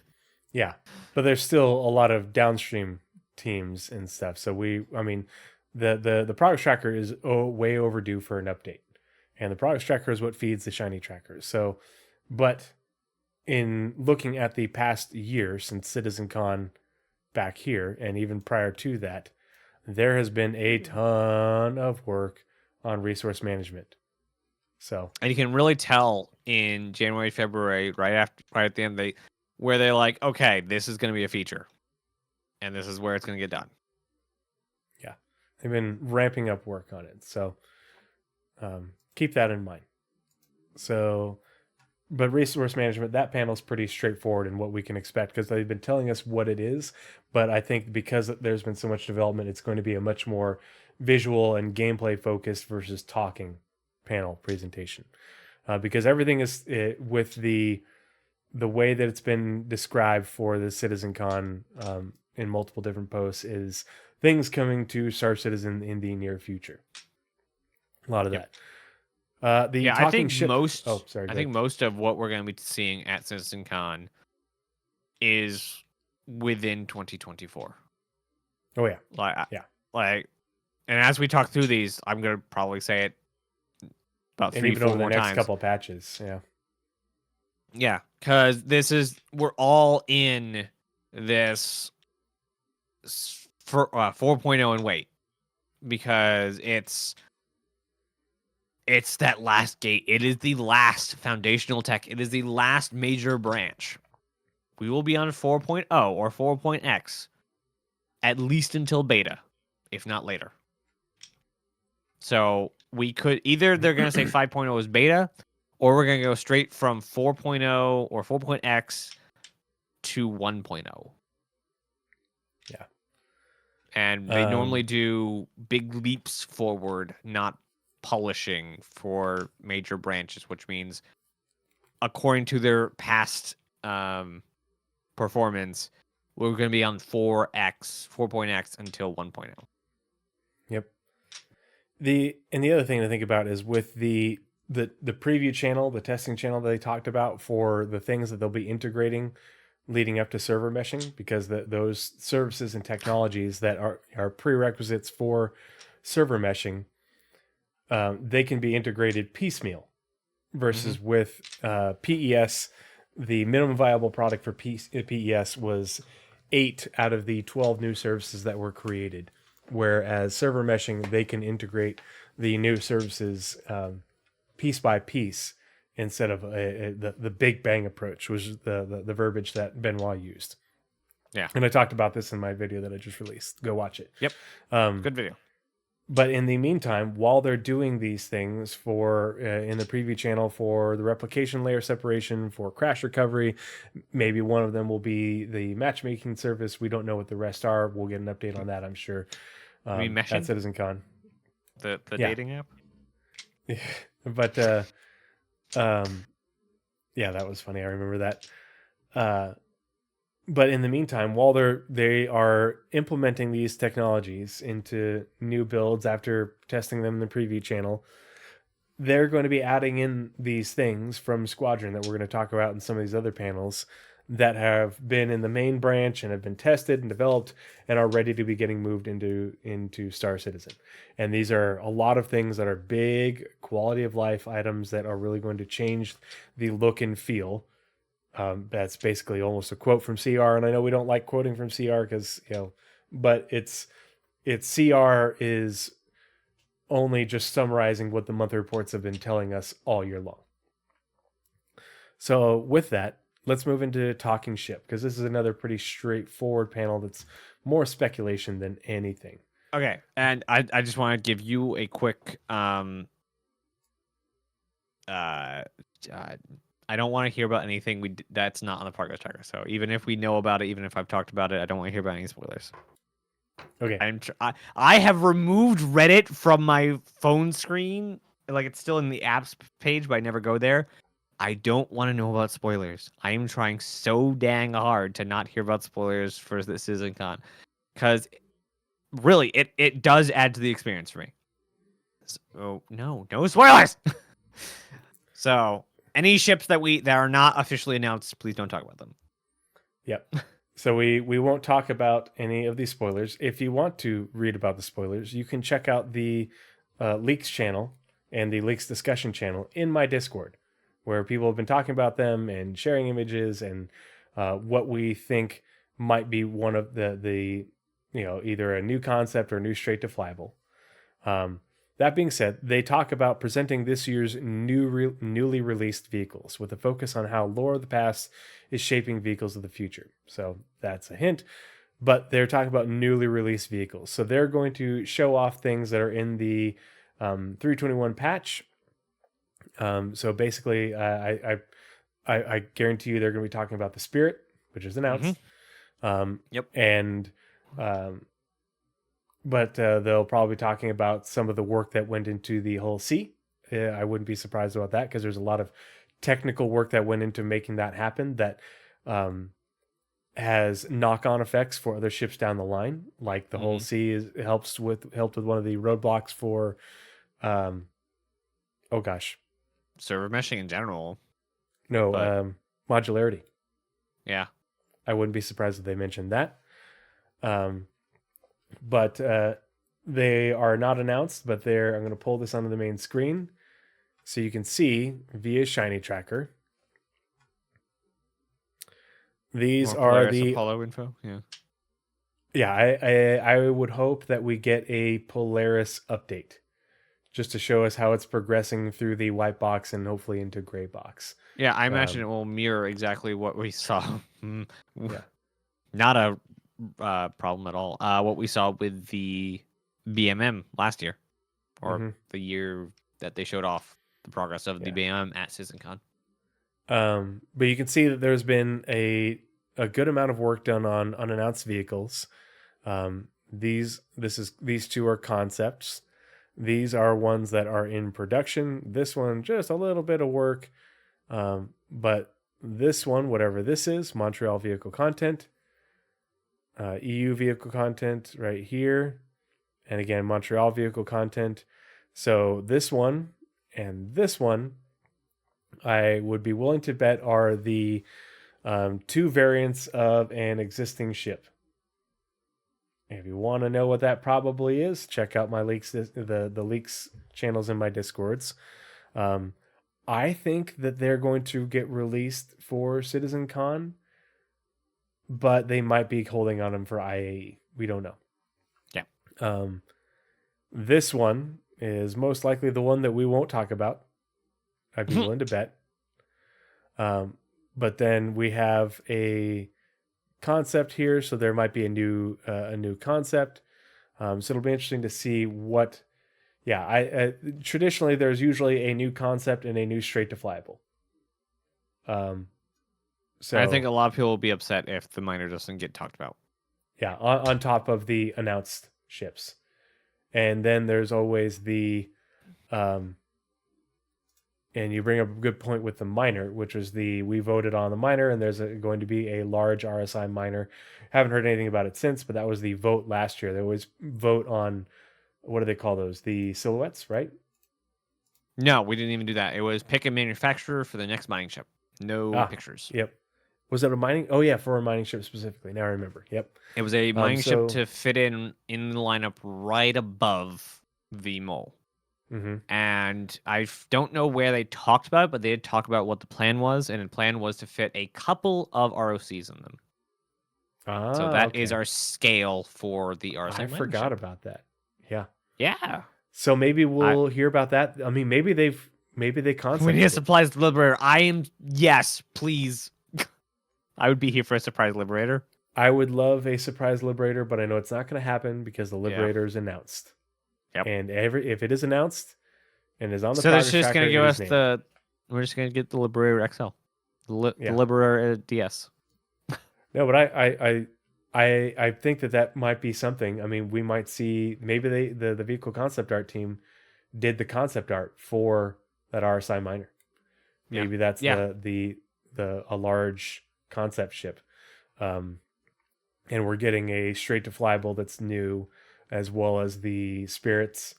Yeah, but there's still a lot of downstream teams and stuff. So the progress tracker is way overdue for an update. And the progress tracker is what feeds the shiny tracker. So, but in looking at the past year since CitizenCon back here, and even prior to that, there has been a ton of work on resource management. So, and you can really tell in January, February, right at the end, where they're like, okay, this is going to be a feature, and this is where it's going to get done. yeah, they've been ramping up work on it. So, keep that in mind. So, but resource management, that panel is pretty straightforward in what we can expect because they've been telling us what it is. But I think because there's been so much development, it's going to be a much more visual and gameplay focused versus talking panel presentation. Because everything is with the way that it's been described for the CitizenCon in multiple different posts is things coming to Star Citizen in the near future. A lot of that. The I talking think ship. most. Oh, sorry. I think most of what we're going to be seeing at CitizenCon is within 2024. Oh yeah, Like, and as we talk through these, I'm going to probably say it about and 3, even 4 over the more next times. couple of patches. Yeah, Yeah, because we're all in this for 4.0 and wait, because it's that last gate. It is the last foundational tech. It is the last major branch. We will be on 4.0 or 4.x at least until beta, if not later. So we could either they're going to say 5.0 is beta, or we're going to go straight from 4.0 or 4.x to 1.0. Yeah. And they normally do big leaps forward, not polishing for major branches, which means according to their past performance, we're going to be on 4.x until 1.0. Yep. The other thing to think about is with the preview channel, the testing channel that they talked about for the things that they'll be integrating leading up to server meshing, because those services and technologies that are prerequisites for server meshing, they can be integrated piecemeal versus with PES. The minimum viable product for PES was 8 out of the 12 new services that were created. Whereas server meshing, they can integrate the new services piece by piece instead of the Big Bang approach, which is the verbiage that Benoit used. Yeah. And I talked about this in my video that I just released. Go watch it. Yep. Good video. But in the meantime, while they're doing these things for in the preview channel for the replication layer separation, for crash recovery, maybe one of them will be the matchmaking service. We don't know what the rest are. We'll get an update on that, I'm sure. You mean at meshing? CitizenCon. The Yeah. dating app? But yeah, that was funny. I remember that. But in the meantime, while they are implementing these technologies into new builds after testing them in the preview channel, they're going to be adding in these things from Squadron that we're going to talk about in some of these other panels that have been in the main branch and have been tested and developed and are ready to be getting moved into Star Citizen. And these are a lot of things that are big quality of life items that are really going to change the look and feel. That's basically almost a quote from CR, and I know we don't like quoting from CR because but it's CR is only just summarizing what the monthly reports have been telling us all year long. So with that, let's move into talking ship, because this is another pretty straightforward panel that's more speculation than anything. Okay, and I just want to give you a quick I don't want to hear about anything that's not on the progress tracker. So even if we know about it, even if I've talked about it, I don't want to hear about any spoilers. Okay. I have removed Reddit from my phone screen. Like, it's still in the apps page, but I never go there. I don't want to know about spoilers. I am trying so dang hard to not hear about spoilers for the CitizenCon, because really, it does add to the experience for me. So no spoilers. So any ships that are not officially announced, please don't talk about them. Yep. So we won't talk about any of these spoilers. If you want to read about the spoilers, you can check out the leaks channel and the leaks discussion channel in my Discord. where people have been talking about them and sharing images and what we think might be one of the either a new concept or new straight to flyable. That being said, they talk about presenting this year's newly released vehicles with a focus on how lore of the past is shaping vehicles of the future. So that's a hint, but they're talking about newly released vehicles. So they're going to show off things that are in the 321 patch. So basically, I guarantee you they're going to be talking about the Spirit, which is announced. Yep. And but they'll probably be talking about some of the work that went into the whole sea. I wouldn't be surprised about that because there's a lot of technical work that went into making that happen that has knock-on effects for other ships down the line. Like the whole sea helped with one of the roadblocks for server meshing in general. No, but... modularity. Yeah. I wouldn't be surprised if they mentioned that. But they are not announced, but I'm going to pull this onto the main screen so you can see via Shiny Tracker. These More are Polaris the Apollo info. Yeah. Yeah, I would hope that we get a Polaris update just to show us how it's progressing through the white box and hopefully into gray box. Yeah, I imagine it will mirror exactly what we saw. Yeah. Not a problem at all. What we saw with the BMM last year, or the year that they showed off the progress of the BMM at CitizenCon. But you can see that there's been a good amount of work done on unannounced vehicles. These two are concepts. These are ones that are in production. This one, just a little bit of work. But this one, whatever this is, Montreal vehicle content, EU vehicle content right here. And again, Montreal vehicle content. So this one and this one, I would be willing to bet are the two variants of an existing ship. If you want to know what that probably is, check out my leaks, the leaks channels in my Discords. I think that they're going to get released for CitizenCon, but they might be holding on them for IAE. We don't know. Yeah. This one is most likely the one that we won't talk about. I'd be willing to bet. But then we have a concept here, so there might be a new concept. So it'll be interesting to see what. Yeah, I traditionally there's usually a new concept and a new straight to flyable. So I think a lot of people will be upset if the miner doesn't get talked about. Yeah, on top of the announced ships, and then there's always the. And you bring up a good point with the miner, which was we voted on the miner, and there's going to be a large RSI miner. Haven't heard anything about it since, but that was the vote last year. They always vote on, what do they call those? The silhouettes, right? No, we didn't even do that. It was pick a manufacturer for the next mining ship. No pictures. Yep. Was that a mining? Oh yeah, for a mining ship specifically. Now I remember. Yep. It was a mining ship to fit in the lineup right above the mole. And I don't know where they talked about it, but they did talk about what the plan was, and the plan was to fit a couple of ROCs in them. So that is our scale for the RSI. I forgot about that. Yeah. Yeah. So maybe we'll hear about that. I mean, maybe they concept. We need a surprise liberator. Yes, please. I would be here for a surprise liberator. I would love a surprise liberator, but I know it's not going to happen because the liberator is announced. Yep. And if it is announced and is on the so it's just going to give us we're just going to get the Liberator XL, the Liberator DS. No, but I think that might be something. I mean, we might see maybe the vehicle concept art team did the concept art for that RSI miner. Maybe that's a large concept ship, and we're getting a straight to flyable that's new, as well as the spirits,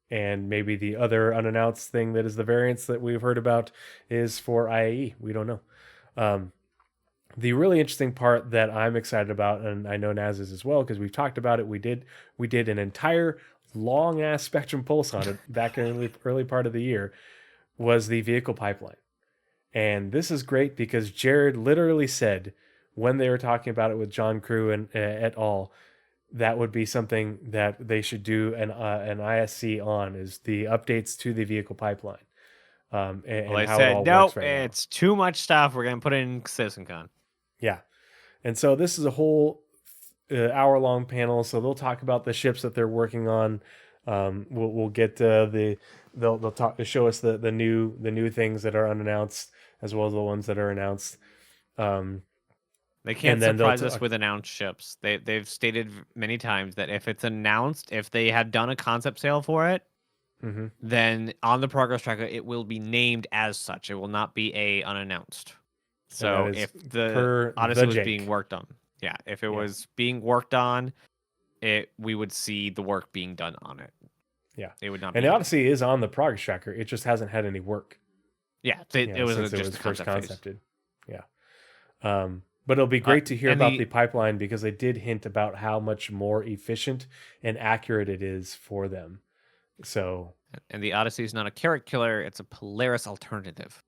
and maybe the other unannounced thing that is the variants that we've heard about is for IAE. We don't know. The really interesting part that I'm excited about, and I know Naz is as well, because we've talked about it. We did an entire long ass Spectrum Pulse on it back in the early part of the year, was the vehicle pipeline. And this is great because Jared literally said when they were talking about it with John Crew and et al., that would be something that they should do an ISC on, is the updates to the vehicle pipeline, and Well, they how it said, all no, works right now. it's too much stuff. We're going to put it in CitizenCon. Yeah. And so this is a whole hour-long panel. So they'll talk about the ships that they're working on. We'll get they'll show us the new things that are unannounced as well as the ones that are announced. They can't And then they'll surprise us talk- with announced ships. They've stated many times that if it's announced, if they had done a concept sale for it, Mhm. then on the progress tracker it will be named as such. It will not be a unannounced. So that is if the per Odyssey the was Jake. being worked on, if it Yeah. was being worked on, we would see the work being done on it. Yeah. It would not. And be the Odyssey is on the progress tracker. It just hasn't had any work. it was since just a first concept phase. concepted. Yeah. But it'll be great to hear and about the- the pipeline because they did hint about how much more efficient and accurate it is for them. So And the Odyssey is not a carrot killer; it's a Polaris alternative.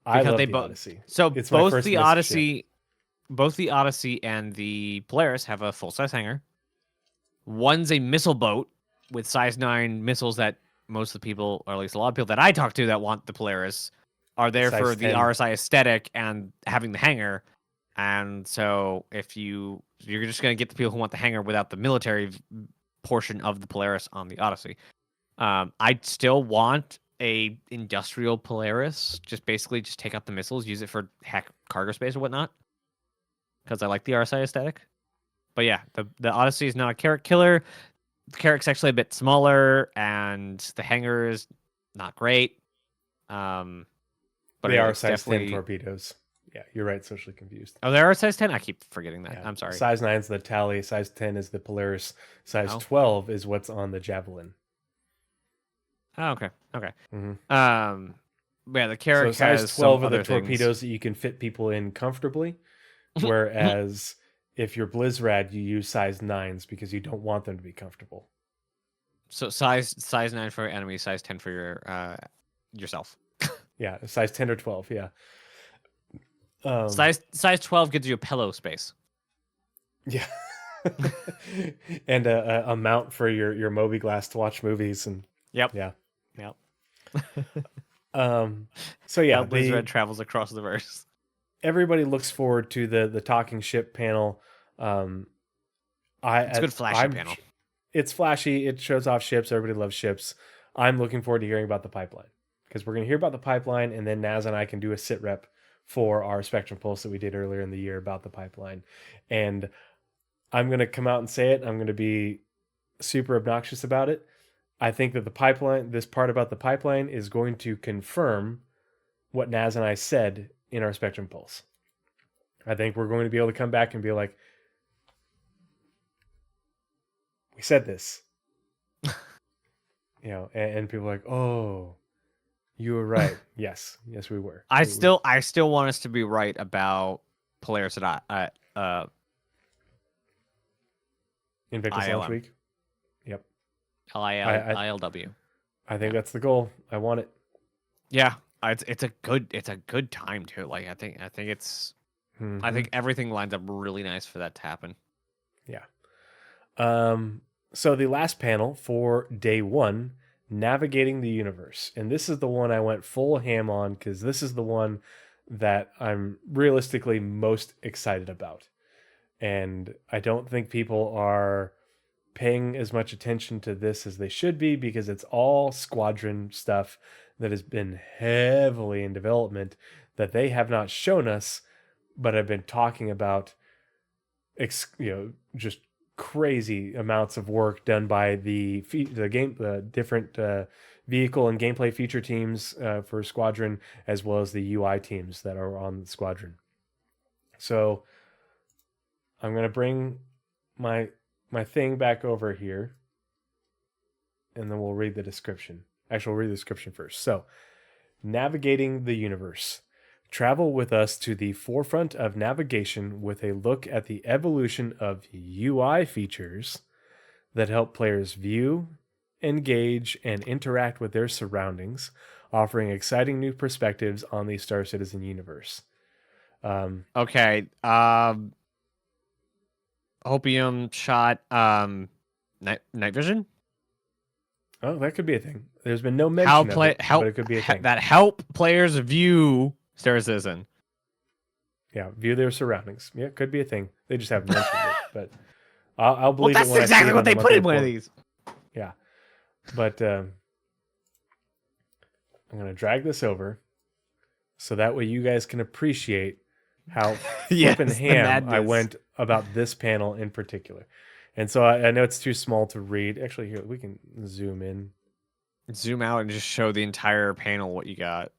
I Because love they the both- Odyssey. So It's my both first the missed Odyssey, both the Odyssey and the Polaris have a full size hangar. One's a missile boat with size 9 missiles that most of the people, or at least a lot of people that I talk to that want the Polaris, are there Size for the 10. RSI aesthetic and having the hangar. And so if you're just going to get the people who want the hangar without the military portion of the Polaris on the Odyssey. I still want a industrial Polaris. Just take out the missiles, use it for cargo space or whatnot. Because I like the RSI aesthetic. But yeah, the Odyssey is not a carrot killer. The carrot's actually a bit smaller, and the hangar is not great. But they are it's size definitely 10 torpedoes. Yeah, you're right. Socially confused. Oh, they are size 10? I keep forgetting that. Yeah. I'm sorry. Size 9 is the Tally. Size 10 is the Polaris. Size Oh. 12 is what's on the Javelin. Oh, okay. Okay. Mhm. Yeah, the So carrot size has 12 some are the other things. torpedoes that you can fit people in comfortably. Whereas if you're Blizzrad, you use size 9s because you don't want them to be comfortable. So size 9 for enemy, size 10 for yourself. Yeah, size 10 or 12, yeah. Size 12 gives you a pillow space. Yeah. And a mount for your Moby Glass to watch movies and Yep. yeah. Yep. So yeah, How Blizzard travels across the verse. everybody looks forward to the talking ship panel. It's a good flashy panel. It's flashy. It shows off ships. Everybody loves ships. I'm looking forward to hearing about the pipeline because we're going to hear about the pipeline, and then Naz and I can do a sit rep for our Spectrum Pulse that we did earlier in the year about the pipeline. And I'm going to come out and say it. I'm going to be super obnoxious about it. I think that the pipeline, this part about the pipeline, is going to confirm what Naz and I said in our Spectrum Pulse. I think we're going to be able to come back and be like, we said this. And people are like, oh, you were right. Yes, we were. I still want us to be right about Polaris at Invictus Launch ILM. Week. Yep. ILW. I think that's the goal. I want it. Yeah, it's a good time too. Like I think it's I think everything lines up really nice for that to happen. Yeah. So the last panel for day 1, navigating the universe, and this is the one I went full ham on because this is the one that I'm realistically most excited about, and I don't think people are paying as much attention to this as they should be because it's all Squadron stuff that has been heavily in development that they have not shown us, but have been talking about, just crazy amounts of work done by the different vehicle and gameplay feature teams for Squadron, as well as the UI teams that are on the Squadron. So I'm gonna bring my thing back over here, and then we'll read the description. Actually, we'll read the description first. So, navigating the universe. Travel with us to the forefront of navigation with a look at the evolution of UI features that help players view, engage, and interact with their surroundings, offering exciting new perspectives on the Star Citizen universe. Okay. Opium shot. Night vision. Oh, that could be a thing. There's been no mention of it, but it could be a thing. That help players view Star Citizen. Yeah, view their surroundings. Yeah, it could be a thing. They just haven't mentioned it, but I'll believe it when I see it. That's exactly what they put in one of report. these. Yeah, but I'm gonna drag this over so that way you guys can appreciate how flippin' ham I went about this panel in particular. And so I know it's too small to read. Actually, here we can zoom in. Zoom out and just show the entire panel what you got.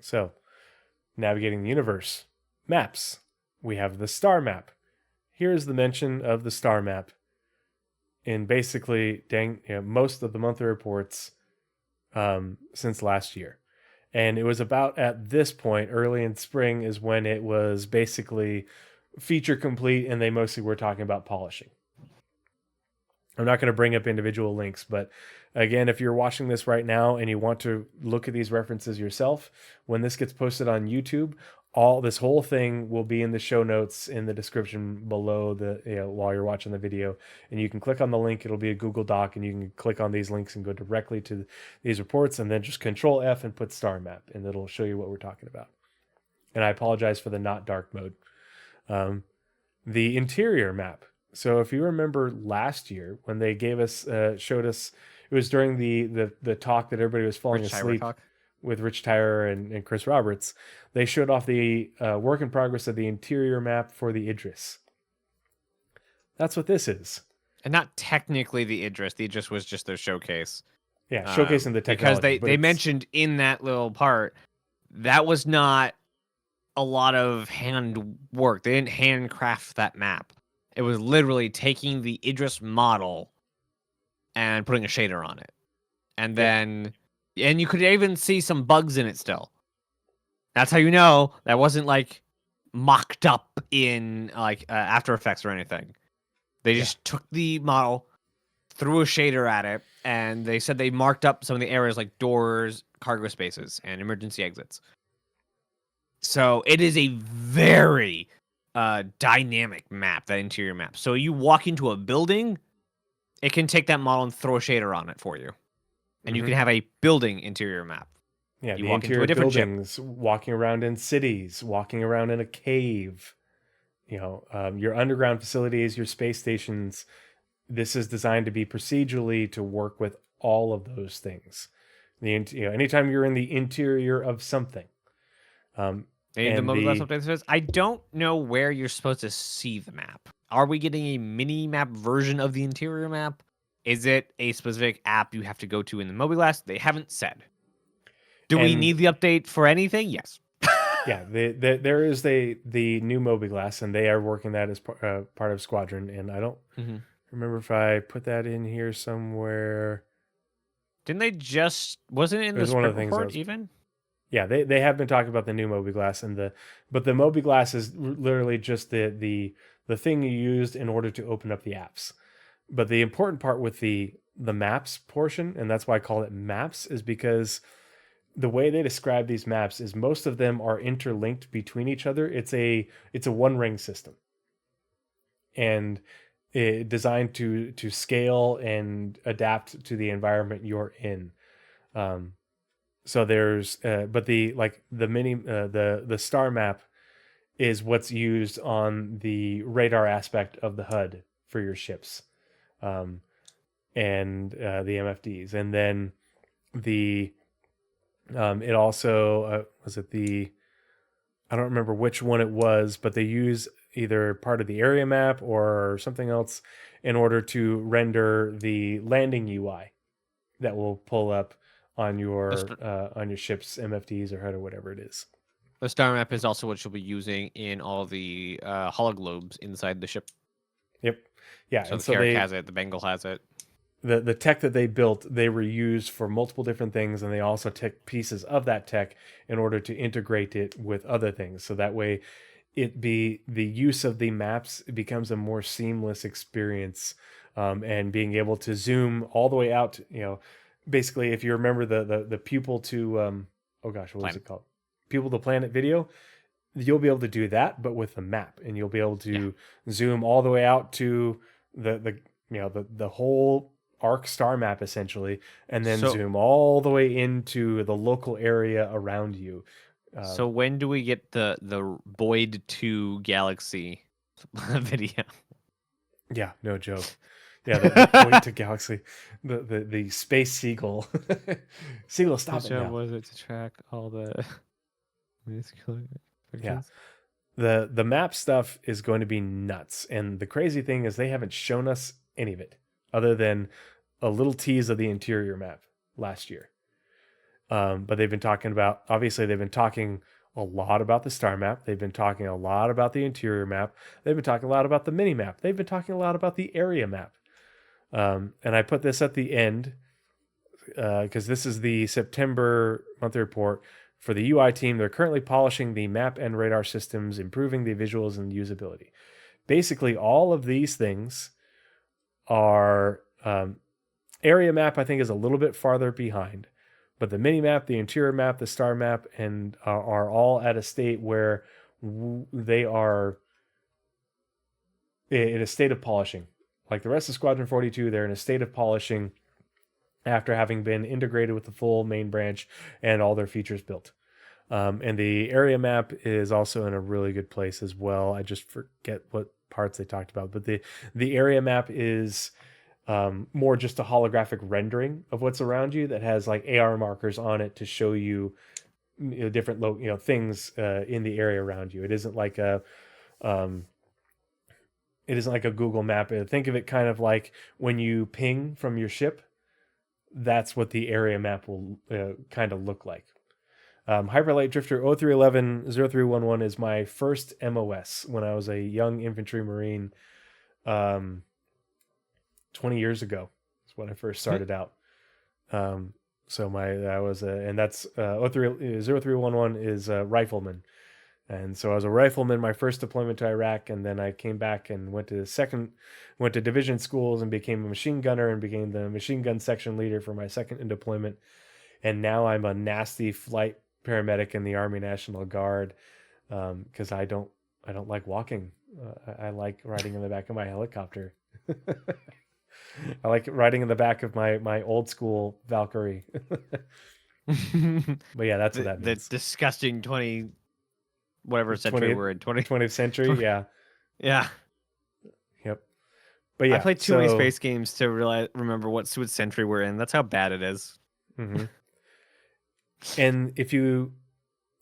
So, navigating the universe. Maps. We have the star map. Here's the mention of the star map in basically most of the monthly reports since last year. And it was about at this point, early in spring, is when it was basically feature complete and they mostly were talking about polishing. I'm not going to bring up individual links, but again, if you're watching this right now and you want to look at these references yourself, when this gets posted on YouTube, this whole thing will be in the show notes in the description below while you're watching the video, and you can click on the link. It'll be a Google Doc, and you can click on these links and go directly to these reports, and then just Control F and put star map, and it'll show you what we're talking about. And I apologize for the not dark mode. The interior map. So if you remember last year when they showed us, it was during the talk that everybody was falling asleep with Rich Tyler and Chris Roberts. They showed off the work in progress of the interior map for the Idris. That's what this is. And not technically the Idris. The Idris was just their showcase. Yeah, showcasing the technology. Because they mentioned in that little part, that was not a lot of hand work. They didn't handcraft that map. It was literally taking the Idris model and putting a shader on it. And then, and you could even see some bugs in it still. That's how you know that wasn't like mocked up in like After Effects or anything. They just took the model, threw a shader at it, and they said they marked up some of the areas like doors, cargo spaces, and emergency exits. So it is a very dynamic map, that interior map. So you walk into a building, it can take that model and throw a shader on it for you. And you can have a building interior map. Yeah, you the walk interior into a different buildings, ship. walking around in cities, walking around in a cave, your underground facilities, your space stations. This is designed to be procedurally to work with all of those things. Anytime you're in the interior of something. The mobile glass update says, I don't know where you're supposed to see the map. Are we getting a mini map version of the interior map? Is it a specific app you have to go to in the mobile glass? They haven't said. Do we need the update for anything? Yes. Yeah, there is the new mobile glass, and they are working that as part of Squadron. And I don't remember if I put that in here somewhere. Didn't they wasn't it in the sprint report even? Yeah, they have been talking about the new Moby Glass but the Moby Glass is literally just the thing you used in order to open up the apps. But the important part with the maps portion, and that's why I call it maps, is because the way they describe these maps is most of them are interlinked between each other. It's a one ring system, and designed to scale and adapt to the environment you're in. So there's, but the star map is what's used on the radar aspect of the HUD for your ships, and the MFDs, and then it also I don't remember which one it was, but they use either part of the area map or something else in order to render the landing UI that will pull up on your ship's MFDs or HUD or whatever it is. The star map is also what you'll be using in all the hologlobes inside the ship. Yep. Yeah. So the Carrack has it, the Bengal has it. The tech that they built, they reused for multiple different things, and they also took pieces of that tech in order to integrate it with other things. So that way the use of the maps becomes a more seamless experience and being able to zoom all the way out. Basically, if you remember the pupil to oh gosh, what was it called? Pupil to planet video. You'll be able to do that, but with a map, and you'll be able to zoom all the way out to the whole arc star map essentially, and then zoom all the way into the local area around you. So when do we get the Boyd 2 Galaxy video? Yeah, no joke. Yeah, the Boyd to Galaxy, the space seagull. Seagull, stop it now. Was it to track all the? Yeah, the map stuff is going to be nuts, and the crazy thing is they haven't shown us any of it other than a little tease of the interior map last year. But they've been talking about, obviously they've been talking a lot about the star map. They've been talking a lot about the interior map. They've been talking a lot about the mini map. They've been talking a lot about the area map. And I put this at the end because this is the September monthly report. For the UI team, they're currently polishing the map and radar systems, improving the visuals and usability. Basically, all of these things are area map, I think, is a little bit farther behind. But the mini map, the interior map, the star map, and are all at a state where they are in a state of polishing. Like the rest of Squadron 42, they're in a state of polishing after having been integrated with the full main branch and all their features built. And the area map is also in a really good place as well. I just forget what parts they talked about, but the area map is more just a holographic rendering of what's around you that has like AR markers on it to show you, different things in the area around you. It isn't like a Google map. Think of it kind of like when you ping from your ship. That's what the area map will kind of look like. Hyperlight Drifter 0311 is my first MOS when I was a young infantry marine 20 years ago. That's when I first started out. And that's 0311 is a rifleman. And so I was a rifleman my first deployment to Iraq, and then I came back and went to division schools and became a machine gunner and became the machine gun section leader for my second in deployment. And now I'm a nasty flight paramedic in the Army National Guard because I don't like walking. I like riding in the back of my helicopter. I like riding in the back of my old school Valkyrie. But yeah, that's what that means. The disgusting 20 whatever century we're in, 20th century. Yeah. Yeah. Yep. But yeah, I played too many space games to remember what century we're in. That's how bad it is. Mm-hmm. And if you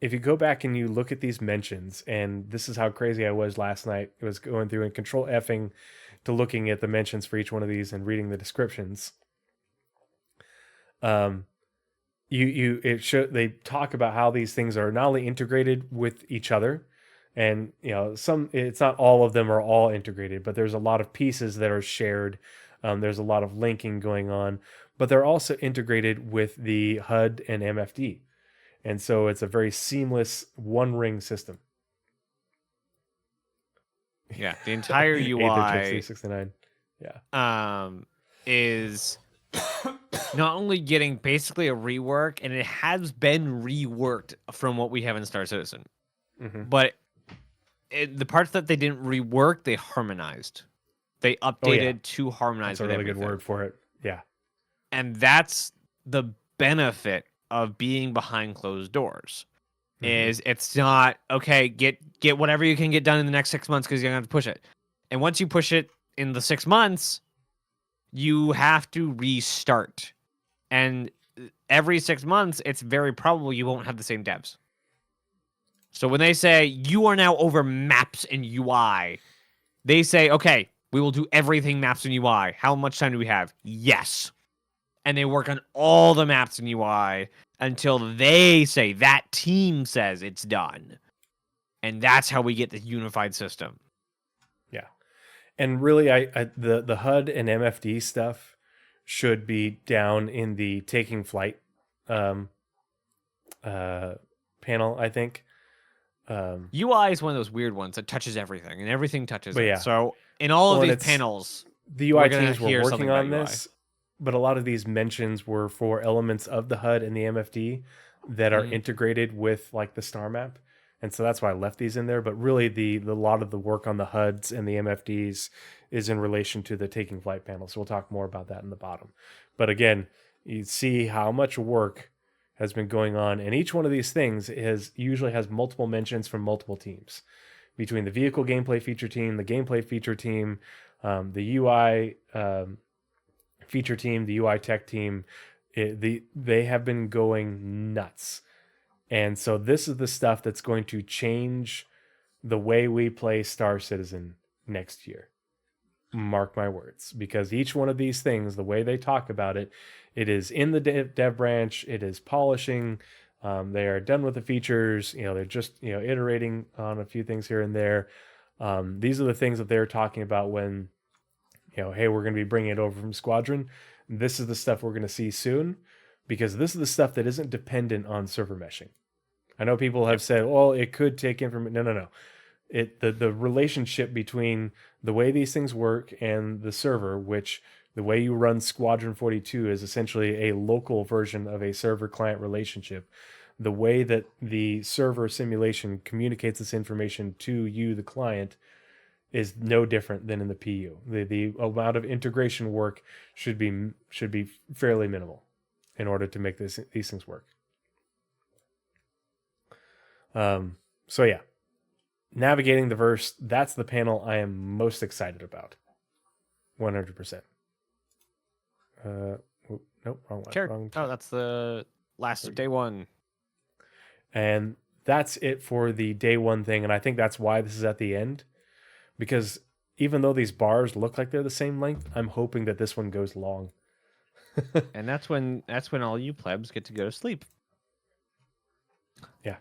go back and you look at these mentions, and this is how crazy I was last night. It was going through and control Fing to looking at the mentions for each one of these and reading the descriptions. They talk about how these things are not only integrated with each other, and it's not all of them are all integrated, but there's a lot of pieces that are shared. There's a lot of linking going on, but they're also integrated with the HUD and MFD, and so it's a very seamless one ring system. Yeah, the entire UI 69. Yeah. Is not only getting basically a rework, and it has been reworked from what we have in Star Citizen, but the parts that they didn't rework, they harmonized. They updated to harmonize. That's a really good word for it. Yeah. And that's the benefit of being behind closed doors. Is it's not okay, get whatever you can get done in the next 6 months because you're gonna have to push it. And once you push it in the 6 months, you have to restart. And every 6 months, it's very probable you won't have the same devs. So when they say you are now over maps and UI, they say, okay, we will do everything maps and UI. How much time do we have? Yes. And they work on all the maps and UI until they say, that team says it's done. And that's how we get the unified system. Yeah. And really, the HUD and MFD stuff should be down in the taking flight panel, I think. UI is one of those weird ones that touches everything, and everything touches it. Yeah. So in all of these panels, The UI We're gonna teams were hear working something on about UI. this, but a lot of these mentions were for elements of the HUD and the MFD that are integrated with like the star map. And so that's why I left these in there. But really, the lot of the work on the HUDs and the MFDs is in relation to the taking flight panel. So we'll talk more about that in the bottom. But again, you see how much work has been going on, and each one of these things usually has multiple mentions from multiple teams, between the vehicle gameplay feature team, the gameplay feature team, the UI feature team, the UI tech team. They have been going nuts. And so this is the stuff that's going to change the way we play Star Citizen next year. Mark my words, because each one of these things, the way they talk about it, it is in the dev branch, it is polishing. They are done with the features. They're just iterating on a few things here and there. These are the things that they're talking about when, hey, we're going to be bringing it over from Squadron. This is the stuff we're going to see soon, because this is the stuff that isn't dependent on server meshing. I know people have said, well, it could take information. No. The relationship between the way these things work and the server, which the way you run Squadron 42 is essentially a local version of a server-client relationship. The way that the server simulation communicates this information to you, the client, is no different than in the PU. The amount of integration work should be fairly minimal in order to make these things work. So yeah, navigating the verse, that's the panel I am most excited about. 100%. Nope, wrong one. Sure. Wrong Oh, that's the last of day one. And that's it for the day one thing. And I think that's why this is at the end, because even though these bars look like they're the same length, I'm hoping that this one goes long. And that's when all you plebs get to go to sleep. Yeah.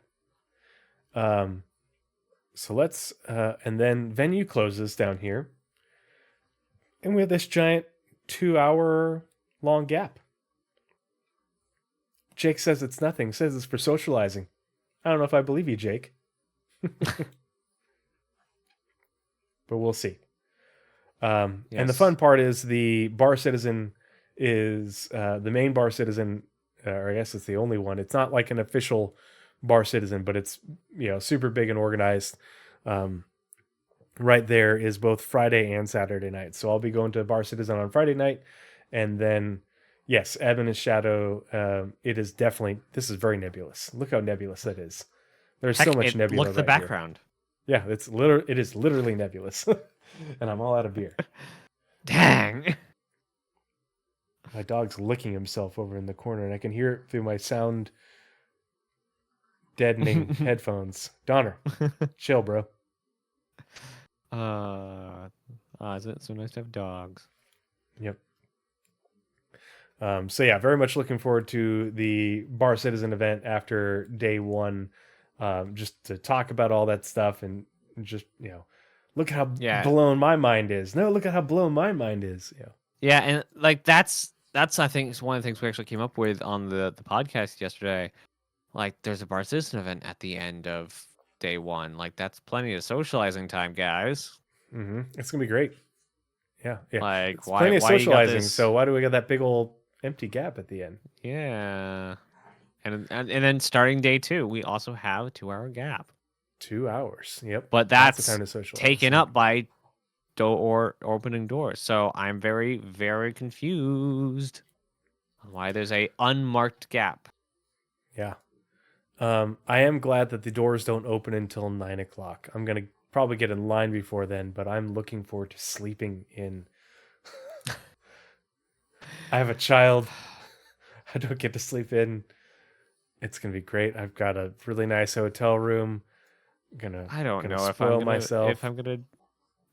So let's and then venue closes down here, and we have this giant 2-hour long gap. Jake says it's nothing, says it's for socializing. I don't know if I believe you, Jake. But we'll see. And the fun part is the bar citizen is the main bar citizen, or I guess it's the only one. It's not like an official bar citizen, but it's super big and organized. Right there is both Friday and Saturday night. So I'll be going to bar citizen on Friday night, and then yes, Ebon and Shadow. It is definitely, this is very nebulous. Look how nebulous that is. There's so much nebula. Look at the background. Here. Yeah, it is literally nebulous. And I'm all out of beer. Dang. My dog's licking himself over in the corner, and I can hear it through my sound deadening headphones. Donner, chill, bro. Isn't it so nice to have dogs? Yep. So yeah, very much looking forward to the Bar Citizen event after day one, just to talk about all that stuff and just look at how blown my mind is. No, look at how blown my mind is. Yeah, and like that's I think is one of the things we actually came up with on the podcast yesterday. Like, there's a Bar Citizen event at the end of day one. Like, that's plenty of socializing time, guys. Mm-hmm. It's gonna be great. Yeah. Like, it's plenty of socializing. So why do we got that big old empty gap at the end? Yeah. And then starting day two, we also have a 2-hour gap. 2 hours. Yep. But that's the time to socialize. Taken up by opening doors. So I'm very, very confused on why there's a unmarked gap. Yeah. I am glad that the doors don't open until 9 o'clock. I'm going to probably get in line before then, but I'm looking forward to sleeping in. I have a child. I don't get to sleep in. It's going to be great. I've got a really nice hotel room. I don't know if I'm gonna.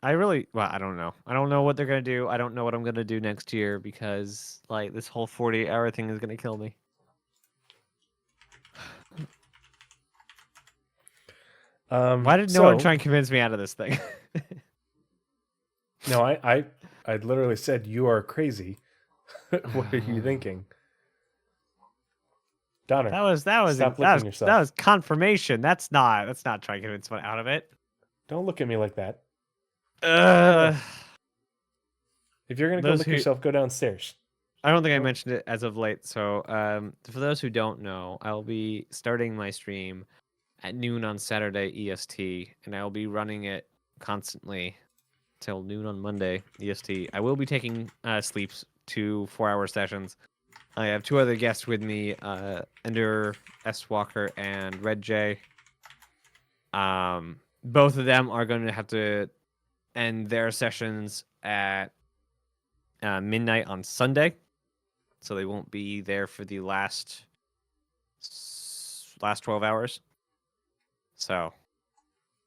I don't know. I don't know what they're gonna do. I don't know what I'm gonna do next year because like this whole 48-hour thing is gonna kill me. Why did no one try and convince me out of this thing? No, I literally said you are crazy. What are you thinking? Donner, that was confirmation. That's not trying to convince someone out of it. Don't look at me like that. If you're gonna go lick yourself, go downstairs. I don't think I mentioned it as of late. So, for those who don't know, I'll be starting my stream at noon on Saturday EST, and I will be running it constantly till noon on Monday EST. I will be taking sleeps, 2 4-hour sessions. I have 2 other guests with me, Ender S. Walker and Red J. Both of them are going to have to end their sessions at midnight on Sunday, so they won't be there for the last 12 hours. So,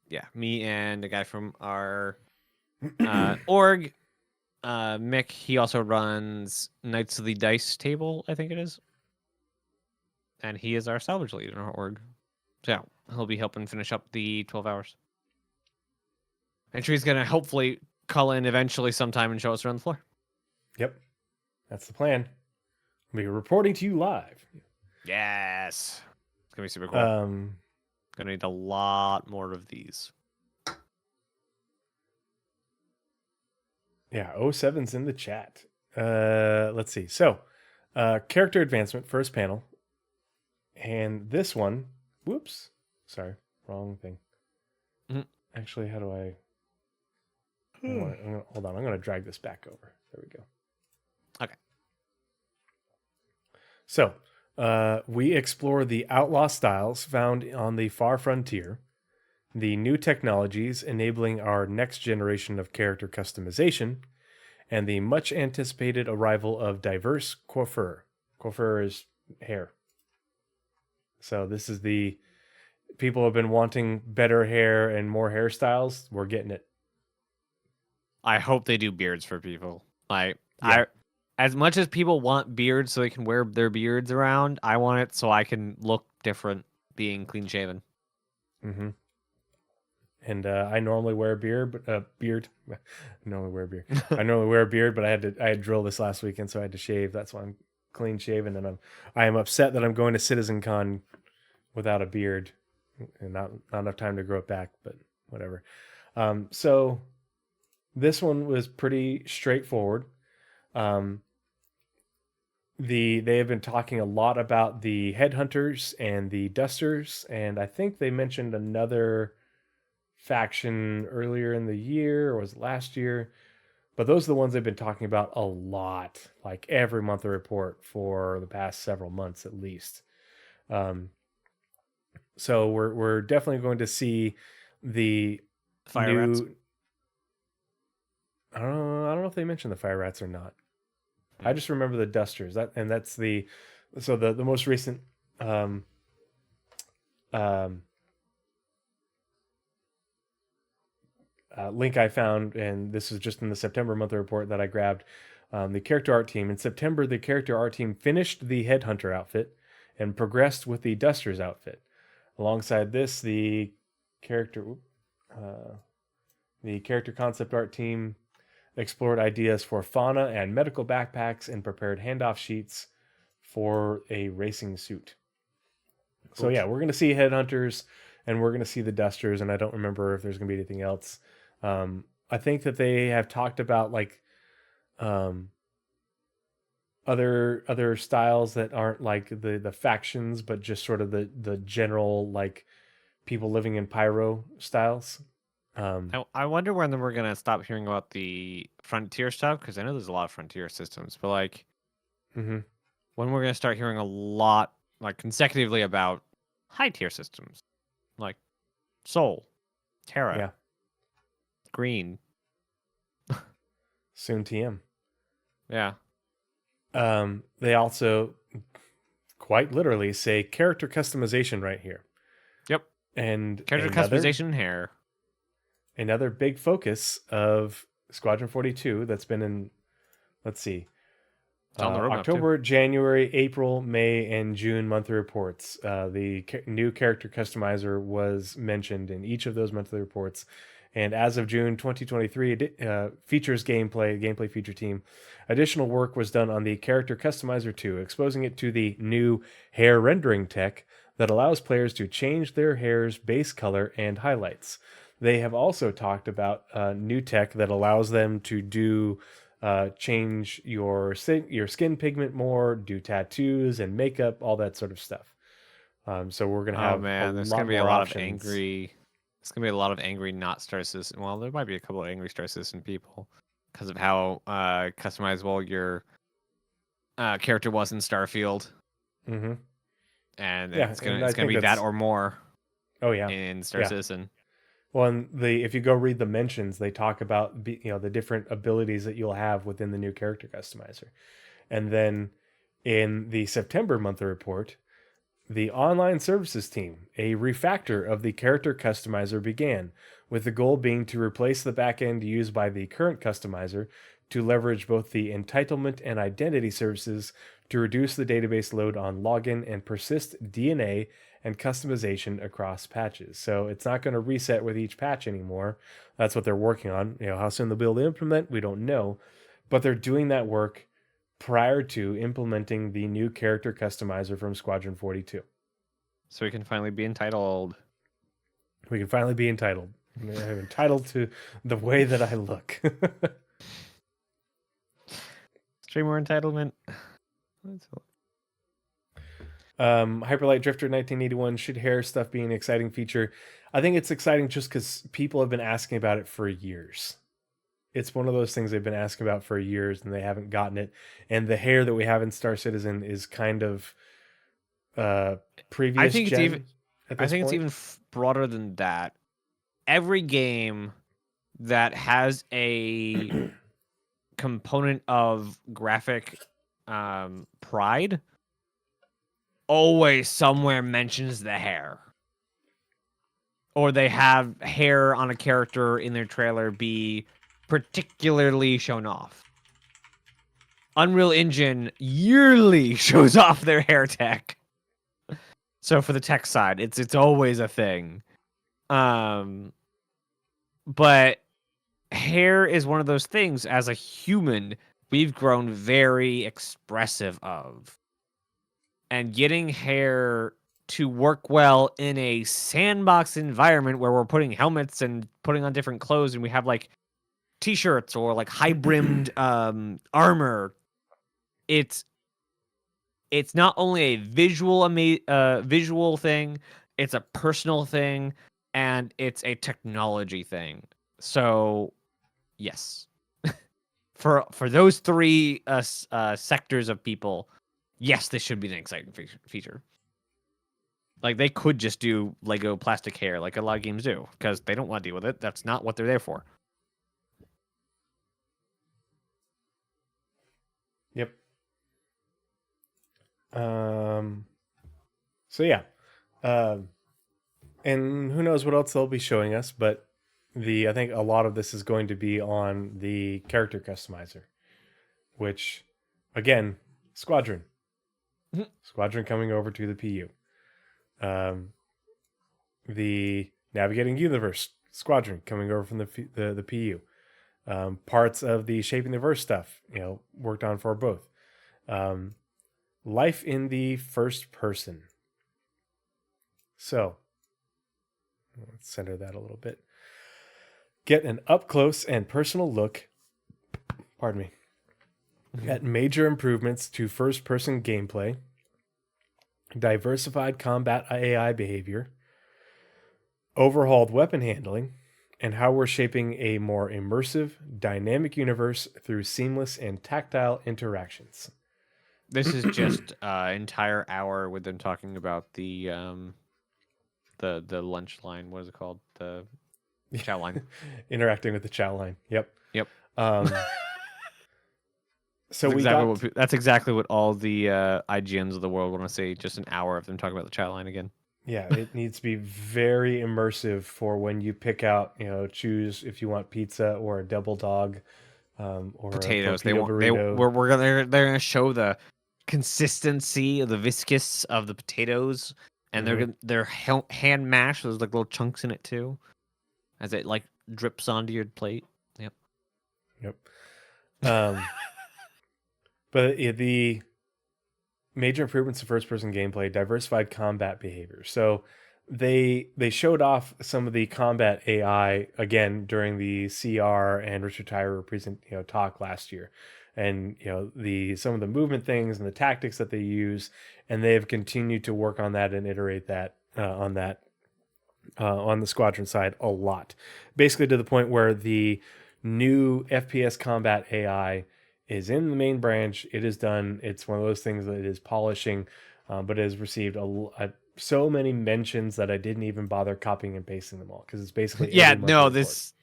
yeah, me and a guy from our org, Mick, he also runs Knights of the Dice Table, I think it is. And he is our salvage lead in our org. So, yeah, he'll be helping finish up the 12 hours. And Tree's going to hopefully call in eventually sometime and show us around the floor. Yep. That's the plan. We'll be reporting to you live. Yes. It's going to be super cool. Gonna need a lot more of these. Yeah, 07's in the chat. Let's see. So, character advancement, first panel. And this one, whoops. Sorry, wrong thing. Actually, how do I... hold on, I'm going to drag this back over. There we go. Okay. So, we explore the outlaw styles found on the far frontier, the new technologies enabling our next generation of character customization, and the much anticipated arrival of diverse coiffure. Coiffure is hair. So this is the people have been wanting better hair and more hairstyles. We're getting it. I hope they do beards for people. As much as people want beards so they can wear their beards around, I want it so I can look different being clean shaven. Mm-hmm. And I normally wear a beard. I normally wear a beard. I normally wear a beard, but I had drill this last weekend, so I had to shave. That's why I'm clean shaven, and I am upset that I'm going to CitizenCon without a beard and not enough time to grow it back. But whatever. So this one was pretty straightforward. They have been talking a lot about the headhunters and the dusters, and I think they mentioned another faction earlier in the year, or was it last year? But those are the ones they've been talking about a lot, like every month a report for the past several months at least. So we're definitely going to see the Fire rats. I don't know if they mentioned the fire rats or not. I just remember the dusters. That's the most recent link I found, and this is just in the September monthly report that I grabbed. The character art team in September, the character art team finished the headhunter outfit and progressed with the dusters outfit. Alongside this, the character concept art team explored ideas for fauna and medical backpacks and prepared handoff sheets for a racing suit. Cool. So yeah, we're going to see headhunters and we're going to see the dusters, and I don't remember if there's going to be anything else. I think that they have talked about like other styles that aren't like the factions, but just sort of the general like people living in pyro styles. I wonder when we're gonna stop hearing about the frontier stuff, because I know there's a lot of frontier systems, but like when we're gonna start hearing a lot like consecutively about high tier systems like Sol, Terra, Green, soon TM. Yeah. They also quite literally say character customization right here. Yep. And character customization and hair. Another big focus of Squadron 42 that's been in, let's see, October, January, April, May, and June monthly reports. The new character customizer was mentioned in each of those monthly reports. And as of June 2023, features gameplay feature team. Additional work was done on the character customizer 2, exposing it to the new hair rendering tech that allows players to change their hair's base color and highlights. They have also talked about new tech that allows them to do change your skin pigment more, do tattoos and makeup, all that sort of stuff. So we're gonna have there's lot gonna be a more lot options. of angry. It's gonna be a lot of angry not Star Citizen. Well, there might be a couple of angry Star Citizen people because of how customizable your character was in Starfield, Mm-hmm. and Yeah, it's and I gonna think be that that's or more oh yeah. in Star Yeah. Citizen. Well, and if you go read the mentions, they talk about the different abilities that you'll have within the new character customizer, and then in the September monthly report, the online services team, a refactor of the character customizer began, with the goal being to replace the backend used by the current customizer to leverage both the entitlement and identity services to reduce the database load on login and persist DNA and customization across patches. So it's not going to reset with each patch anymore. That's what they're working on. How soon they'll be able to implement, we don't know. But they're doing that work prior to implementing the new character customizer from Squadron 42. So we can finally be entitled. We can finally be entitled. I'm entitled to the way that I look. Streamer entitlement. Hyperlight Drifter 1981, should hair stuff be an exciting feature? I think it's exciting just because people have been asking about it for years. It's one of those things they've been asking about for years and they haven't gotten it. And the hair that we have in Star Citizen is kind of previous I think gen. it's even. I think it's even broader than that. Every game that has a component of graphic pride always somewhere mentions the hair. Or they have hair on a character in their trailer be particularly shown off. Unreal Engine yearly shows off their hair tech. So for the tech side, it's always a thing. But hair is one of those things as a human we've grown very expressive of. And getting hair to work well in a sandbox environment where we're putting helmets and putting on different clothes and we have like t-shirts or like high-brimmed armor, it's not only a visual thing, it's a personal thing, and it's a technology thing. So, yes, for those three sectors of people, yes, this should be an exciting feature. Like they could just do Lego plastic hair, like a lot of games do, because they don't want to deal with it. That's not what they're there for. Yep. So yeah. And who knows what else they'll be showing us, but I think a lot of this is going to be on the character customizer, which again, Squadron. Squadron coming over to the PU. The Navigating Universe Squadron coming over from the PU. Parts of the Shaping the Verse stuff, worked on for both. Life in the first person. So, let's center that a little bit. Get an up-close and personal look, pardon me, at major improvements to first-person gameplay, diversified combat AI behavior, overhauled weapon handling, and how we're shaping a more immersive, dynamic universe through seamless and tactile interactions. This is just entire hour with them talking about the lunch line. What is it called? The chow line. Interacting with the chow line. Yep. So that's exactly what all the IGNs of the world want to see. Just an hour of them talking about the chow line again. Yeah, it needs to be very immersive for when you pick out, choose if you want pizza or a double dog, or potatoes. A burrito. They're gonna show the consistency of the viscous of the potatoes, and they're hand mashed. There's like little chunks in it too, as it like drips onto your plate. Yep. But the major improvements to first-person gameplay, diversified combat behavior. So they showed off some of the combat AI again during the CR and Richard Tyrer talk last year, and the some of the movement things and the tactics that they use, and they have continued to work on that and iterate that on the squadron side a lot, basically to the point where the new FPS combat AI is in the main branch. It is done. It's one of those things that it is polishing, but it has received so many mentions that I didn't even bother copying and pasting them all, because it's basically every monthly report. This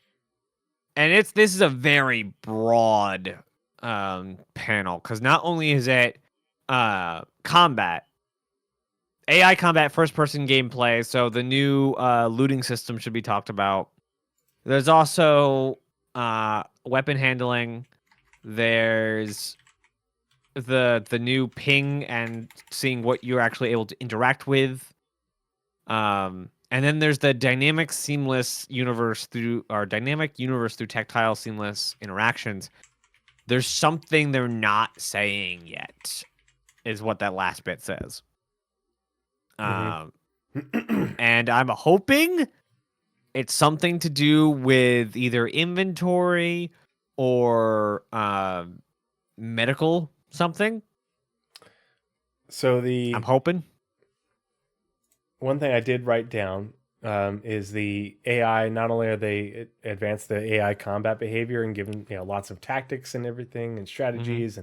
is a very broad panel, because not only is it combat, AI combat, first person gameplay, so the new looting system should be talked about. There's also weapon handling. There's the new ping and seeing what you're actually able to interact with. And then there's the dynamic universe through tactile seamless interactions. There's something they're not saying yet, is what that last bit says. And I'm hoping it's something to do with either inventory or medical something. So I'm hoping. One thing I did write down is the AI. Not only are they advanced the AI combat behavior and given lots of tactics and everything and strategies,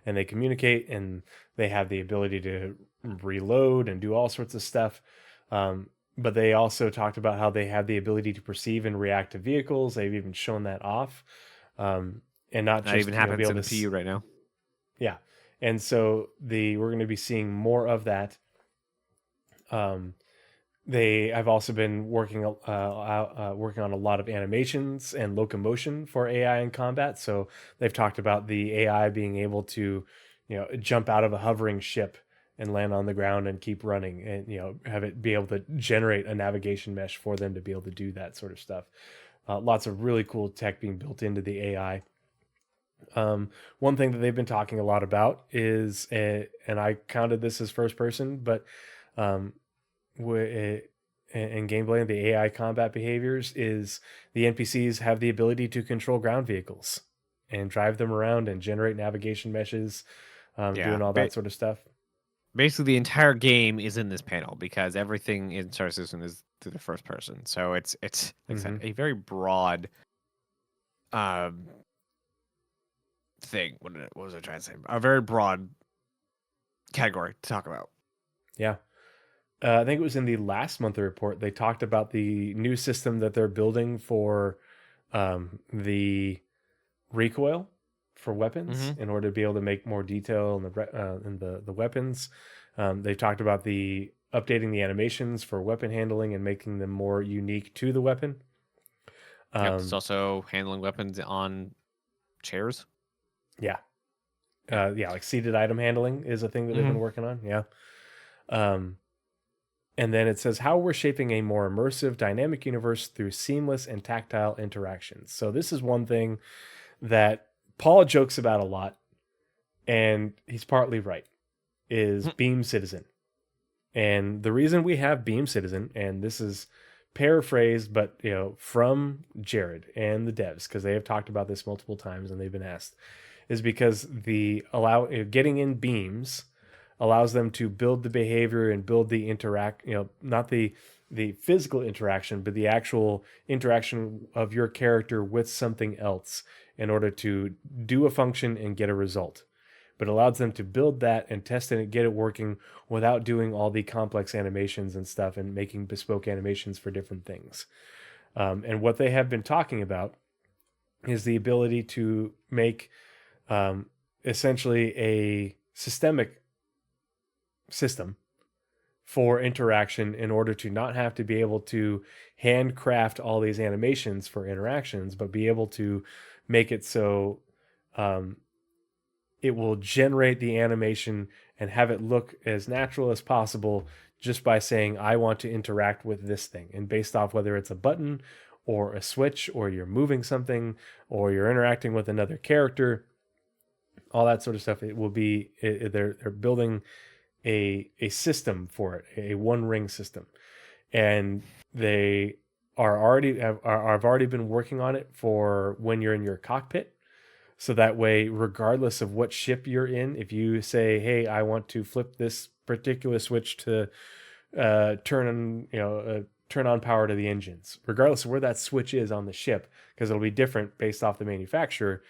and they communicate, and they have the ability to reload and do all sorts of stuff. But they also talked about how they have the ability to perceive and react to vehicles. They've even shown that off, and not just even happens in the PU right now. Yeah, and so we're going to be seeing more of that. I've also been working on a lot of animations and locomotion for AI in combat. So they've talked about the AI being able to, jump out of a hovering ship and land on the ground and keep running, and have it be able to generate a navigation mesh for them to be able to do that sort of stuff. Lots of really cool tech being built into the AI. One thing that they've been talking a lot about is, and I counted this as first person, but in gameplay and the AI combat behaviors, is the NPCs have the ability to control ground vehicles and drive them around and generate navigation meshes, doing all that sort of stuff. Basically, the entire game is in this panel, because everything in Star Citizen is through the first person. So it's like I said, a very broad thing. What was I trying to say? A very broad category to talk about. Yeah. I think it was in the last monthly report, they talked about the new system that they're building for the recoil for weapons, in order to be able to make more detail in the weapons. They talked about updating the animations for weapon handling and making them more unique to the weapon. It's also handling weapons on chairs. Yeah. Like seated item handling is a thing that they've been working on. Yeah. And then it says how we're shaping a more immersive, dynamic universe through seamless and tactile interactions. So this is one thing that Paul jokes about a lot, and he's partly right, is Beam Citizen. And the reason we have Beam Citizen, and this is paraphrased, but from Jared and the devs, because they have talked about this multiple times and they've been asked, is because getting in beams allows them to build the behavior and build the not the physical interaction, but the actual interaction of your character with something else in order to do a function and get a result. But allows them to build that and test it and get it working without doing all the complex animations and stuff and making bespoke animations for different things. And what they have been talking about is the ability to make essentially a systemic system for interaction, in order to not have to be able to handcraft all these animations for interactions, but be able to make it so it will generate the animation and have it look as natural as possible just by saying, I want to interact with this thing. And based off whether it's a button or a switch, or you're moving something, or you're interacting with another character, all that sort of stuff, it will be, they're building a system for it, a one ring system. and they have already been working on it for when you're in your cockpit. So that way, regardless of what ship you're in, if you say, "Hey, I want to flip this particular switch to turn on power to the engines," regardless of where that switch is on the ship, because it'll be different based off the manufacturer,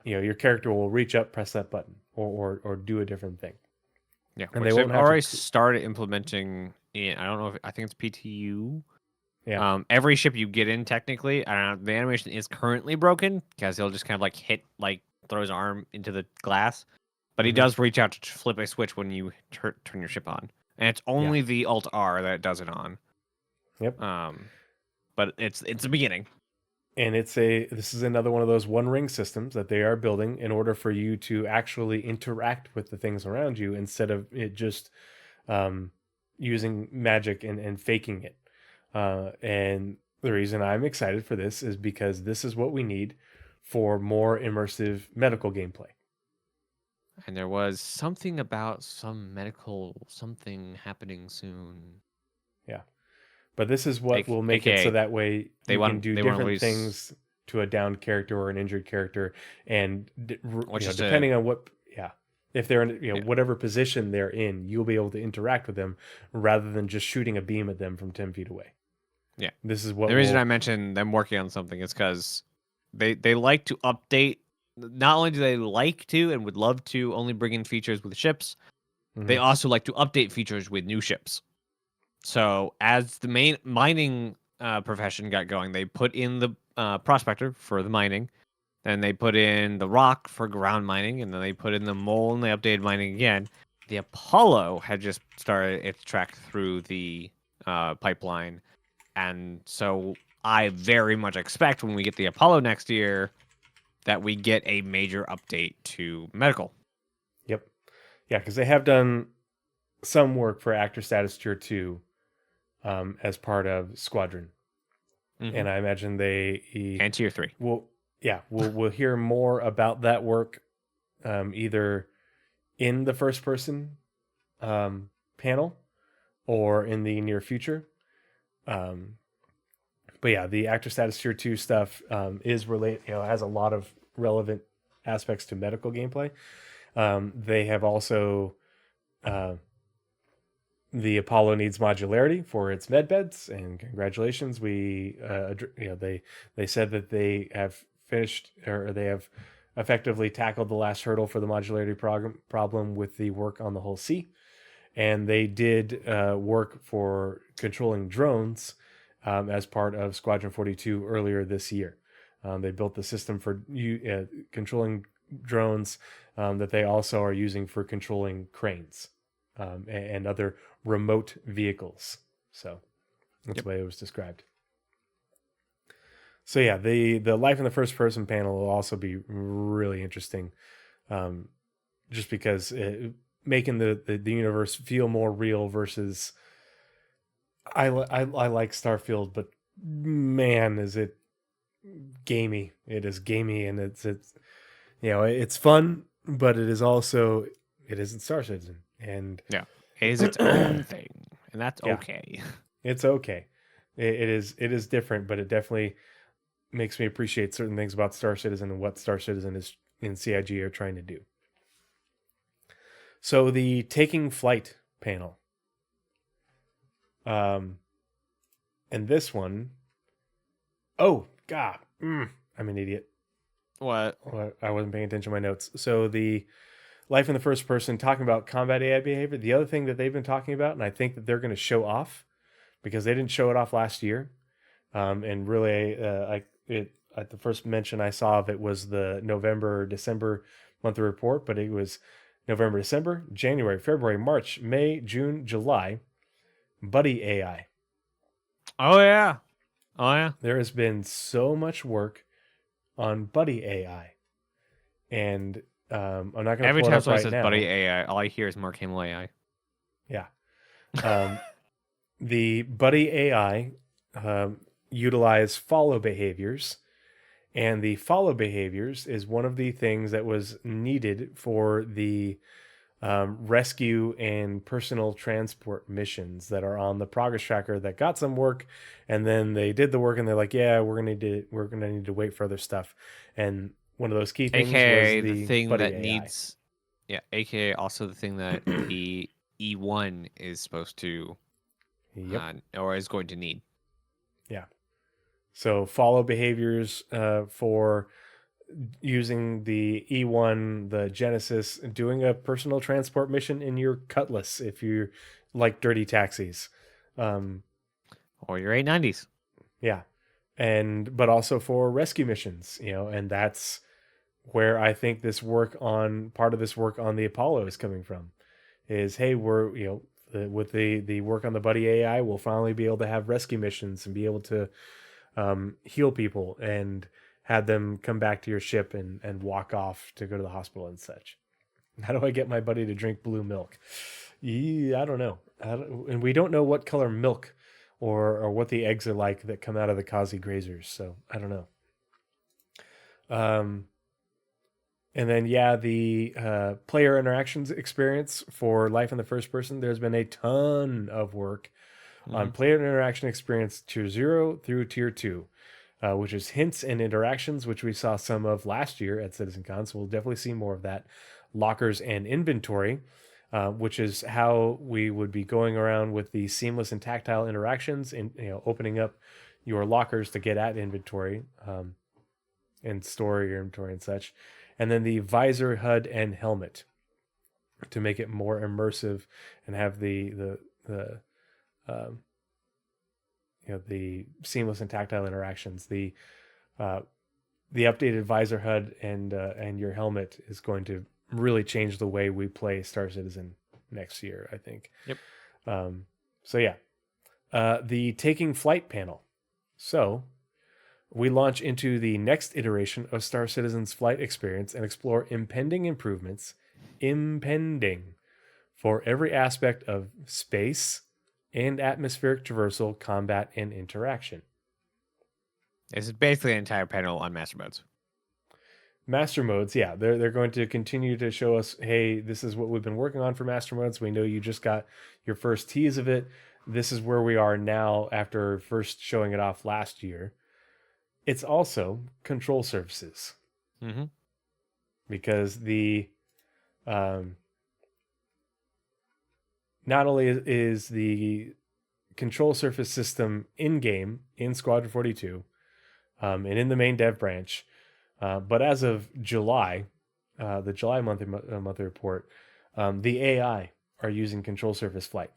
your character will reach up, press that button, or do a different thing. Yeah, And which they won't they've have to already started implementing in, I don't know if I think it's PTU. Yeah. Every ship you get in, technically, I don't know, the animation is currently broken because he'll just kind of throw his arm into the glass, but he does reach out to flip a switch when you turn your ship on, and it's only the Alt R that it does it on. Yep. But it's the beginning. And this is another one of those one ring systems that they are building in order for you to actually interact with the things around you instead of it just using magic and faking it. And the reason I'm excited for this is because this is what we need for more immersive medical gameplay. And there was something about some medical something happening soon. Yeah. But this is what will make it so that way you can do different things to a downed character or an injured character, and depending on what, if they're in whatever position they're in, you'll be able to interact with them rather than just shooting a beam at them from 10 feet away. Yeah, this is what the reason I mentioned them working on something is because they like to update. Not only do they like to and would love to only bring in features with ships, they also like to update features with new ships. So as the main mining profession got going, they put in the prospector for the mining, then they put in the rock for ground mining, and then they put in the mole and they updated mining again. The Apollo had just started its track through the pipeline, and so I very much expect when we get the Apollo next year that we get a major update to medical. Yep. Yeah, because they have done some work for actor status tier 2 as part of Squadron. And I imagine and tier 3. We'll hear more about that work either in the first person panel or in the near future. But yeah, the actor status tier 2 stuff is has a lot of relevant aspects to medical gameplay. They have also the Apollo needs modularity for its med beds, and congratulations. They said that they have finished, or they have effectively tackled the last hurdle for the modularity problem with the work on the hull C. And they did work for controlling drones as part of Squadron 42 earlier this year. They built the system for controlling drones that they also are using for controlling cranes and other remote vehicles. So that's the way it was described. So yeah, the life in the first person panel will also be really interesting, just because making the universe feel more real versus I like Starfield, but man, is it gamey. It is gamey, and it's it's fun, but it isn't Star Citizen, and it is its own thing, and that's okay. It's okay. It is different, but it definitely makes me appreciate certain things about Star Citizen and what Star Citizen is in CIG are trying to do. So the Taking Flight panel. And this one, oh God, I'm an idiot. What? I wasn't paying attention to my notes. So the life in the first person, talking about combat AI behavior. The other thing that they've been talking about, and I think that they're going to show off, because they didn't show it off last year, and really, the first mention I saw of it was the November-December monthly report, but it was November, December, January, February, March, May, June, July. Buddy AI. Oh yeah. There has been so much work on Buddy AI, and I'm not going to every pull time it up someone right says now. Buddy AI, all I hear is Mark Hamill AI. Yeah. The Buddy AI utilize follow behaviors, and the follow behaviors is one of the things that was needed for the rescue and personal transport missions that are on the progress tracker that got some work, and then they did the work and they're like, yeah, we're gonna need to wait for other stuff. And one of those key things AKA was the thing buddy that AI. needs, yeah. AKA also the thing that the E1 is supposed to, or is going to need. Yeah. So follow behaviors for using the E1, the Genesis, doing a personal transport mission in your Cutlass if you like dirty taxis. Or your 890s. Yeah. But also for rescue missions, and that's where I think part of this work on the Apollo is coming from. Is, hey, we're, with the work on the buddy AI, we'll finally be able to have rescue missions and be able to heal people and have them come back to your ship and walk off to go to the hospital and such. How do I get my buddy to drink blue milk? I don't know. And we don't know what color milk or what the eggs are like that come out of the Kazi grazers. So I don't know. And then, the player interactions experience for Life in the First Person, there's been a ton of work on player interaction experience tier 0 through tier 2, which is hints and interactions, which we saw some of last year at CitizenCon. So we'll definitely see more of that. Lockers and inventory, which is how we would be going around with the seamless and tactile interactions and opening up your lockers to get at inventory and store your inventory and such. And then the visor, HUD, and helmet to make it more immersive and have the seamless and tactile interactions. The updated visor, HUD, and your helmet is going to really change the way we play Star Citizen next year, I think. Yep. The taking flight panel. So we launch into the next iteration of Star Citizen's flight experience and explore impending improvements, for every aspect of space and atmospheric traversal, combat, and interaction. This is basically an entire panel on master modes. Master modes, yeah. They're going to continue to show us, hey, this is what we've been working on for master modes. We know you just got your first tease of it. This is where we are now after first showing it off last year. It's also control surfaces. Mm-hmm. Because not only is the control surface system in-game in Squadron 42 and in the main dev branch, but as of July, the July monthly report, the AI are using control surface flight.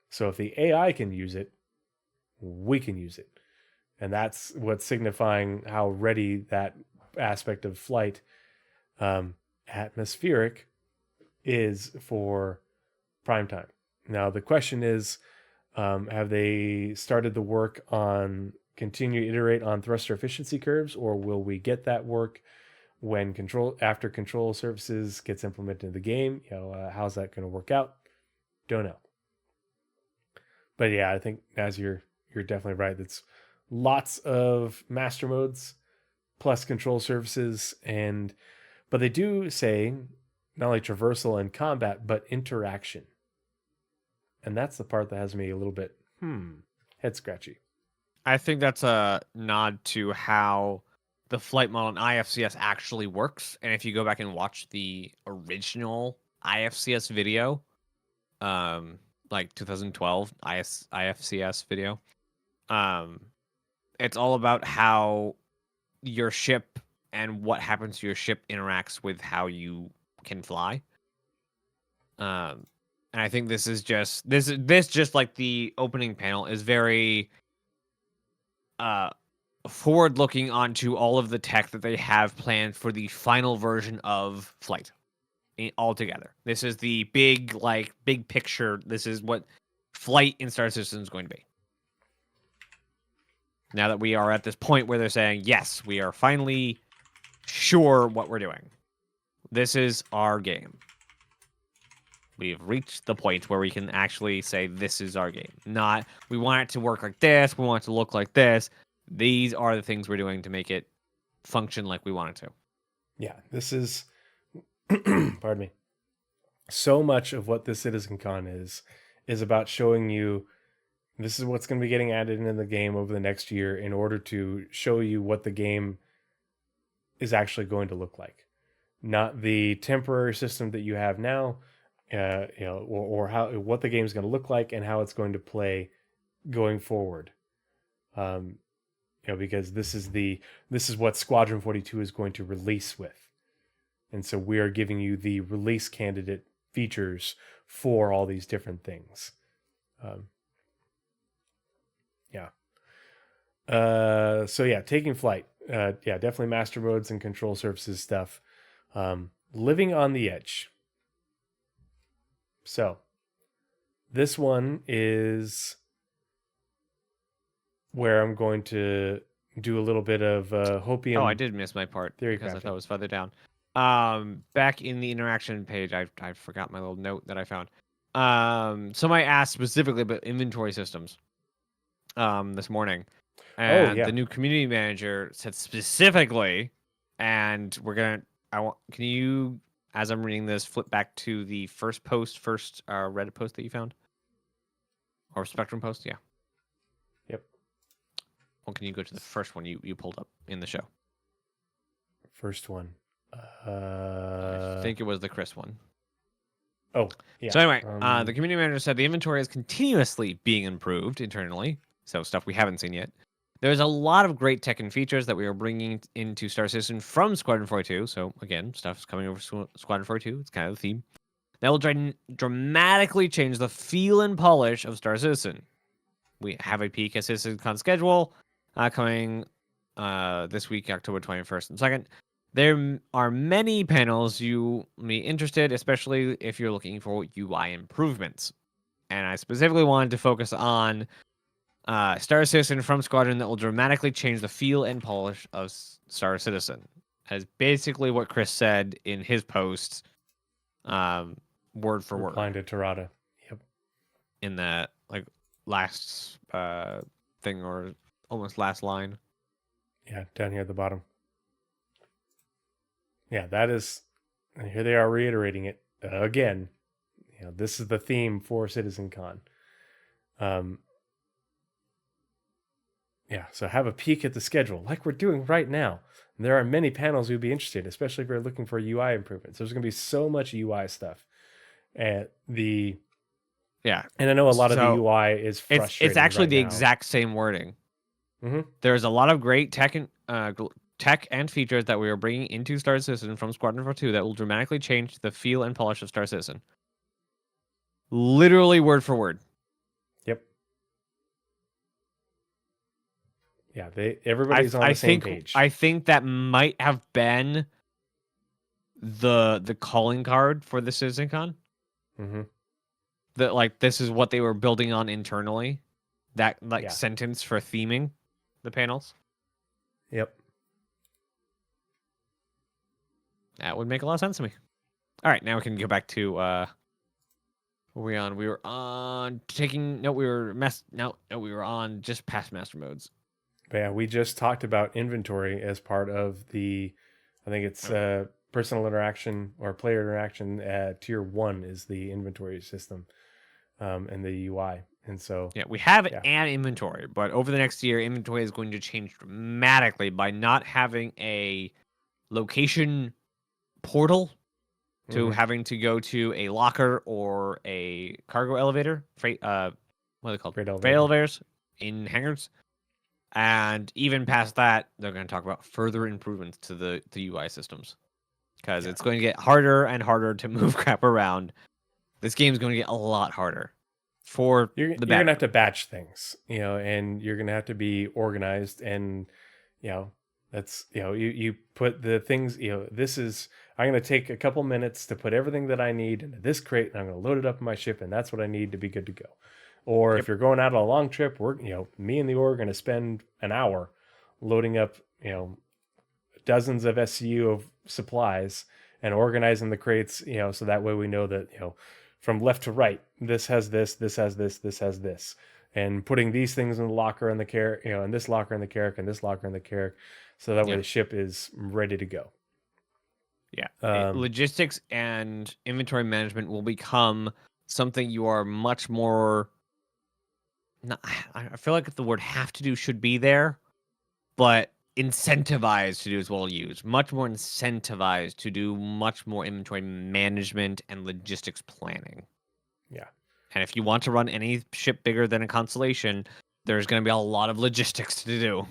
So if the AI can use it, we can use it. And that's what's signifying how ready that aspect of flight, atmospheric, is for prime time. Now, the question is, have they started the work on continue to iterate on thruster efficiency curves, or will we get that work when after control surfaces gets implemented in the game? How's that going to work out? Don't know. But yeah, I think as you're definitely right. That's lots of master modes plus control surfaces, but they do say not only traversal and combat, but interaction. And that's the part that has me a little bit head scratchy. I think that's a nod to how the flight model in IFCS actually works. And if you go back and watch the original IFCS video, like 2012 IFCS video, it's all about how your ship and what happens to your ship interacts with how you can fly. And I think this is just like the opening panel is very forward looking onto all of the tech that they have planned for the final version of flight altogether. This is the big picture. This is what flight in Star Citizen is going to be. Now that we are at this point where they're saying, yes, we are finally sure what we're doing. This is our game. We've reached the point where we can actually say this is our game. Not, we want it to work like this, we want it to look like this. These are the things we're doing to make it function like we want it to. Yeah, this is, pardon me. so much of what this CitizenCon is about showing you this is what's going to be getting added into the game over the next year in order to show you what the game is actually going to look like, not the temporary system that you have now, or how what the game is going to look like and how it's going to play going forward. Because this is what Squadron 42 is going to release with, and so we are giving you the release candidate features for all these different things. So yeah, taking flight. Definitely master modes and control surfaces stuff. Living on the edge. So this one is where I'm going to do a little bit of Hopium. Oh, I did miss my part because I thought it was further down. Back in the interaction page, I forgot my little note that I found. Somebody asked specifically about inventory systems this morning. And the new community manager said specifically, and can you, as I'm reading this, flip back to the first Reddit post that you found? Or Spectrum post? Yeah. Yep. Well, can you go to the first one you pulled up in the show? First one. I think it was the Chris one. Oh, yeah. So anyway, the community manager said the inventory is continuously being improved internally, so stuff we haven't seen yet. There's a lot of great tech and features that we are bringing into Star Citizen from Squadron 42. So again, stuff's coming over Squadron 42. It's kind of the theme. That will dramatically change the feel and polish of Star Citizen. We have a peek at CitizenCon schedule coming this week, October 21st and 2nd. There are many panels you may be interested, especially if you're looking for UI improvements. And I specifically wanted to focus on Star Citizen from Squadron that will dramatically change the feel and polish of Star Citizen. That is basically what Chris said in his post, word for word. Replying to Tirada. Yep. In that last thing, or almost last line. Yeah, down here at the bottom. Yeah, that is. Here they are reiterating it again. This is the theme for CitizenCon. Yeah, so have a peek at the schedule like we're doing right now. And there are many panels you'd be interested in, especially if you're looking for UI improvements. There's going to be so much UI stuff. And and I know a lot of the UI is frustrating. It's actually the exact same wording. Mm-hmm. There's a lot of great tech and features that we are bringing into Star Citizen from Squadron 42 that will dramatically change the feel and polish of Star Citizen. Literally word for word. Yep. Yeah, everybody's on the same page. I think that might have been the calling card for the CitizenCon. Mm-hmm. That this is what they were building on internally. That sentence for theming the panels. Yep. That would make a lot of sense to me. All right, now we can go back to what were we on? We were on we were on just past master modes. But yeah, we just talked about inventory as part of I think it's personal interaction or player interaction. Tier 1 is the inventory system and the UI. And so we have an inventory, but over the next year, inventory is going to change dramatically by not having a location portal to having to go to a locker or a cargo elevator, what are they called? Freight elevators in hangars. And even past that, they're going to talk about further improvements to the UI systems, because it's going to get harder and harder to move crap around. This game is going to get a lot harder for you're going to have to batch things, and you're going to have to be organized. And, that's, you put the things, this is, I'm going to take a couple minutes to put everything that I need into this crate, and I'm going to load it up in my ship, and that's what I need to be good to go. Or if you're going out on a long trip, me and the org are going to spend an hour loading up, dozens of SCU of supplies and organizing the crates, so that way we know that, from left to right, this has this, this has this, this has this, and putting these things in the locker and the carrier, and this locker in the carrier and this locker in the carrier, so that way the ship is ready to go. Yeah. Um, Logistics and inventory management will become something you are much more. I feel like the word have to do should be there, but incentivized to do is well used. Much more incentivized to do much more inventory management and logistics planning. yeah. And if you want to run any ship bigger than a constellation, there's going to be a lot of logistics to do.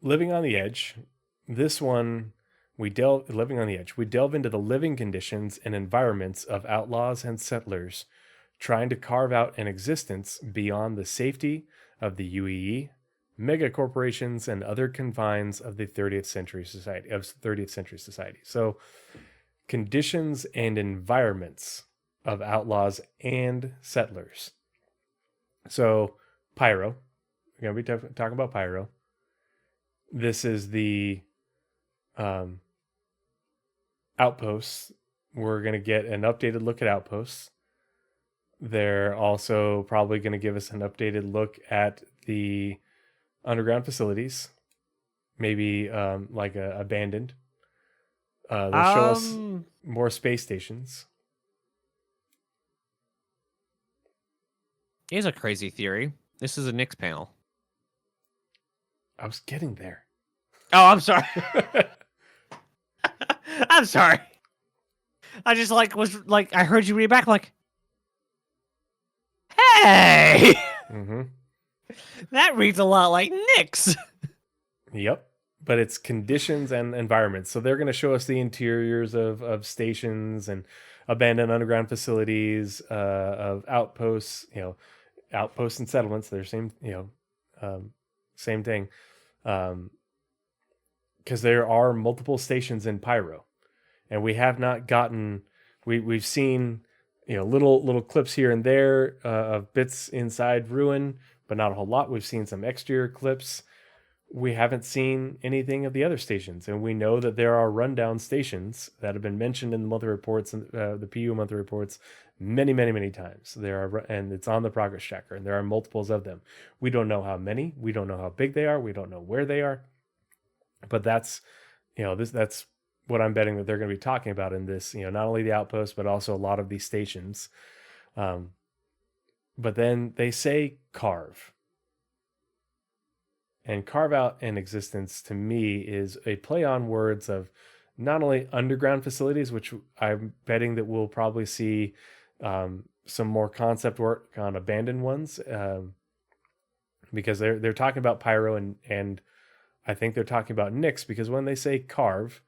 Living on the Edge. This one, living on the edge. We delve into the living conditions and environments of outlaws and settlers, trying to carve out an existence beyond the safety of the UEE, mega corporations, and other confines of the 30th century society. So, conditions and environments of outlaws and settlers. So, Pyro. We're going to be talking about Pyro. This is the outposts. We're going to get an updated look at outposts. They're also probably going to give us an updated look at the underground facilities, maybe like abandoned. They'll show us more space stations. Here's a crazy theory. This is a Nix panel. I was getting there. Oh, I'm sorry. I'm sorry. I just I heard you read it back. I'm like, hey, Mm-hmm. that reads a lot like Nix. Yep. But it's conditions and environments. So they're going to show us the interiors of stations and abandoned underground facilities, of outposts, outposts and settlements. They're same, same thing. Because there are multiple stations in Pyro, and we have not gotten. We've seen little clips here and there of bits inside Ruin, but not a whole lot. We've seen some exterior clips. We haven't seen anything of the other stations, and we know that there are rundown stations that have been mentioned in the monthly reports and the PU monthly reports many, many, many times. There are, and it's on the progress tracker, and there are multiples of them. We don't know how many. We don't know how big they are. We don't know where they are. But that's what I'm betting that they're going to be talking about in this. Not only the outposts, but also a lot of these stations. But then they say carve. And carve out an existence to me is a play on words of not only underground facilities, which I'm betting that we'll probably see some more concept work on abandoned ones, because they're talking about Pyro and I think they're talking about Nix, because when they say carve,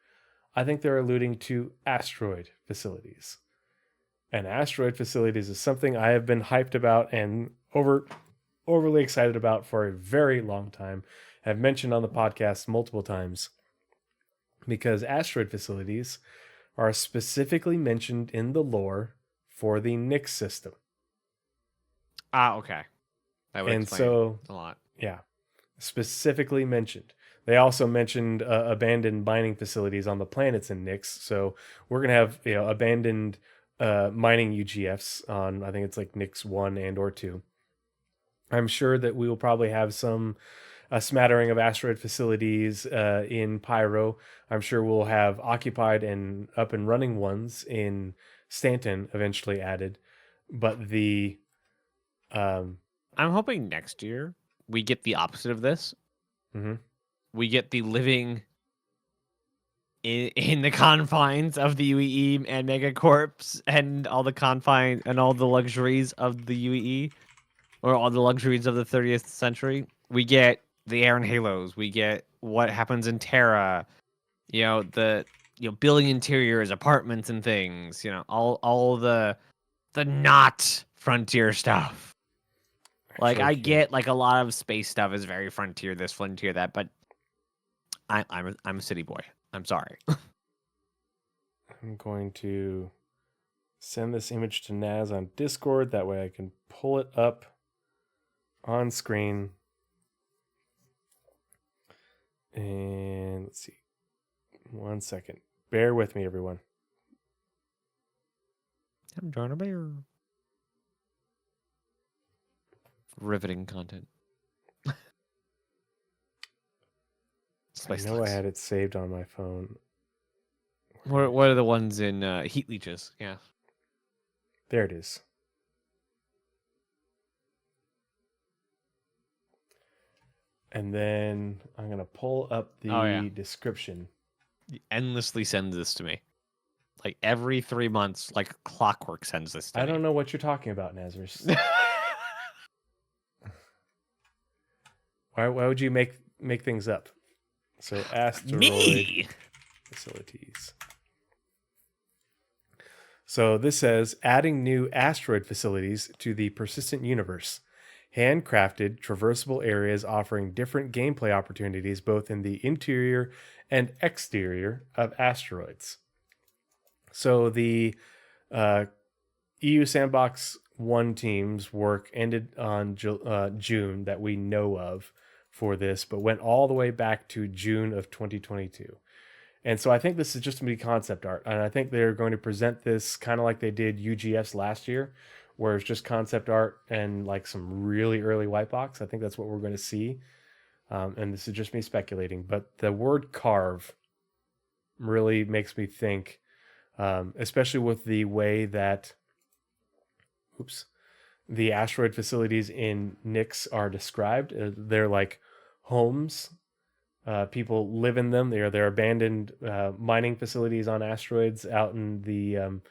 I think they're alluding to asteroid facilities. And asteroid facilities is something I have been hyped about and overly excited about for a very long time. I've mentioned on the podcast multiple times, because asteroid facilities are specifically mentioned in the lore for the Nix system. Okay. That would explain a lot. Yeah, specifically mentioned. They also mentioned abandoned mining facilities on the planets in Nix. So we're gonna have abandoned mining UGFs on, I think it's like Nix 1 and or 2. I'm sure that we will probably have a smattering of asteroid facilities in Pyro. I'm sure we'll have occupied and up and running ones in Stanton eventually added. But I'm hoping next year we get the opposite of this. Mm-hmm. We get the living in the confines of the UEE and Megacorps and all the confines and all the luxuries of the UEE, or all the luxuries of the 30th century. We get the air and halos. We get what happens in Terra. Building interiors, apartments, and things. All the not frontier stuff. Like, I get a lot of space stuff is very frontier, this frontier that, but I'm a city boy. I'm sorry. I'm going to send this image to Naz on Discord. That way I can pull it up on screen. And let's see. 1 second. Bear with me, everyone. I'm trying to bear. Riveting content. Space I know I slugs. had it saved on my phone. What are the ones in heat leeches? Yeah. There it is. And then I'm going to pull up the Oh, yeah. description. He endlessly sends this to me. Like every 3 months, like clockwork sends this to me. I don't know what you're talking about, Nazeris. Why would you make things up? So asteroid Me! facilities. So this says adding new asteroid facilities to the persistent universe. Handcrafted, traversable areas offering different gameplay opportunities both in the interior and exterior of asteroids. So the EU Sandbox 1 team's work ended on June that we know of for this, but went all the way back to June of 2022. And so I think this is just going to be concept art. And I think they're going to present this kind of like they did UGS last year, where it's just concept art and like some really early white box. I think that's what we're going to see. And this is just me speculating. But the word carve really makes me think, especially with the way that, the asteroid facilities in Nyx are described. They're like homes. People live in them. They're abandoned mining facilities on asteroids out in the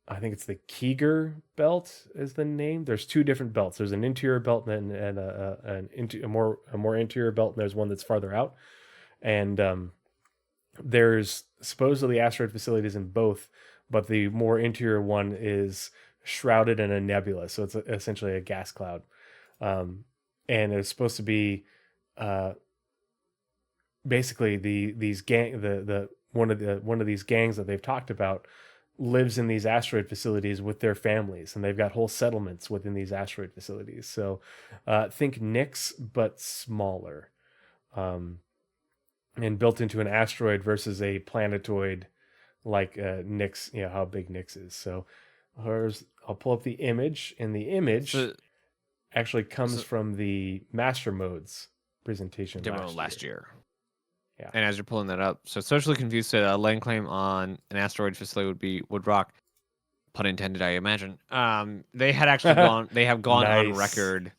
I think it's the Keeger belt is the name. There's two different belts. There's an interior belt and a more interior belt, and there's one that's farther out. And there's supposedly asteroid facilities in both, but the more interior one is shrouded in a nebula, so it's essentially a gas cloud, and it's supposed to be basically one of these gangs that they've talked about lives in these asteroid facilities with their families, and they've got whole settlements within these asteroid facilities. So think Nyx but smaller, and built into an asteroid versus a planetoid like Nyx, how big Nyx is. So I'll pull up the image, and the image actually comes from the Master Modes presentation demo last year. Yeah. And as you're pulling that up, so socially confused said a land claim on an asteroid facility would be Woodrock, pun intended, I imagine. They had actually gone on Nice. record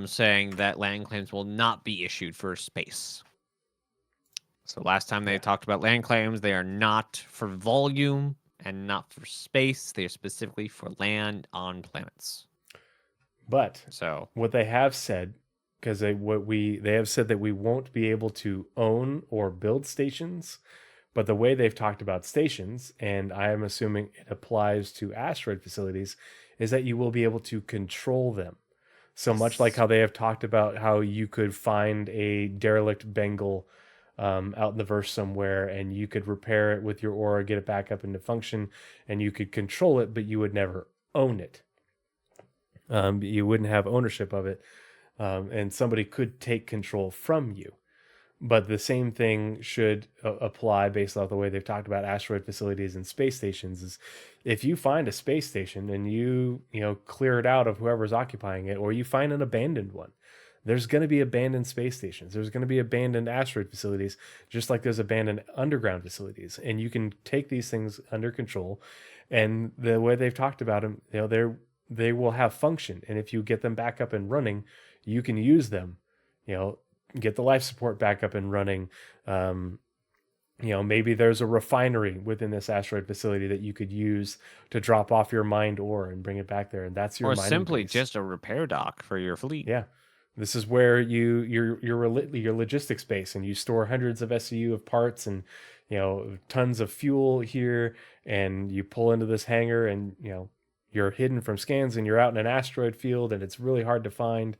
saying that land claims will not be issued for space. So last time they talked about land claims, they are not for volume and not for space. They are specifically for land on planets. But so what they have said, because they have said that we won't be able to own or build stations, but the way they've talked about stations, and I am assuming it applies to asteroid facilities, is that you will be able to control them. So much like how they have talked about how you could find a derelict Bengal out in the verse somewhere, and you could repair it with your aura, get it back up into function, and you could control it, but you would never own it. You wouldn't have ownership of it. And somebody could take control from you. But the same thing should apply based off the way they've talked about asteroid facilities and space stations. Is if you find a space station and you clear it out of whoever's occupying it, or you find an abandoned one, there's going to be abandoned space stations. There's going to be abandoned asteroid facilities, just like there's abandoned underground facilities. And you can take these things under control. And the way they've talked about them, they will have function. And if you get them back up and running, you can use them, get the life support back up and running. Maybe there's a refinery within this asteroid facility that you could use to drop off your mined ore and bring it back there. And that's your or mining simply base. just a repair dock for your fleet. Yeah. This is where your logistics base, and you store hundreds of SCU of parts and, tons of fuel here, and you pull into this hangar, and, you're hidden from scans, and you're out in an asteroid field, and it's really hard to find.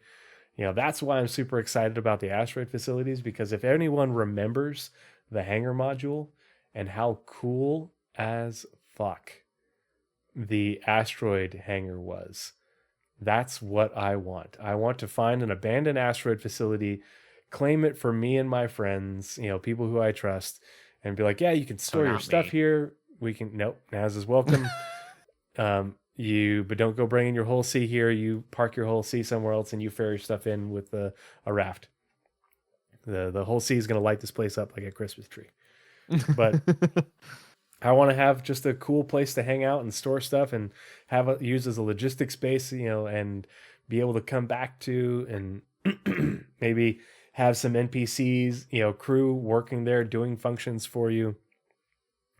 That's why I'm super excited about the asteroid facilities, because if anyone remembers the hangar module and how cool as fuck the asteroid hangar was, that's what I want. I want to find an abandoned asteroid facility, claim it for me and my friends, people who I trust, and be like, yeah, you can store your stuff here. We can, nope, Naz is welcome. But don't go bringing your whole C here. You park your whole C somewhere else, and you ferry stuff in with a raft. The whole sea is going to light this place up like a Christmas tree. But I want to have just a cool place to hang out and store stuff and have it used as a logistics space, and be able to come back to and maybe have some NPCs, crew working there doing functions for you.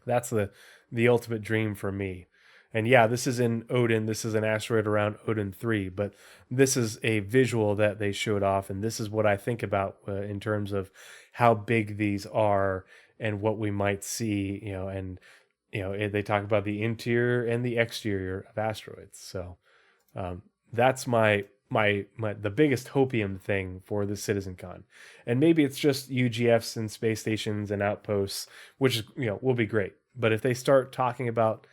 That's the ultimate dream for me. And yeah, this is in Odin. This is an asteroid around Odin 3, but this is a visual that they showed off. And this is what I think about in terms of how big these are and what we might see, and, they talk about the interior and the exterior of asteroids. So that's the biggest hopium thing for the CitizenCon. And maybe it's just UGFs and space stations and outposts, which is, will be great. But if they start talking about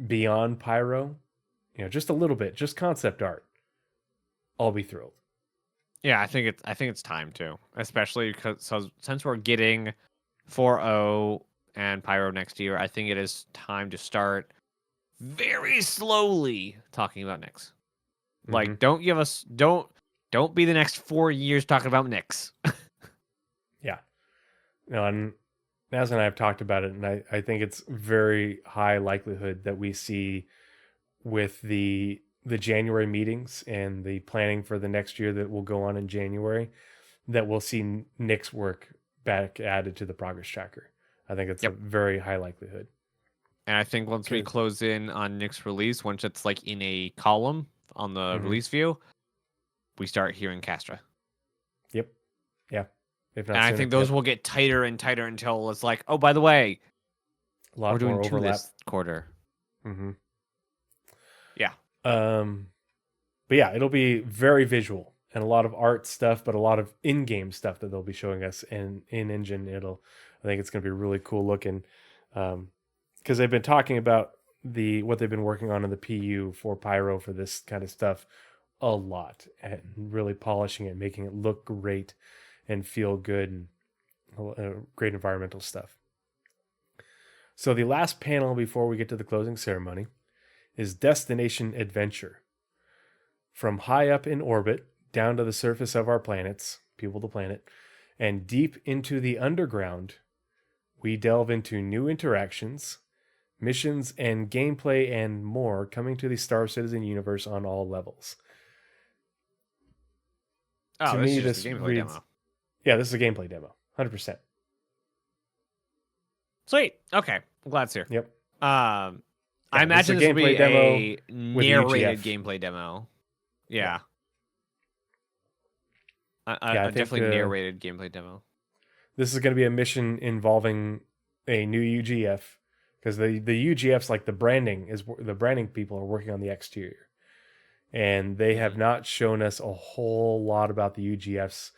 beyond pyro, just a little bit, just concept art, I'll be thrilled. Yeah, I think it's time to, especially since we're getting 4.0 and pyro next year. I think it is time to start very slowly talking about Nyx. Like, don't be the next 4 years talking about Nyx. Yeah, and Naz and I have talked about it, and I think it's very high likelihood that we see with the January meetings and the planning for the next year that will go on in January, that we'll see Nyx work back added to the progress tracker. I think it's a very high likelihood. And I think once we close in on Nyx release, once it's like in a column on the release view, we start hearing Castra. Yep. Yeah. If not and sooner, I think those will get tighter and tighter until it's like, oh, by the way, a lot we're doing more 2 overlap this quarter. Mm-hmm. Yeah. But yeah, it'll be very visual and a lot of art stuff, but a lot of in-game stuff that they'll be showing us in engine. I think it's going to be really cool looking, because they've been talking about what they've been working on in the PU for Pyro for this kind of stuff a lot, and really polishing it, making it look great and feel good, and great environmental stuff. So the last panel before we get to the closing ceremony is Destination Adventure. From high up in orbit down to the surface of our planets, people to planet, and deep into the underground, we delve into new interactions, missions, and gameplay and more coming to the Star Citizen universe on all levels. Oh, To this me, is just this a gameplay reads, demo. Yeah, this is a gameplay demo, 100%. Sweet. Okay, I'm glad it's here. Yep. I imagine this this will is a be gameplay a with narrated UGF. gameplay demo. Yeah. I A think, definitely narrated gameplay demo. This is going to be a mission involving a new UGF, because the UGFs, like the branding people are working on the exterior, and they have not shown us a whole lot about the UGFs.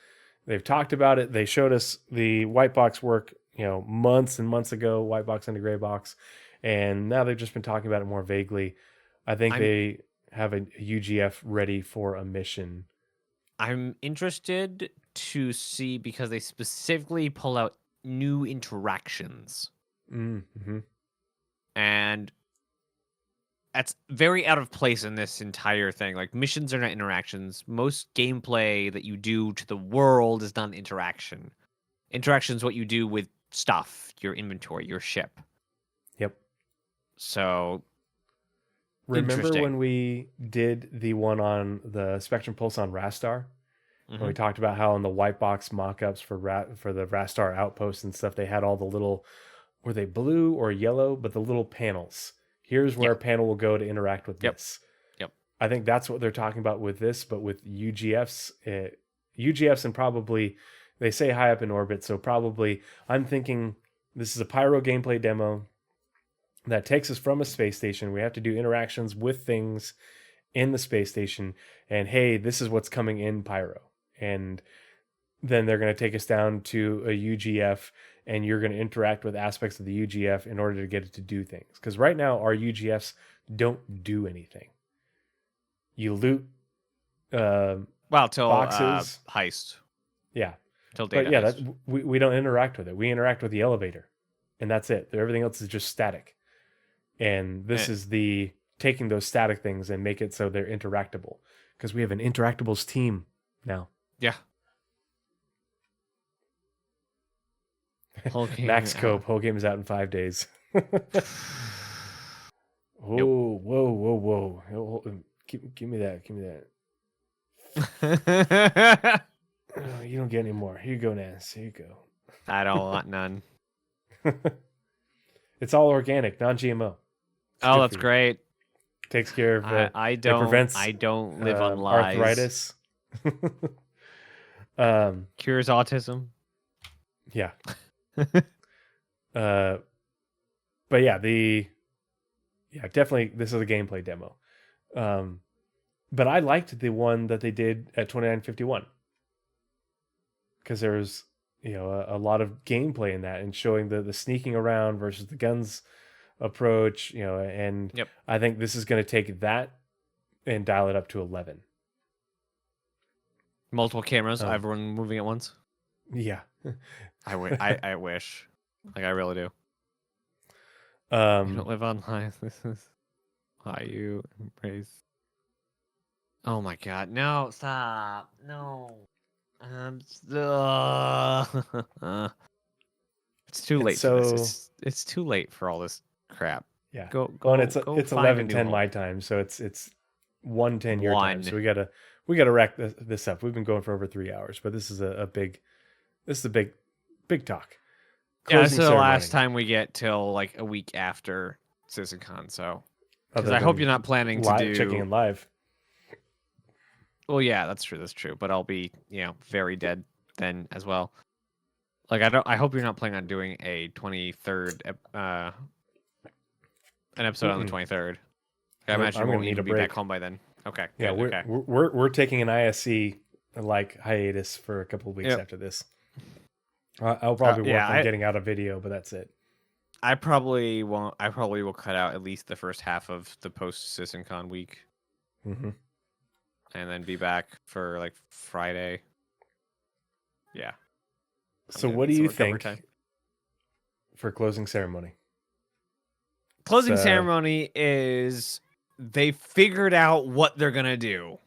They've talked about it. They showed us the white box work, months and months ago, white box into gray box, and now they've just been talking about it more vaguely. I think they have a UGF ready for a mission. I'm interested to see, because they specifically pull out new interactions. Mm-hmm. And that's very out of place in this entire thing. Like, missions are not interactions. Most gameplay that you do to the world is not an interaction. Interaction is what you do with stuff, your inventory, your ship. Yep. So, remember when we did the one on the Spectrum Pulse on Rastar? When we talked about how in the white box mock-ups for the Rastar outposts and stuff, they had all the little, were they blue or yellow, but the little panels. Here's where a panel will go to interact with this. Yep. I think that's what they're talking about with this, but with UGFs, and probably, they say high up in orbit, so probably, I'm thinking this is a Pyro gameplay demo that takes us from a space station. We have to do interactions with things in the space station, and hey, this is what's coming in Pyro. And then they're going to take us down to a UGF, and you're going to interact with aspects of the UGF in order to get it to do things. Because right now, our UGFs don't do anything. You loot till boxes. heist. Yeah. Till data But yeah, heist. we don't interact with it. We interact with the elevator, and that's it. Everything else is just static. And this is the taking those static things and make it so they're interactable. Because we have an interactables team now. Yeah. Whole game Max out. Cope. Whole game is out in 5 days. Whoa, whoa. Give me that. Give me that. Oh, you don't get any more. Here you go, Nance. Here you go. I don't want none. It's all organic, non-GMO. It's Oh, good that's for you. great. Takes care of. I it prevents, don't live on lies. arthritis. Cures autism. Yeah. But yeah, definitely this is a gameplay demo. But I liked the one that they did at 2951 because there was a lot of gameplay in that and showing the sneaking around versus the guns approach. And Yep. I think this is going to take that and dial it up to 11. Multiple cameras, everyone moving at once. Yeah. I wish. Like, I really do. You don't live on lies. This is why you embrace. Oh my god. No, stop. No. It's too late for this. It's too late for all this crap. Yeah. Go And it's find a 11:10 new my home. time, so it's 1:10 your time. One. So we gotta wrap this up. We've been going for over 3 hours, but this is a big talk. Yeah, this is Closing the last ceremony. time we get till like a week after CitizenCon. So, because Other I hope than you're not planning to do. checking in live. Well, yeah, that's true. That's true. But I'll be, very dead then as well. Like, I hope you're not planning on doing a 23rd, an episode on the 23rd. I imagine I'm you gonna won't need even a be back break. home by then. Okay. Yeah, good, okay. we're taking an ISC like hiatus for a couple of weeks Yep. after this. I'll probably work yeah, on getting out a video, but that's it. I probably won't. I probably will cut out at least the first half of the post CitizenCon week, Mm-hmm. and then be back for like Friday. Yeah. So gonna what do need some you recovery think time. for closing ceremony? Closing So- ceremony is they figured out what they're gonna do.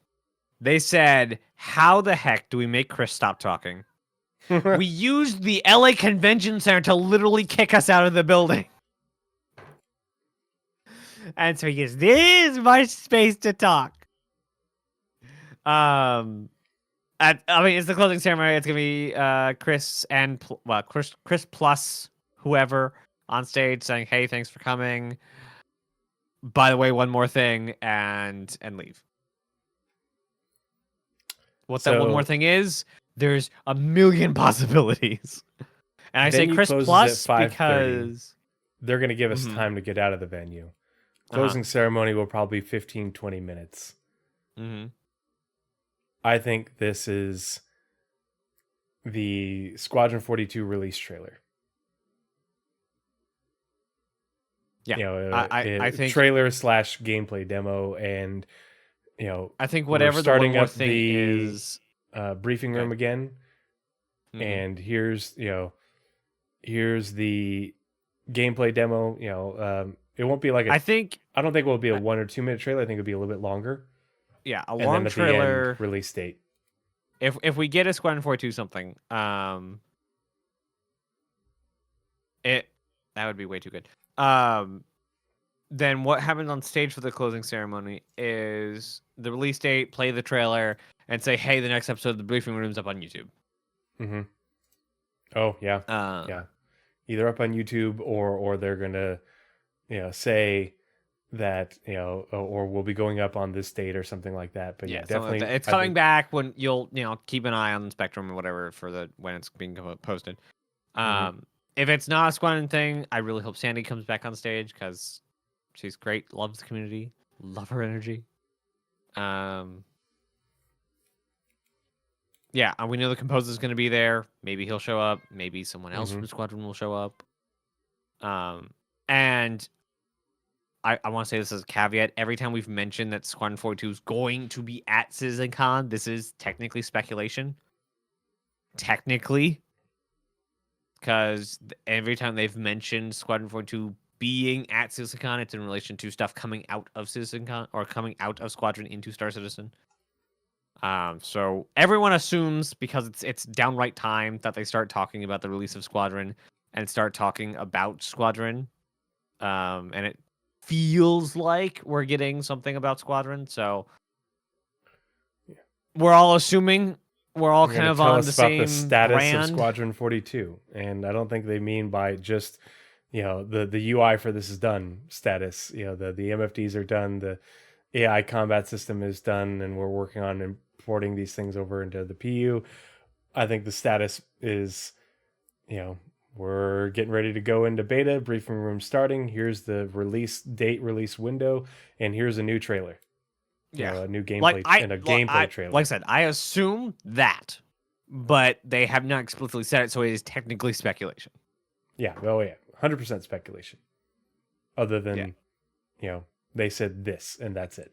They said, "How the heck do we make Chris stop talking?" We used the LA Convention Center to literally kick us out of the building. And so he goes, "This is my space to talk." It's the closing ceremony. It's gonna be Chris and Chris plus whoever on stage saying, "Hey, thanks for coming. By the way, one more thing," and leave. What that one more thing is? There's a million possibilities. And I say Venue Chris closes plus at 5:30. because They're going to give us Mhm. time to get out of the venue. Closing ceremony will probably be 15-20 minutes. Mhm. I think this is the Squadron 42 release trailer. Yeah, I think trailer / gameplay demo, and I think we're whatever the starting one more up thing the is. briefing room again, Mhm. and here's the gameplay demo. It won't be like I think I don't think it will be a 1 or 2 minute trailer. I think it'll be a little bit longer. a And long then at the trailer. end, release date. If we get a Squadron 42 something, that would be way too good. Then what happens on stage for the closing ceremony is the release date, play the trailer, and say, "Hey, the next episode of the briefing room's up on YouTube." Mm-hmm. Oh yeah, yeah. Either up on YouTube or they're gonna, say that or we'll be going up on this date or something like that. But yeah, something like definitely, that. It's I coming think- back when you'll keep an eye on Spectrum or whatever for when it's being posted. If it's not a Squadron thing, I really hope Sandy comes back on stage because she's great, loves the community, love her energy. Yeah, and we know the composer's going to be there. Maybe he'll show up. Maybe someone else from the Squadron will show up. And I want to say this as a caveat. Every time we've mentioned that Squadron 42 is going to be at CitizenCon, this is technically speculation. Technically. Because every time they've mentioned Squadron 42 being at CitizenCon, it's in relation to stuff coming out of CitizenCon or coming out of Squadron into Star Citizen. So everyone assumes because it's downright time that they start talking about the release of Squadron and start talking about Squadron. And it feels like we're getting something about Squadron, so we're all assuming we're all They're kind gonna of tell on us the about same the status brand. of Squadron 42, and I don't think they mean by just the UI for this is done status. The MFDs are done, the AI combat system is done, and we're working on importing these things over into the PU. I think the status is, we're getting ready to go into beta, briefing room starting. Here's the release date, release window, and here's a new trailer. A new gameplay gameplay trailer. Like I said, I assume that, but they have not explicitly said it, so it is technically speculation. Yeah, 100% speculation. Other than, they said this and that's it.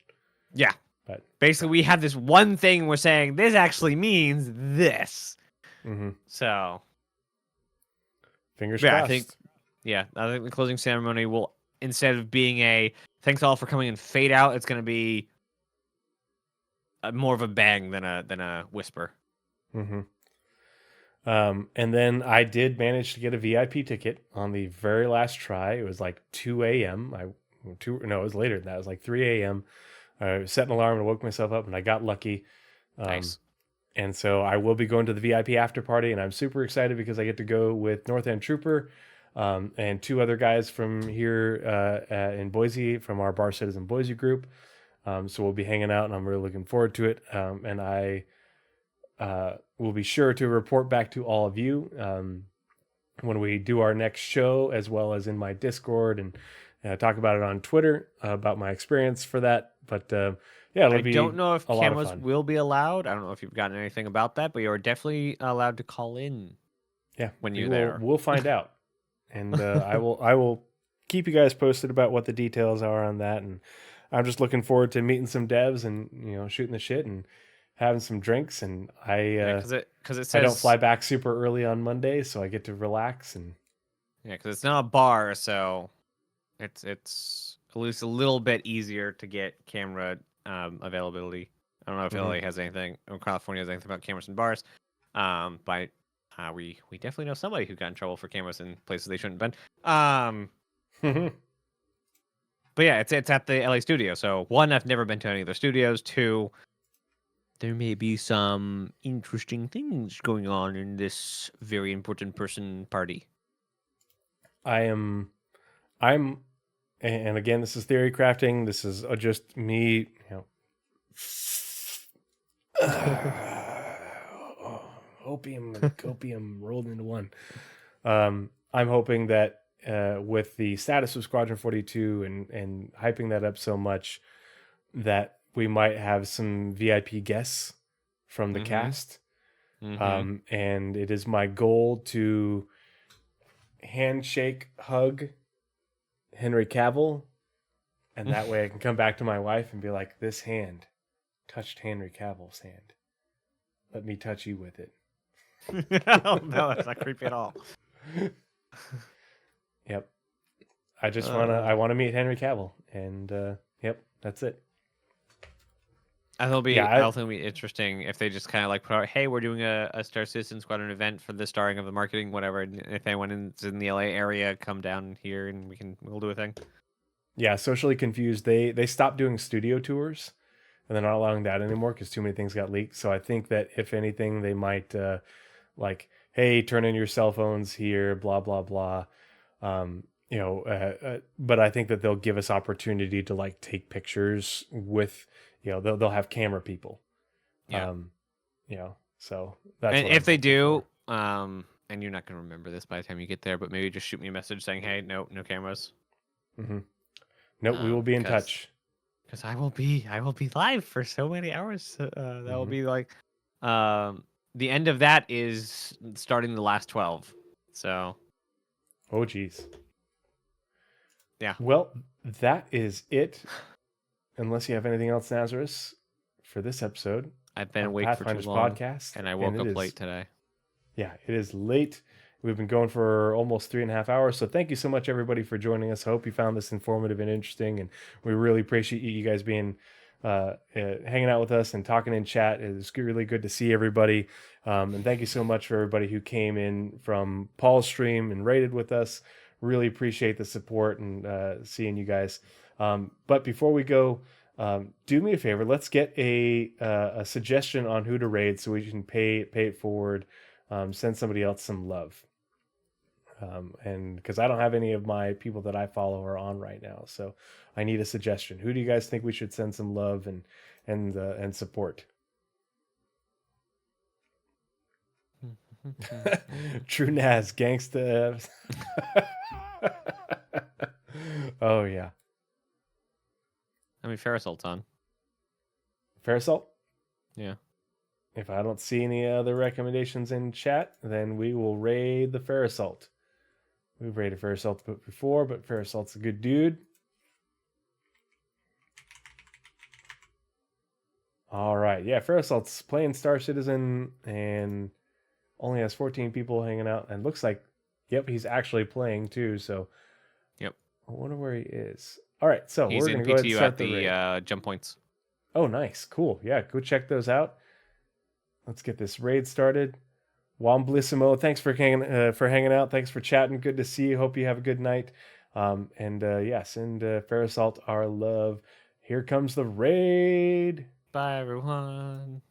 Yeah. But basically, we have this one thing we're saying, this actually means this. Mm-hmm. So, fingers crossed. I think the closing ceremony will, instead of being a thanks all for coming and fade out, it's going to be more of a bang than a whisper. Mm-hmm. And then I did manage to get a VIP ticket on the very last try. It was like 2 a.m. It was later than that. It was like 3 a.m. I set an alarm and woke myself up, and I got lucky. Nice. And so I will be going to the VIP after party, and I'm super excited because I get to go with North End Trooper and 2 other guys from here in Boise from our Bar Citizen Boise group. So we'll be hanging out, and I'm really looking forward to it. And I will be sure to report back to all of you when we do our next show, as well as in my Discord, and talk about it on Twitter about my experience for that. But I don't know if cameras will be allowed. I don't know if you've gotten anything about that, but you are definitely allowed to call in. Yeah, when you're there, we'll find out, and I will keep you guys posted about what the details are on that. And I'm just looking forward to meeting some devs and shooting the shit and having some drinks. And because it says I don't fly back super early on Monday, so I get to relax. And because it's not a bar, so it's at least a little bit easier to get camera availability. I don't know if LA has anything, or California has anything about cameras in bars. But we definitely know somebody who got in trouble for cameras in places they shouldn't have been. But yeah, it's at the LA studio. So 1, I've never been to any of their studios. 2, there may be some interesting things going on in this very important person party. I'm, and again, this is theory crafting. This is just me, opium and copium rolled into one. I'm hoping that with the status of Squadron 42 and hyping that up so much, that we might have some VIP guests from the cast. And it is my goal to handshake, hug Henry Cavill, and that way I can come back to my wife and be like, this hand touched Henry Cavill's hand. Let me touch you with it. Oh, no, that's not creepy at all. Yep. I want to meet Henry Cavill, and that's it. I think it'll be interesting if they just kind of like put out, hey, we're doing a Star Citizen Squadron event for the starring of the marketing, whatever. And if anyone is in the LA area, come down here and we'll do a thing. Yeah, Socially Confused. They stopped doing studio tours, and they're not allowing that anymore because too many things got leaked. So I think that if anything, they might like, hey, turn in your cell phones here, blah blah blah. But I think that they'll give us opportunity to like take pictures with. They'll have camera people. Yeah. So that's. And if they do, and you're not gonna remember this by the time you get there, but maybe just shoot me a message saying, "Hey, no cameras." Mm-hmm. Nope, we will be in touch. Because I will be live for so many hours. That will be like, the end of that is starting the last 12. So. Oh geez. Yeah. Well, that is it. Unless you have anything else, Nazeris, for this episode. I've been awake for too long, podcast, and I woke up late today. Yeah, it is late. We've been going for almost 3.5 hours, so thank you so much, everybody, for joining us. I hope you found this informative and interesting, and we really appreciate you guys being hanging out with us and talking in chat. It's really good to see everybody. And thank you so much for everybody who came in from Paul's stream and raided with us. Really appreciate the support and seeing you guys. But before we go, do me a favor. Let's get a suggestion on who to raid so we can pay it forward. Send somebody else some love. And because I don't have any of my people that I follow are on right now, so I need a suggestion. Who do you guys think we should send some love and support? True Naz, gangsta. Oh yeah, I mean, Ferrisolt's on. Ferrisol. Yeah. If I don't see any other recommendations in chat, then we will raid the Ferrisol. We've raided Ferrisol before, but Ferrisol's a good dude. All right. Yeah, Ferrisol's playing Star Citizen and only has 14 people hanging out. And looks like, yep, he's actually playing too. So, yep. I wonder where he is. All right. So, he's we're in going to go ahead and PTU start at the raid. jump points. Oh, nice. Cool. Yeah, go check those out. Let's get this raid started. Wamblissimo, thanks for hanging out. Thanks for chatting. Good to see you. Hope you have a good night. Send Ferrisol our love. Here comes the raid. Bye, everyone.